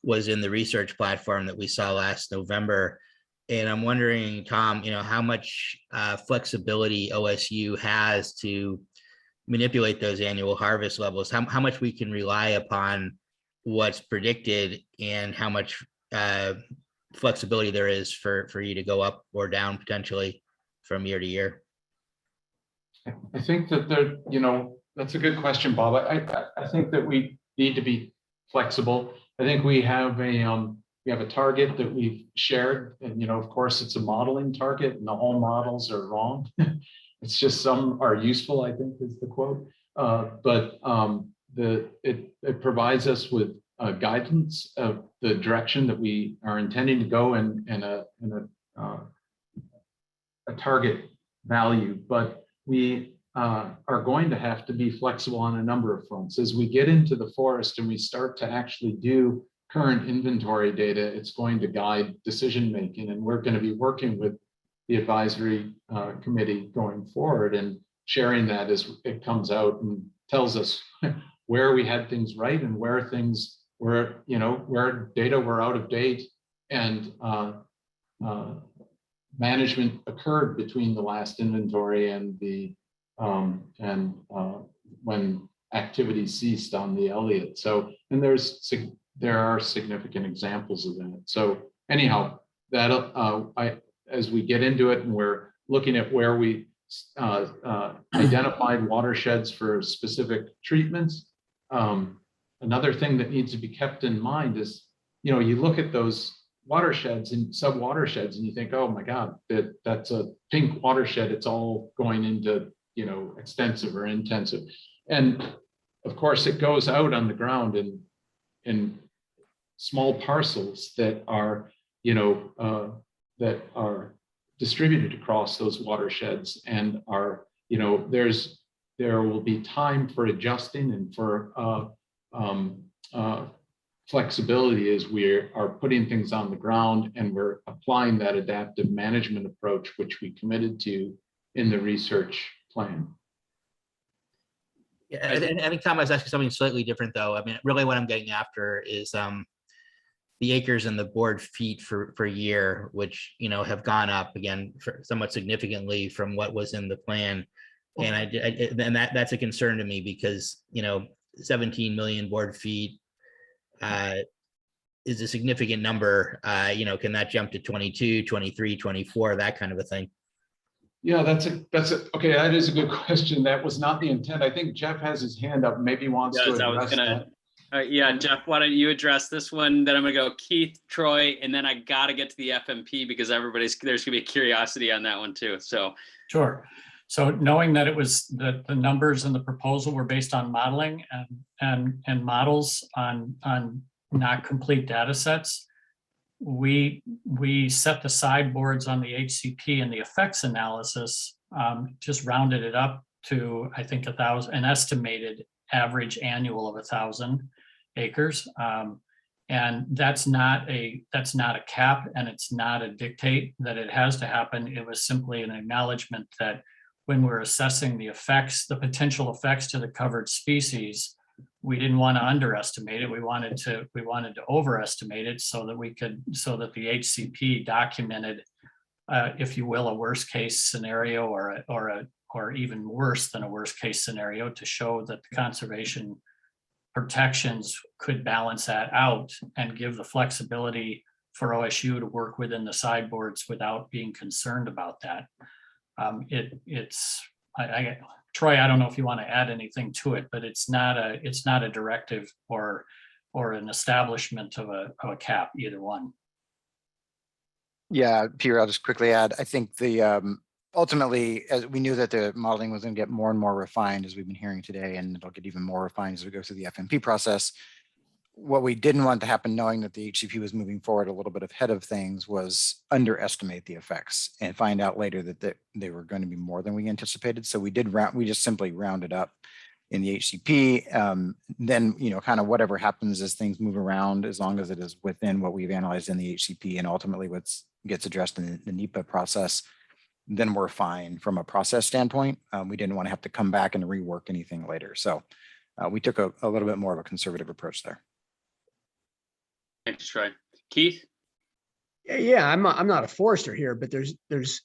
was in the research platform that we saw last November. And I'm wondering, Tom, how much flexibility OSU has to manipulate those annual harvest levels, how much we can rely upon what's predicted, and how much flexibility there is for you to go up or down potentially from year to year. I think that that's a good question, Bob. I think that we need to be flexible. I think we have a target that we've shared, and of course it's a modeling target, and the whole models are wrong. It's just some are useful, I think is the quote. But it provides us with guidance of the direction that we are intending to go in a target value, but we are going to have to be flexible on a number of fronts. As we get into the forest and we start to actually do current inventory data, it's going to guide decision making, and we're going to be working with the advisory committee going forward and sharing that as it comes out and tells us where we had things right and where things were, where data were out of date, and management occurred between the last inventory and the when activity ceased on the Elliott. So, and there are significant examples of that. So anyhow, that as we get into it and we're looking at where we identified watersheds for specific treatments. Another thing that needs to be kept in mind is, you look at those watersheds and sub-watersheds and you think, oh my God, that's a pink watershed. It's all going into, extensive or intensive. And of course it goes out on the ground in small parcels that are, that are distributed across those watersheds and are, there will be time for adjusting and for flexibility as we are putting things on the ground and we're applying that adaptive management approach, which we committed to in the research plan. Yeah, I think Tom was asking something slightly different though. I mean, really what I'm getting after is the acres and the board feet per year, which, have gone up again somewhat significantly from what was in the plan. And that's a concern to me because, 17 million board feet is a significant number. Can that jump to 22, 23, 24, that kind of a thing? Yeah, okay, that is a good question. That was not the intent. I think Jeff has his hand up, maybe he wants to Yes, I was address gonna, that. yeah, Jeff, why don't you address this one? Then I'm gonna go Keith, Troy, and then I gotta get to the FMP because there's gonna be curiosity on that one too. So Sure. So knowing that it was the numbers in the proposal were based on modeling and models on not complete data sets, we set the sideboards on the HCP and the effects analysis, just rounded it up to, I think, 1,000, an estimated average annual of 1,000 acres. And that's not a cap, and it's not a dictate that it has to happen. It was simply an acknowledgement that when we're assessing the effects, the potential effects to the covered species, we didn't want to underestimate it. We wanted to overestimate it so that the HCP documented, if you will, a worst case scenario or even worse than a worst case scenario, to show that the conservation protections could balance that out and give the flexibility for OSU to work within the sideboards without being concerned about that. Troy, I don't know if you want to add anything to it, but it's not a directive or an establishment of a cap, either one. Yeah, Peter, I'll just quickly add, I think ultimately, as we knew that the modeling was going to get more and more refined, as we've been hearing today, and it'll get even more refined as we go through the FMP process. What we didn't want to happen, knowing that the HCP was moving forward a little bit ahead of things, was underestimate the effects and find out later that they were going to be more than we anticipated. So we just simply rounded up in the HCP. Then, kind of whatever happens as things move around, as long as it is within what we've analyzed in the HCP and ultimately what gets addressed in the NEPA process, then we're fine from a process standpoint. We didn't want to have to come back and rework anything later. So we took a little bit more of a conservative approach there. thanks, Troy. Keith? Yeah, I'm not a forester here, but there's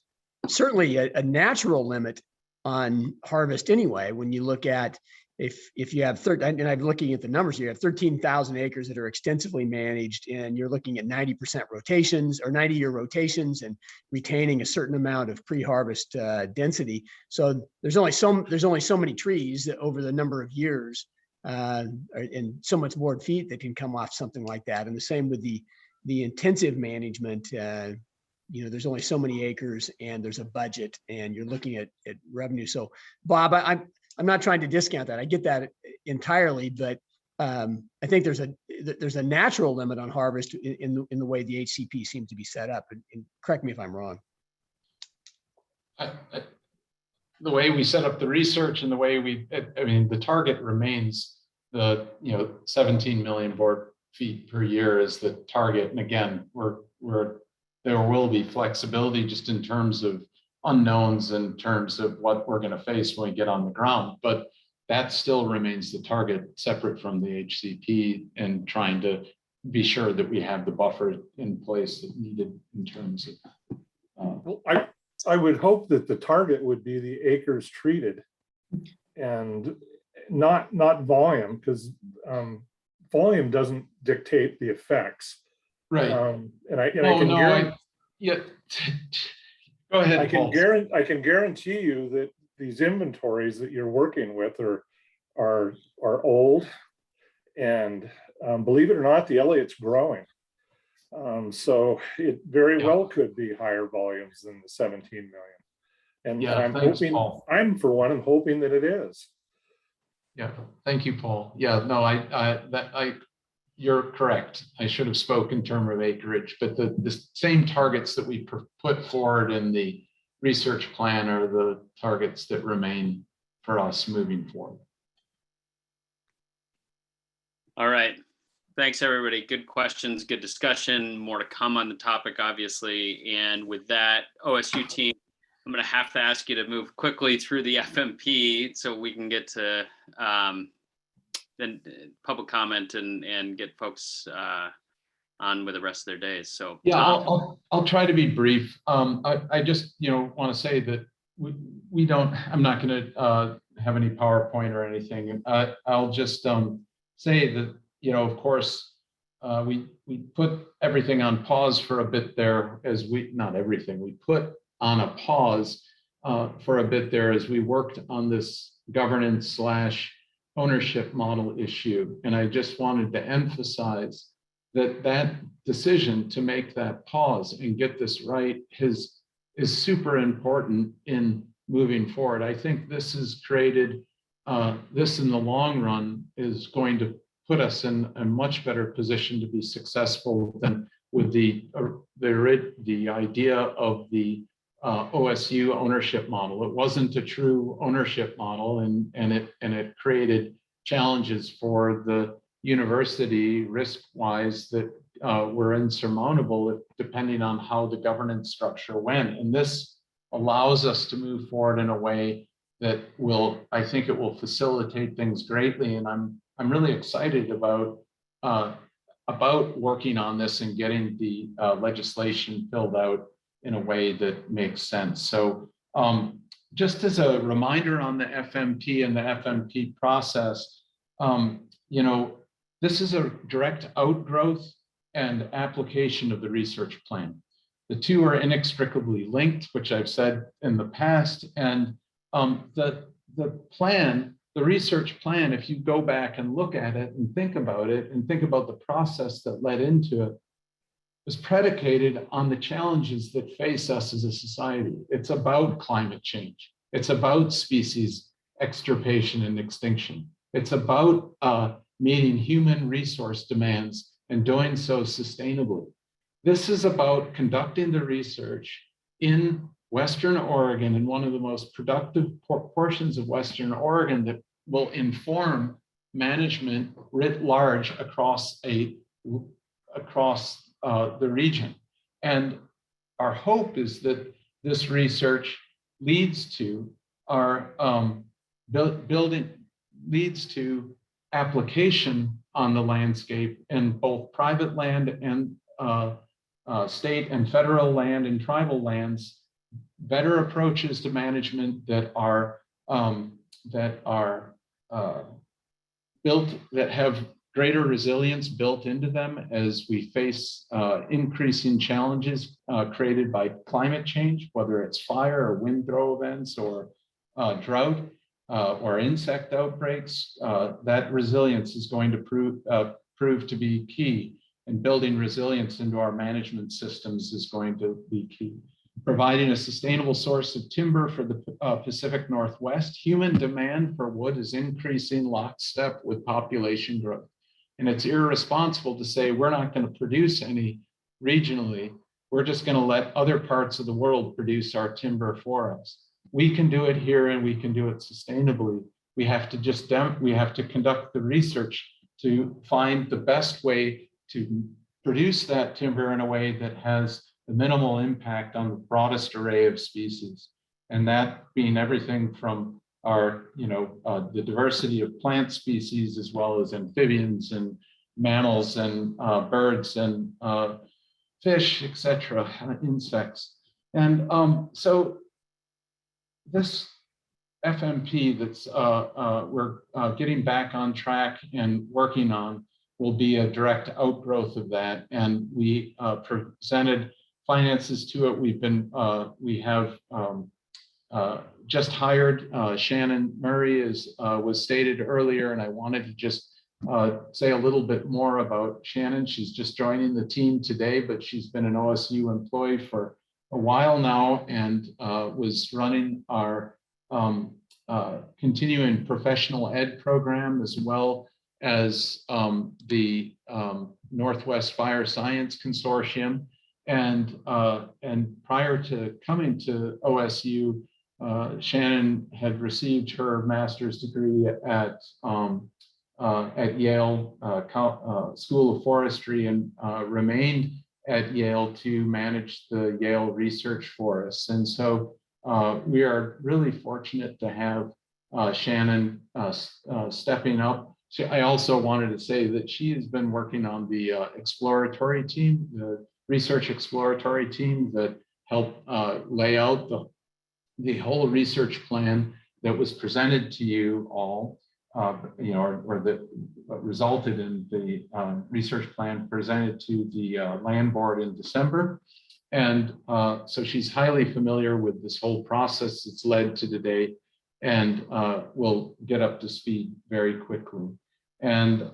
certainly a natural limit on harvest anyway. When you look at if you have and I'm looking at the numbers, you have 13,000 acres that are extensively managed, and you're looking at 90% rotations or 90-year rotations and retaining a certain amount of pre-harvest density. So there's only so many trees that over the number of years and so much board feet that can come off something like that. And the same with the intensive management. There's only so many acres and there's a budget and you're looking at revenue. So Bob, I'm not trying to discount that. I get that entirely, but I think there's a natural limit on harvest in the way the HCP seems to be set up. And correct me if I'm wrong. The way we set up the research and the way the target remains the 17 million board feet per year is the target. And again, there will be flexibility just in terms of unknowns, in terms of what we're going to face when we get on the ground, but that still remains the target, separate from the HCP, and trying to be sure that we have the buffer in place that needed in terms of. I would hope that the target would be the acres treated and not volume, because volume doesn't dictate the effects. Right. Go ahead. I can guarantee you that these inventories that you're working with are old, and believe it or not, the Elliott's growing. So it very well could be higher volumes than the 17 million. And I'm for one, I'm hoping that it is. Yeah, thank you, Paul. Yeah, no, you're correct. I should have spoken in terms of acreage, but the same targets that we put forward in the research plan are the targets that remain for us moving forward. All right. Thanks, everybody. Good questions, good discussion. More to come on the topic, obviously. And with that, OSU team, I'm going to have to ask you to move quickly through the FMP so we can get to then public comment and get folks on with the rest of their days. So yeah, I'll try to be brief. I just want to say that we don't. I'm not going to have any PowerPoint or anything. I'll just say that of course we put everything on pause for a bit there, as not everything we put on a pause for a bit there as we worked on this governance / ownership model issue. And I just wanted to emphasize that that decision to make that pause and get this right is super important in moving forward. I think this has created, this in the long run is going to put us in a much better position to be successful than with the idea of the OSU ownership model. It wasn't a true ownership model, and it created challenges for the university risk-wise that were insurmountable depending on how the governance structure went. And this allows us to move forward in a way that will, I think it will facilitate things greatly. And I'm really excited about working on this and getting the legislation filled out in a way that makes sense. So just as a reminder on the FMP and the FMP process, you know, this is a direct outgrowth and application of the research plan. The two are inextricably linked, which I've said in the past. And the plan, the research plan, if you go back and look at it and think about it and think about the process that led into it, was predicated on the challenges that face us as a society. It's about climate change. It's about species extirpation and extinction. It's about meeting human resource demands and doing so sustainably. This is about conducting the research in Western Oregon, in one of the most productive portions of Western Oregon that will inform management writ large across the region. And our hope is that this research leads to our leads to application on the landscape in both private land and state and federal land and tribal lands, better approaches to management that are built, that have greater resilience built into them as we face increasing challenges created by climate change, whether it's fire or wind throw events or drought or insect outbreaks. That resilience is going to prove to be key, and building resilience into our management systems is going to be key. Providing a sustainable source of timber for the Pacific Northwest. Human demand for wood is increasing lockstep with population growth. And it's irresponsible to say we're not going to produce any regionally. We're just going to let other parts of the world produce our timber for us. We can do it here and we can do it sustainably. We have to conduct the research to find the best way to produce that timber in a way that has the minimal impact on the broadest array of species. And that being everything from our, the diversity of plant species, as well as amphibians and mammals and birds and fish, etc., insects. And so this FMP that's we're getting back on track and working on will be a direct outgrowth of that. And we presented finances to it. We have just hired Shannon Murray, as was stated earlier, and I wanted to just say a little bit more about Shannon. She's just joining the team today, but she's been an OSU employee for a while now and was running our continuing professional ed program, as well as the Northwest Fire Science Consortium. And prior to coming to OSU, Shannon had received her master's degree at Yale School of Forestry and remained at Yale to manage the Yale research forests. And so we are really fortunate to have Shannon stepping up. I also wanted to say that she has been working on the exploratory team, the research exploratory team that helped lay out the whole research plan that was presented to you all, or that resulted in the research plan presented to the land board in December. And so she's highly familiar with this whole process that's led to today, and will get up to speed very quickly. And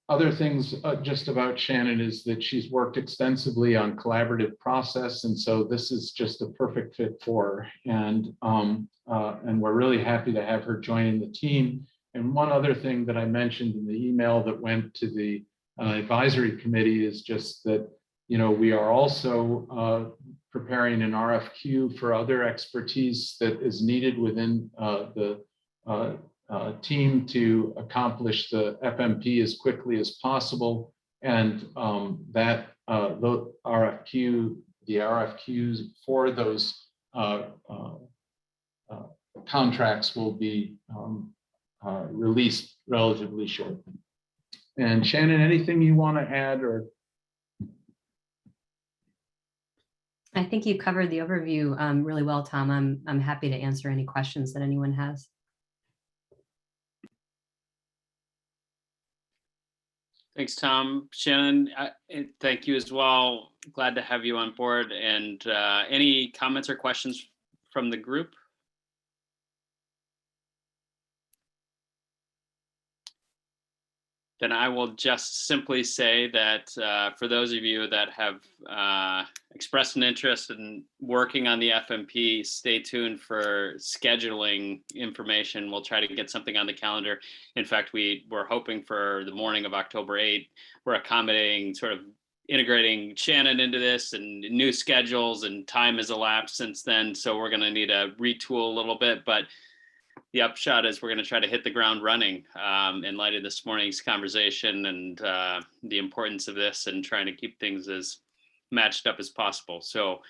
other things just about Shannon is that she's worked extensively on collaborative process, and so this is just a perfect fit for her. And we're really happy to have her joining the team. And one other thing that I mentioned in the email that went to the advisory committee is just that, you know, we are also preparing an RFQ for other expertise that is needed within the team to accomplish the FMP as quickly as possible. And the RFQs for those contracts will be released relatively shortly. And Shannon, anything you want to add? Or I think you covered the overview really well, Tom. I'm happy to answer any questions that anyone has. Thanks, Tom. Shannon, thank you as well. Glad to have you on board. And any comments or questions from the group? Then I will just simply say that for those of you that have expressed an interest in working on the FMP, stay tuned for scheduling information. We'll try to get something on the calendar. In fact, we're hoping for the morning of October 8th. We're accommodating, sort of integrating Shannon into this, and new schedules, and time has elapsed since then. So we're going to need to retool a little bit, but the upshot is we're going to try to hit the ground running in light of this morning's conversation and the importance of this, and trying to keep things as matched up as possible. So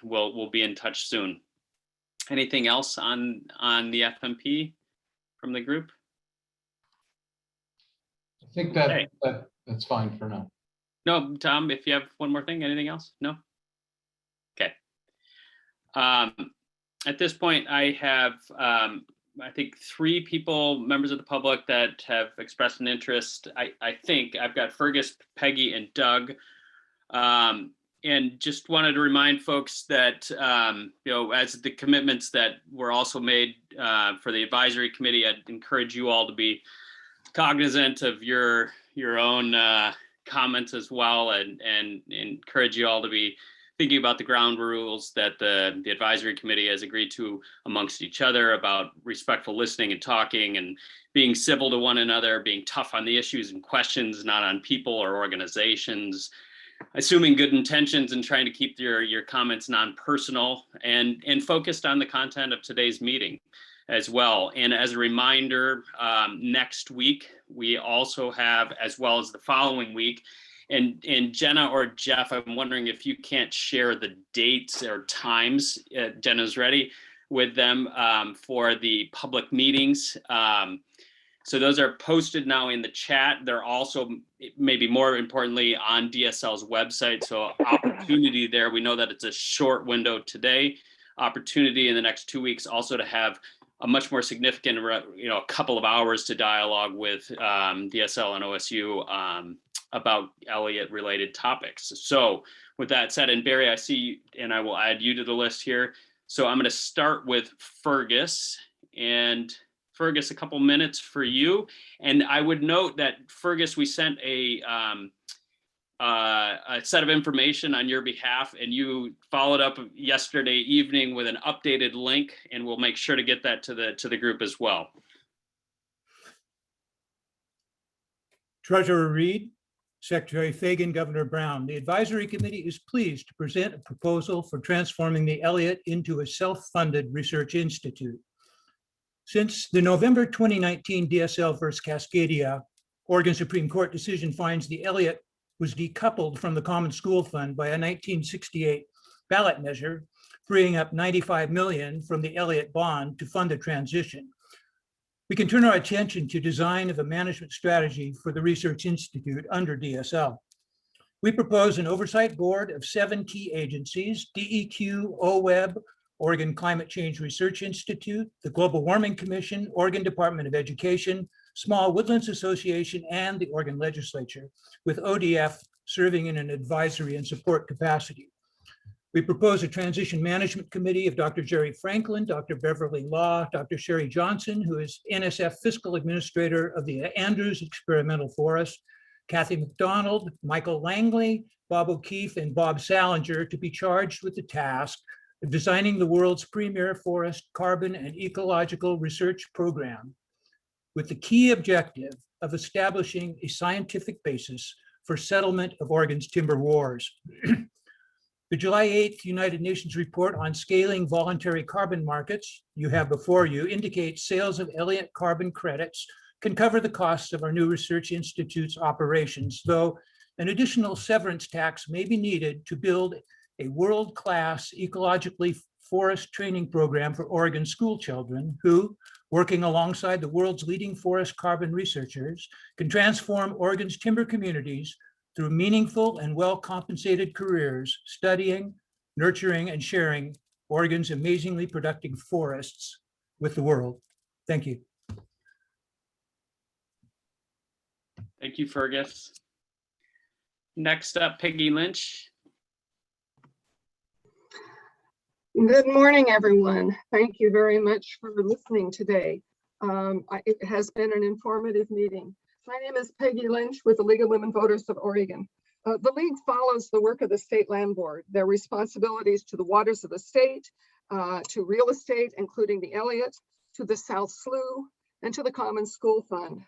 we'll be in touch soon. Anything else on the FMP from the group? I think that's fine for now. No, Tom, if you have one more thing, anything else? No? Okay. At this point, I have, I think, 3 people, members of the public, that have expressed an interest. I think I've got Fergus, Peggy, and Doug. And just wanted to remind folks that, you know, as the commitments that were also made for the advisory committee, I'd encourage you all to be cognizant of your own comments as well, and encourage you all to be thinking about the ground rules that the advisory committee has agreed to amongst each other about respectful listening and talking, and being civil to one another, being tough on the issues and questions, not on people or organizations, assuming good intentions, and trying to keep your comments non-personal and focused on the content of today's meeting as well. And as a reminder, next week, we also have, as well as the following week, and Jenna or Jeff, I'm wondering if you can't share the dates or times. Jenna's ready with them for the public meetings. So those are posted now in the chat. They're also, maybe more importantly, on DSL's website. So opportunity there. We know that it's a short window today. Opportunity in the next 2 weeks also to have a much more significant, you know, a couple of hours to dialogue with DSL and OSU about Elliott related topics. So with that said, and Barry, I see you, and I will add you to the list here. So I'm going to start with Fergus, and Fergus, a couple minutes for you. And I would note that Fergus, we sent a set of information on your behalf, and you followed up yesterday evening with an updated link, and we'll make sure to get that to the group as well. Treasurer Reed, Secretary Fagan, Governor Brown, the advisory committee is pleased to present a proposal for transforming the Elliott into a self-funded research institute. Since the November 2019 DSL versus Cascadia Oregon Supreme Court decision finds the Elliott was decoupled from the Common School Fund by a 1968 ballot measure, freeing up $95 million from the Elliott bond to fund the transition, we can turn our attention to design of a management strategy for the Research Institute under DSL. We propose an oversight board of 7 key agencies: DEQ, OWEB, Oregon Climate Change Research Institute, the Global Warming Commission, Oregon Department of Education, Small Woodlands Association, and the Oregon Legislature, with ODF serving in an advisory and support capacity. We propose a transition management committee of Dr. Jerry Franklin, Dr. Beverly Law, Dr. Sherry Johnson, who is NSF Fiscal Administrator of the Andrews Experimental Forest, Kathy McDonald, Michael Langley, Bob O'Keefe, and Bob Salinger to be charged with the task of designing the world's premier forest carbon and ecological research program, with the key objective of establishing a scientific basis for settlement of Oregon's timber wars. The July 8th United Nations report on scaling voluntary carbon markets you have before you indicates sales of Elliott carbon credits can cover the costs of our new research institute's operations, though an additional severance tax may be needed to build a world-class ecologically forest training program for Oregon school children who, working alongside the world's leading forest carbon researchers, can transform Oregon's timber communities through meaningful and well-compensated careers, studying, nurturing, and sharing Oregon's amazingly productive forests with the world. Thank you. Thank you, Fergus. Next up, Peggy Lynch. Good morning, everyone. Thank you very much for listening today. It has been an informative meeting. My name is Peggy Lynch with the League of Women Voters of Oregon. The League follows the work of the State Land Board, their responsibilities to the waters of the state, to real estate, including the Elliott, to the South Slough, and to the Common School Fund.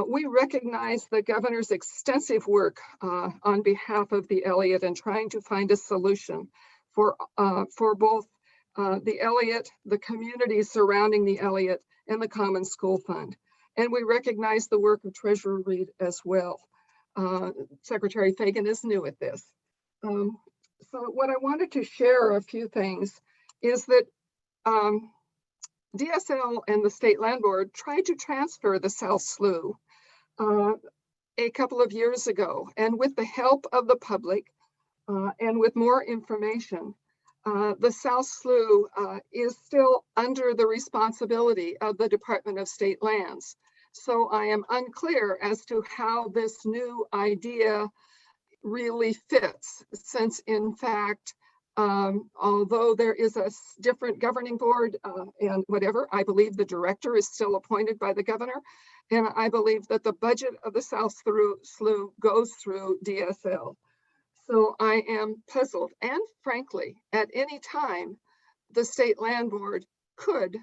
We recognize the governor's extensive work on behalf of the Elliott in trying to find a solution for both the Elliott, the communities surrounding the Elliott, and the Common School Fund. And we recognize the work of Treasurer Reed as well. Secretary Fagan is new at this. So what I wanted to share a few things is that DSL and the State Land Board tried to transfer the South Slough a couple of years ago. And with the help of the public and with more information, the South Slough is still under the responsibility of the Department of State Lands. So I am unclear as to how this new idea really fits, since in fact, although there is a different governing board and whatever, I believe the director is still appointed by the governor. And I believe that the budget of the South Slough goes through DSL. So I am puzzled, and frankly, at any time, the State Land Board could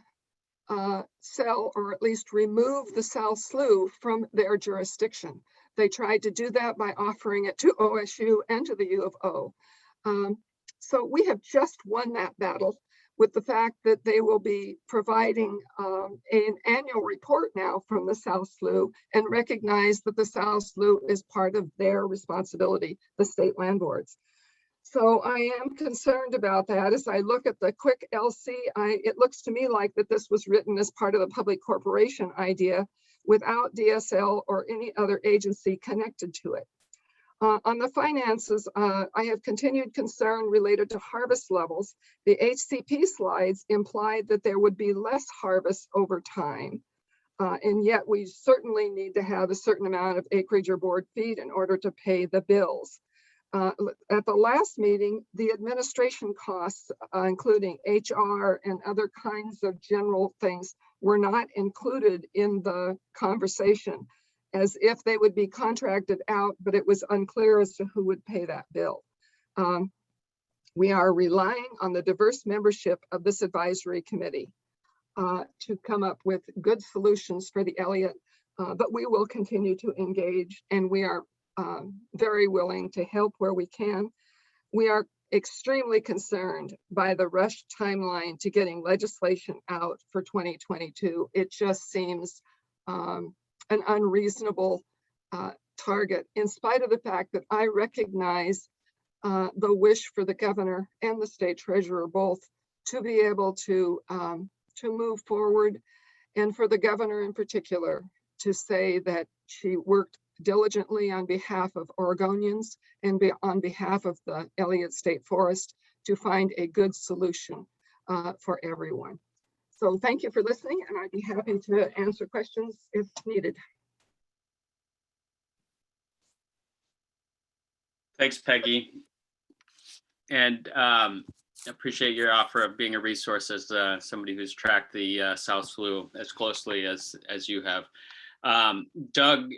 sell or at least remove the South Slough from their jurisdiction. They tried to do that by offering it to OSU and to the U of O. So we have just won that battle with the fact that they will be providing an annual report now from the South Slough and recognize that the South Slough is part of their responsibility, the State Land Boards. So I am concerned about that. As I look at the quick LC, it looks to me like that this was written as part of the public corporation idea without DSL or any other agency connected to it. On the finances, I have continued concern related to harvest levels. The HCP slides implied that there would be less harvest over time. And yet we certainly need to have a certain amount of acreage or board feed in order to pay the bills. At the last meeting, the administration costs, including HR and other kinds of general things, were not included in the conversation, as if they would be contracted out, but it was unclear as to who would pay that bill. We are relying on the diverse membership of this advisory committee to come up with good solutions for the Elliott, but we will continue to engage, and we are very willing to help where we can. We are extremely concerned by the rushed timeline to getting legislation out for 2022. It just seems an unreasonable target, in spite of the fact that I recognize the wish for the governor and the state treasurer both to be able to move forward, and for the governor in particular to say that she worked diligently on behalf of Oregonians and on behalf of the Elliott State Forest to find a good solution for everyone. So thank you for listening, and I'd be happy to answer questions if needed. Thanks, Peggy. And appreciate your offer of being a resource as somebody who's tracked the South Slough as closely as you have. Doug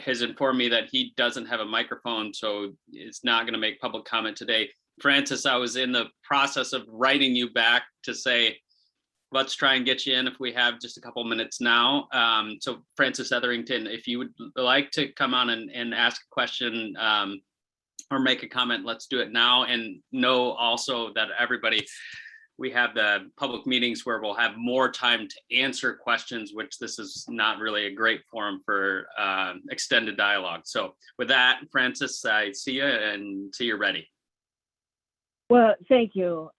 has informed me that he doesn't have a microphone, so it's not going to make public comment today. Francis, I was in the process of writing you back to say, let's try and get you in if we have just a couple minutes now. So Francis Etherington, if you would like to come on and ask a question or make a comment, let's do it now. And know also that everybody, we have the public meetings where we'll have more time to answer questions, which this is not really a great forum for extended dialogue. So with that, Francis, I see you and see you're ready. Well, thank you.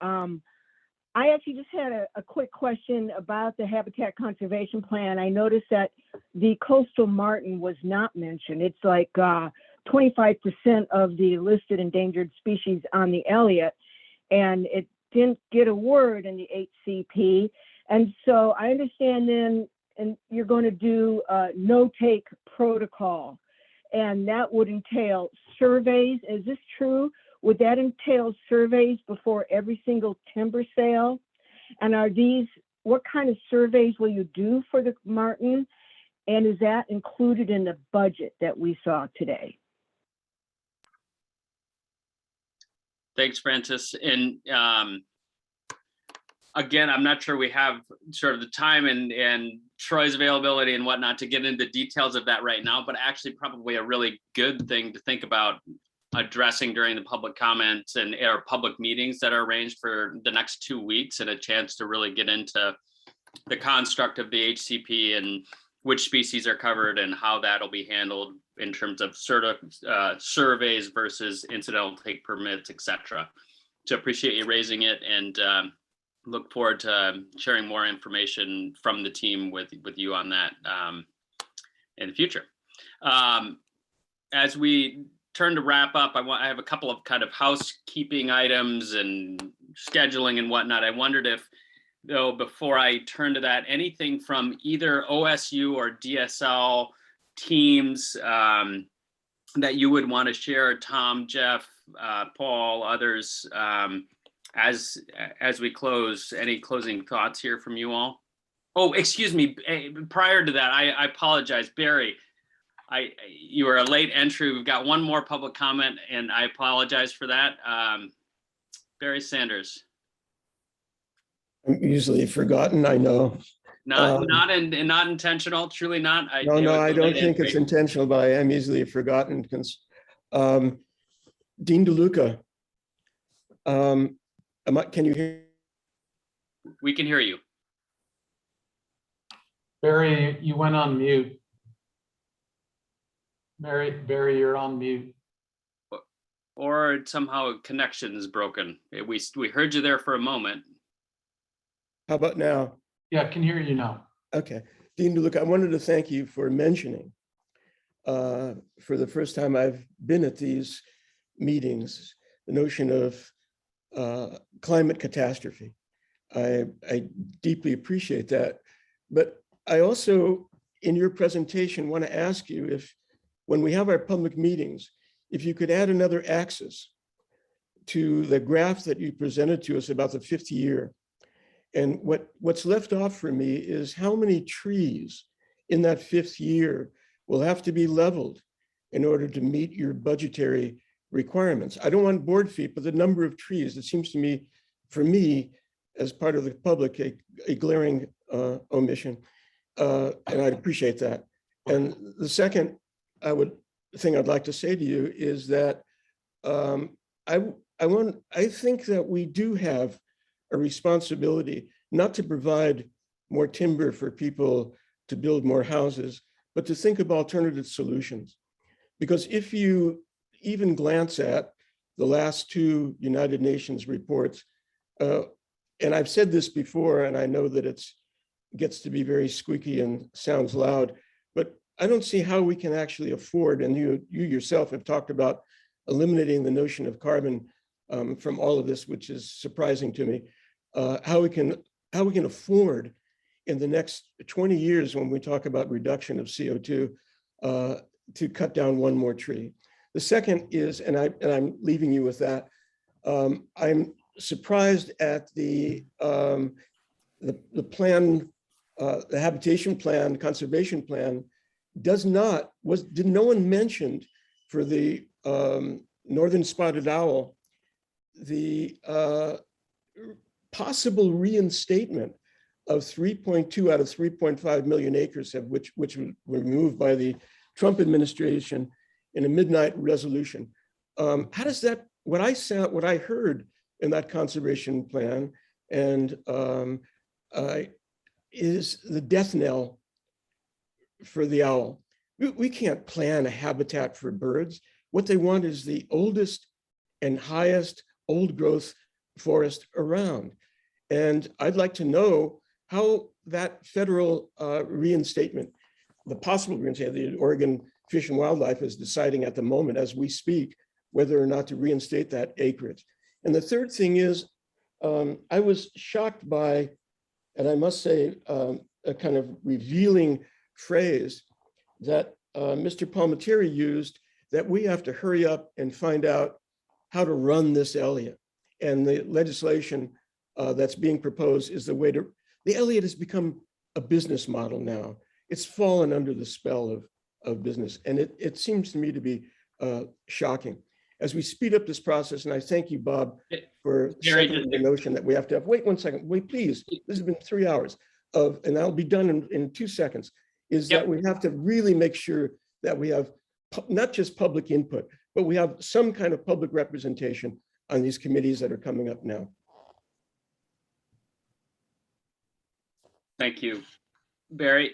I actually just had a quick question about the habitat conservation plan. I noticed that the coastal martin was not mentioned. It's like 25% of the listed endangered species on the Elliott, and it didn't get a word in the HCP. And so I understand then, and you're going to do a no-take protocol, and that would entail surveys. Is this true? Would that entail surveys before every single timber sale? And are these, what kind of surveys will you do for the martin? And is that included in the budget that we saw today? Thanks, Francis. And again, I'm not sure we have sort of the time and Troy's availability and whatnot to get into the details of that right now, but actually probably a really good thing to think about addressing during the public comments and or public meetings that are arranged for the next 2 weeks, and a chance to really get into the construct of the HCP and which species are covered and how that'll be handled in terms of surveys versus incidental take permits, etc. So appreciate you raising it, and look forward to sharing more information from the team with you on that in the future. As we turn to wrap up, I have a couple of kind of housekeeping items and scheduling and whatnot. I wondered if, though, before I turn to that, anything from either OSU or DSL teams that you would want to share, Tom, Jeff, Paul, others, as we close. Any closing thoughts here from you all? Oh, excuse me. Prior to that, I apologize, Barry. You were a late entry. We've got one more public comment, and I apologize for that. Barry Sanders. I'm usually forgotten, I know. Not intentional, truly not. No, I don't think it's intentional, but I am easily forgotten. Dean DeLuca, can you hear? We can hear you. Barry, you went on mute. Barry, you're on mute. Or somehow connection is broken. We heard you there for a moment. How about now? Yeah, I can hear you now. Okay. Dean DeLuca, I wanted to thank you for mentioning, for the first time I've been at these meetings, the notion of climate catastrophe. I deeply appreciate that. But I also, in your presentation, want to ask you if, when we have our public meetings, if you could add another axis to the graph that you presented to us about the 50 year. And what's left off for me is how many trees in that 5th year will have to be leveled in order to meet your budgetary requirements. I don't want board feet, but the number of trees, it seems to me, for me, as part of the public, a glaring omission. And I'd appreciate that. And the second thing I'd like to say to you is that I think that we do have a responsibility not to provide more timber for people to build more houses, but to think of alternative solutions. Because if you even glance at the last 2 United Nations reports, and I've said this before, and I know that it gets to be very squeaky and sounds loud, but I don't see how we can actually afford, and you yourself have talked about eliminating the notion of carbon from all of this, which is surprising to me, how we can afford in the next 20 years when we talk about reduction of CO2 to cut down one more tree. The second is, and I'm leaving you with that, I'm surprised at the plan, the habitation plan, conservation plan did no one mentioned for the northern spotted owl, the possible reinstatement of 3.2 out of 3.5 million acres of which were removed by the Trump administration in a midnight resolution. How does that, what I heard in that conservation plan and is the death knell for the owl. We can't plan a habitat for birds. What they want is the oldest and highest old growth forest around. And I'd like to know how that federal reinstatement, the possible reinstatement, the Oregon Fish and Wildlife is deciding at the moment as we speak, whether or not to reinstate that acreage. And the third thing is, I was shocked by, and I must say, a kind of revealing phrase that Mr. Palmatieri used, that we have to hurry up and find out how to run this Elliott. And the legislation that's being proposed is the way to, the Elliott has become a business model now. It's fallen under the spell of business. And it seems to me to be shocking. As we speed up this process, and I thank you, Bob, for setting the notion that we have to have, wait 1 second, wait, please. This has been 3 hours of, and I'll be done in 2 seconds, is that we have to really make sure that we have not just public input, but we have some kind of public representation on these committees that are coming up now. Thank you, Barry.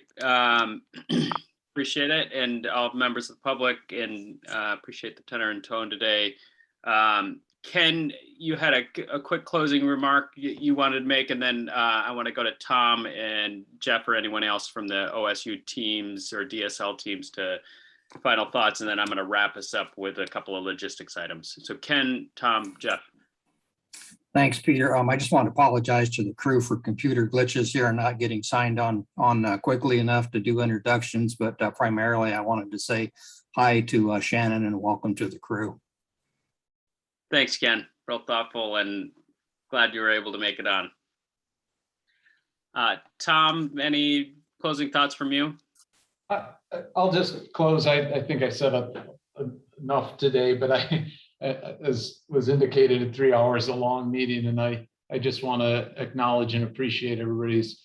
Appreciate it, and all members of the public, and appreciate the tenor and tone today. Ken, you had a quick closing remark you wanted to make, and then I want to go to Tom and Jeff or anyone else from the OSU teams or DSL teams to final thoughts, and then I'm going to wrap us up with a couple of logistics items. So Ken, Tom, Jeff. Thanks, Peter. I just want to apologize to the crew for computer glitches here and not getting signed on quickly enough to do introductions, but primarily I wanted to say hi to Shannon and welcome to the crew. Thanks, Ken. Real thoughtful and glad you were able to make it on. Tom, any closing thoughts from you? I'll just close. I think I said enough today, but as was indicated, in 3 hours, a long meeting, and I just want to acknowledge and appreciate everybody's,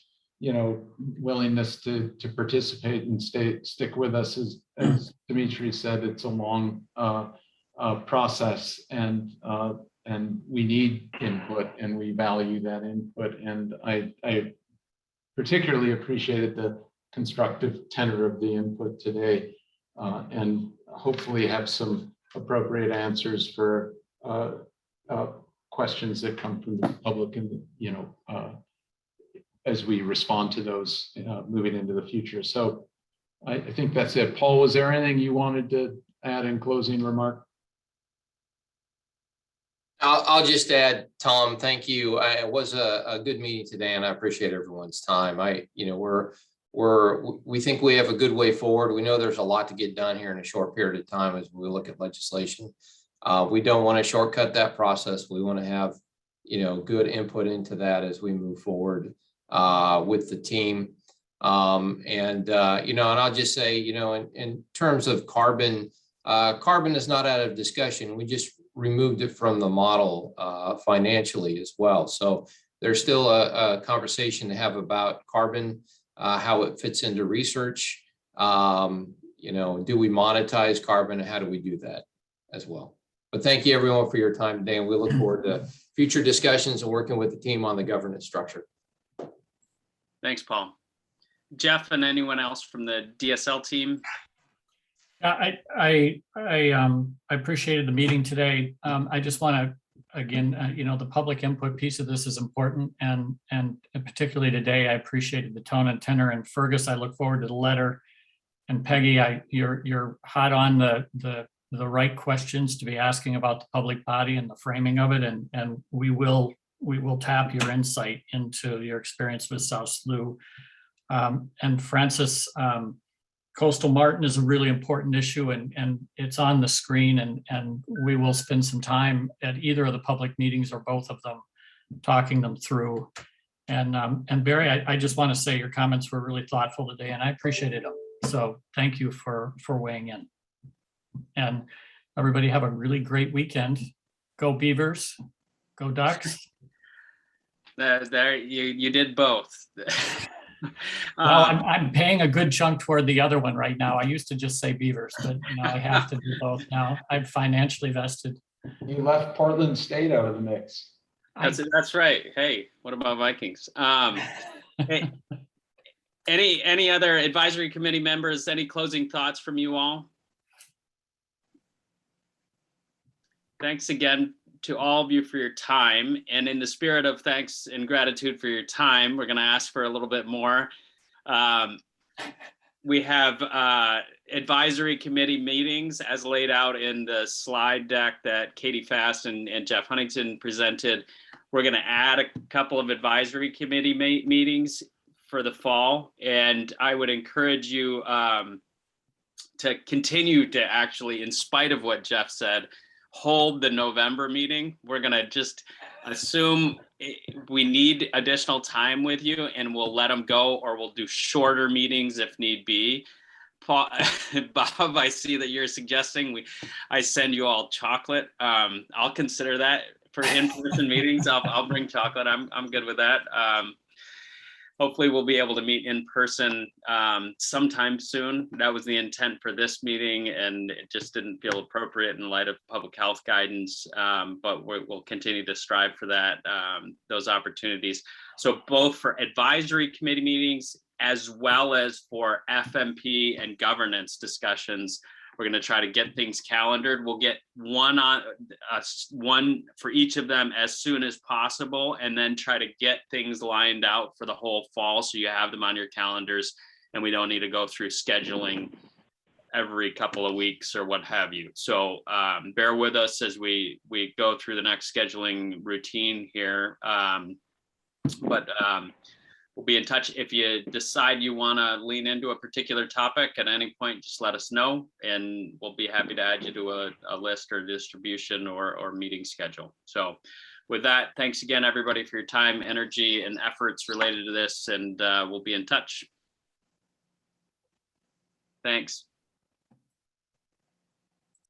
willingness to participate and stick with us. As Dimitri said, it's a long process, and we need input, and we value that input. And I particularly appreciated the constructive tenor of the input today, and hopefully have some appropriate answers for questions that come from the public, and as we respond to those moving into the future. So I think that's it. Paul, was there anything you wanted to add in closing remark? I'll just add, Tom, thank you. It was a good meeting today, and I appreciate everyone's time. We think we have a good way forward. We know there's a lot to get done here in a short period of time as we look at legislation. We don't want to shortcut that process. We want to have, good input into that as we move forward with the team. And I'll just say, in terms of carbon, carbon is not out of discussion. We just removed it from the model financially as well. So there's still a conversation to have about carbon, how it fits into research. Do we monetize carbon, and how do we do that as well? But thank you everyone for your time today, and we look forward to future discussions and working with the team on the governance structure. Thanks, Paul. Jeff, and anyone else from the DSL team? I appreciated the meeting today. I just want to, again, the public input piece of this is important, and particularly today, I appreciated the tone and tenor. And Fergus, I look forward to the letter. And Peggy, you're hot on the right questions to be asking about the public body and the framing of it, and we will tap your insight into your experience with South Slough. And Francis, Coastal Martin is a really important issue, and it's on the screen, and we will spend some time at either of the public meetings or both of them talking them through. And Barry, I just want to say your comments were really thoughtful today, and I appreciated them. So thank you for weighing in. And everybody have a really great weekend. Go Beavers, go Ducks. There, you did both. Well, I'm paying a good chunk toward the other one right now. I used to just say Beavers, but I have to do both now. I'm financially vested. You left Portland State out of the mix. That's right. Hey, what about Vikings? Hey, any other advisory committee members? Any closing thoughts from you all? Thanks again to all of you for your time. And in the spirit of thanks and gratitude for your time, we're going to ask for a little bit more. We have advisory committee meetings as laid out in the slide deck that Katie Fast and Jeff Huntington presented. We're going to add a couple of advisory committee meetings for the fall. And I would encourage you to continue to actually, in spite of what Jeff said, hold the November meeting. We're going to just assume we need additional time with you, and we'll let them go, or we'll do shorter meetings if need be. Paul, Bob, I see that you're suggesting I send you all chocolate. I'll consider that for in-person meetings. I'll bring chocolate. I'm good with that. Hopefully we'll be able to meet in person sometime soon. That was the intent for this meeting, and it just didn't feel appropriate in light of public health guidance, but we'll continue to strive for that, those opportunities. So both for advisory committee meetings as well as for FMP and governance discussions, we're going to try to get things calendared. We'll get one for each of them as soon as possible, and then try to get things lined out for the whole fall, so you have them on your calendars and we don't need to go through scheduling every couple of weeks or what have you. So bear with us as we go through the next scheduling routine here. We'll be in touch. If you decide you want to lean into a particular topic at any point, just let us know, and we'll be happy to add you to a list or distribution or meeting schedule. So with that, thanks again, everybody, for your time, energy, and efforts related to this, and we'll be in touch. Thanks.